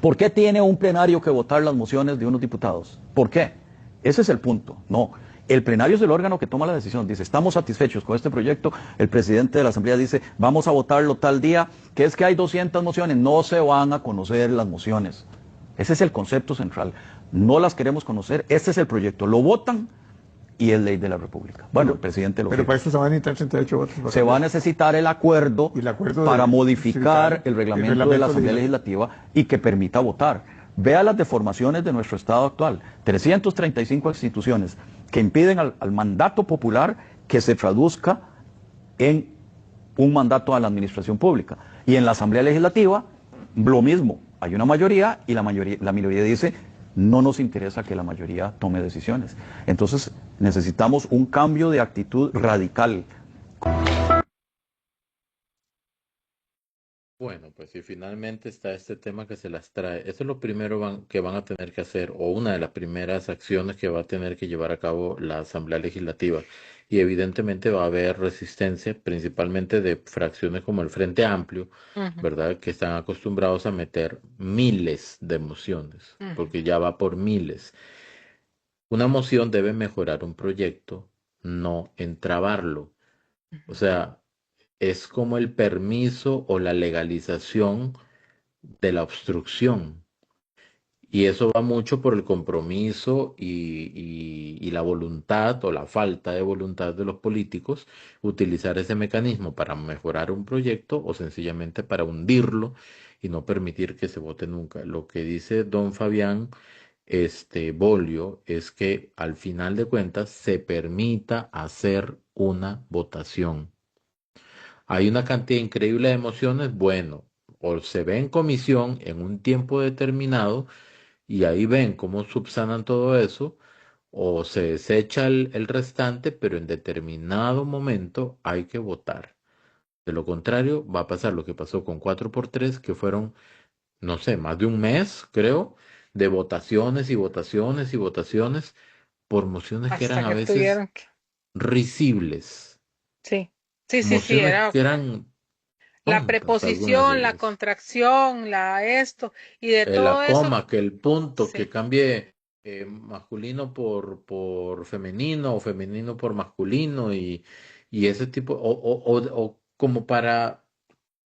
¿Por qué tiene un plenario que votar las mociones de unos diputados? ¿Por qué? Ese es el punto. No, el plenario es el órgano que toma la decisión. Dice, estamos satisfechos con este proyecto. El presidente de la Asamblea dice, vamos a votarlo tal día, que es que hay 200 mociones. No se van a conocer las mociones. Ese es el concepto central. No las queremos conocer. Este es el proyecto. Lo votan y es ley de la República. Bueno, el presidente lo Pero para eso se van a necesitar 38 votos. Se va a necesitar el acuerdo para modificar el reglamento de la Asamblea Legislativa y que permita votar. Vea las deformaciones de nuestro Estado actual. 335 instituciones que impiden al mandato popular que se traduzca en un mandato a la administración pública. Y en la Asamblea Legislativa, lo mismo. Hay una mayoría y la minoría dice, no nos interesa que la mayoría tome decisiones. Entonces, necesitamos un cambio de actitud radical. Bueno, pues si finalmente está este tema que se las trae, eso es lo primero que van a tener que hacer, o una de las primeras acciones que va a tener que llevar a cabo la Asamblea Legislativa. Y evidentemente va a haber resistencia, principalmente de fracciones como el Frente Amplio, ¿verdad? Que están acostumbrados a meter miles de mociones, porque ya va por miles. Una moción debe mejorar un proyecto, no entrabarlo. O sea, es como el permiso o la legalización de la obstrucción. Y eso va mucho por el compromiso y la voluntad o la falta de voluntad de los políticos utilizar ese mecanismo para mejorar un proyecto o sencillamente para hundirlo y no permitir que se vote nunca. Lo que dice don Fabián Bolio es que al final de cuentas se permita hacer una votación. Hay una cantidad increíble de emociones, bueno, o se ve en comisión en un tiempo determinado y ahí ven cómo subsanan todo eso, o se desecha el restante, pero en determinado momento hay que votar. De lo contrario, va a pasar lo que pasó con 4x3, que fueron, no sé, más de un mes, creo, de votaciones y votaciones y votaciones por mociones que eran Hasta a que veces tuvieron que. risibles, Sí, sí, mociones era que eran la tontas, algunas de preposición, la ellas. contracción, la esto, y de todo La eso, coma, que el punto, que sí. cambie masculino por femenino o femenino por masculino y ese tipo, o como para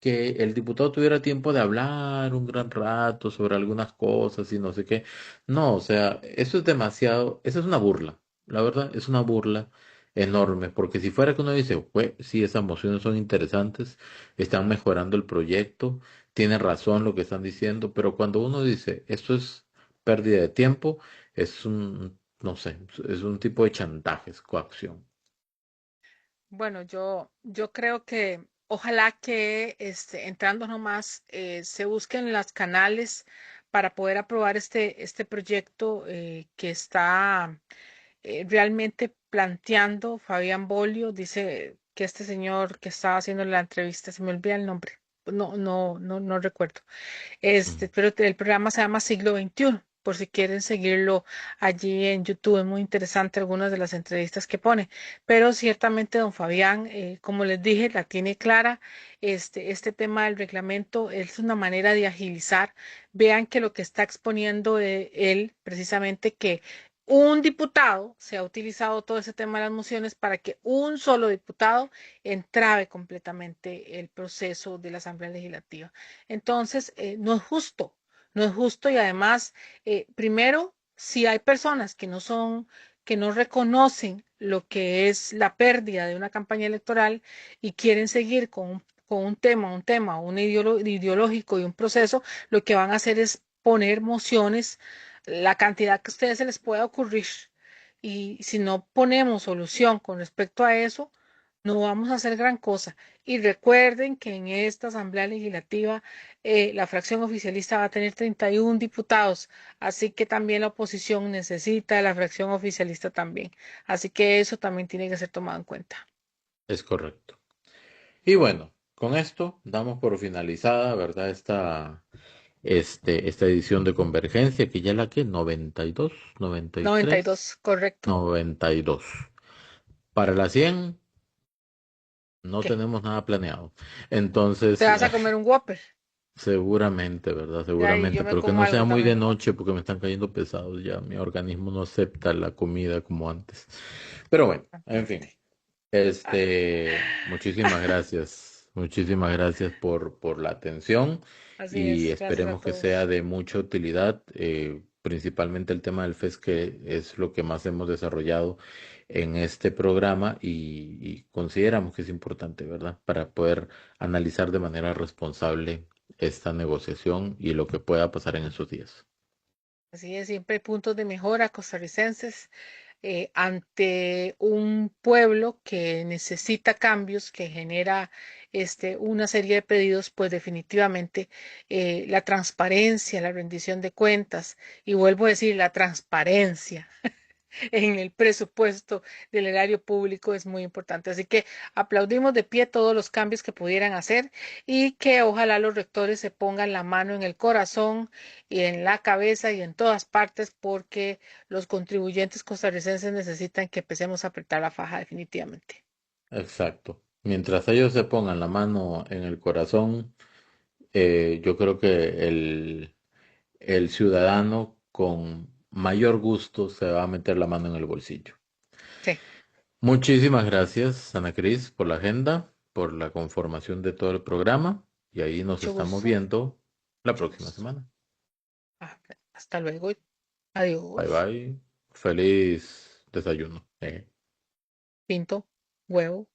que el diputado tuviera tiempo de hablar un gran rato sobre algunas cosas y no sé qué. No, o sea, eso es demasiado, eso es una burla, la verdad, es una burla enorme, porque si fuera que uno dice, pues sí, esas mociones son interesantes, están mejorando el proyecto, tiene razón lo que están diciendo, pero cuando uno dice, esto es pérdida de tiempo, es un, no sé, es un tipo de chantaje, es coacción. Bueno, yo creo que ojalá que entrando nomás se busquen las canales para poder aprobar este proyecto que está realmente planteando Fabián Bolio. Dice que este señor que estaba haciendo la entrevista, se me olvida el nombre, no recuerdo. Pero el programa se llama Siglo XXI, por si quieren seguirlo allí en YouTube. Es muy interesante algunas de las entrevistas que pone. Pero ciertamente don Fabián, como les dije, la tiene clara. Este tema del reglamento es una manera de agilizar. Vean que lo que está exponiendo él, precisamente que un diputado se ha utilizado todo ese tema de las mociones para que un solo diputado entrabe completamente el proceso de la Asamblea Legislativa. Entonces, no es justo y además, primero, si hay personas que no reconocen lo que es la pérdida de una campaña electoral y quieren seguir con un tema, ideológico y un proceso, lo que van a hacer es poner mociones, la cantidad que a ustedes se les pueda ocurrir. Y si no ponemos solución con respecto a eso, no vamos a hacer gran cosa. Y recuerden que en esta Asamblea Legislativa la fracción oficialista va a tener 31 diputados, así que también la oposición necesita de la fracción oficialista también. Así que eso también tiene que ser tomado en cuenta. Es correcto. Y bueno, con esto damos por finalizada, ¿verdad? Esta edición de Convergencia, que ya la que 92, 92, 93, correcto. 92. Para la 100 no ¿Qué? tenemos nada planeado. ¿Te Entonces, vas a comer un Whopper? seguramente, ¿verdad? De ahí Seguramente, yo me pero que como no sea algo muy de también. noche porque me están cayendo pesados ya. Mi organismo no acepta la comida como antes. Pero bueno, en fin. Muchísimas gracias. Muchísimas gracias por la atención Así y es, gracias a esperemos que sea todos. de mucha utilidad, principalmente el tema del FES, que es lo que más hemos desarrollado en este programa y consideramos que es importante, ¿verdad? Para poder analizar de manera responsable esta negociación y lo que pueda pasar en esos días. Así es, siempre hay puntos de mejora costarricenses ante un pueblo que necesita cambios, que genera una serie de pedidos, pues definitivamente la transparencia, la rendición de cuentas, y vuelvo a decir, la transparencia en el presupuesto del erario público es muy importante. Así que aplaudimos de pie todos los cambios que pudieran hacer y que ojalá los rectores se pongan la mano en el corazón y en la cabeza y en todas partes porque los contribuyentes costarricenses necesitan que empecemos a apretar la faja definitivamente. Exacto. Mientras ellos se pongan la mano en el corazón, yo creo que el ciudadano con mayor gusto se va a meter la mano en el bolsillo. Sí, Muchísimas gracias, Ana Cris, por la agenda, por la conformación de todo el programa y ahí nos mucho estamos gusto, viendo la mucho próxima gusto. semana. Hasta luego. Bye Adiós. bye. Feliz desayuno. Pinto, huevo.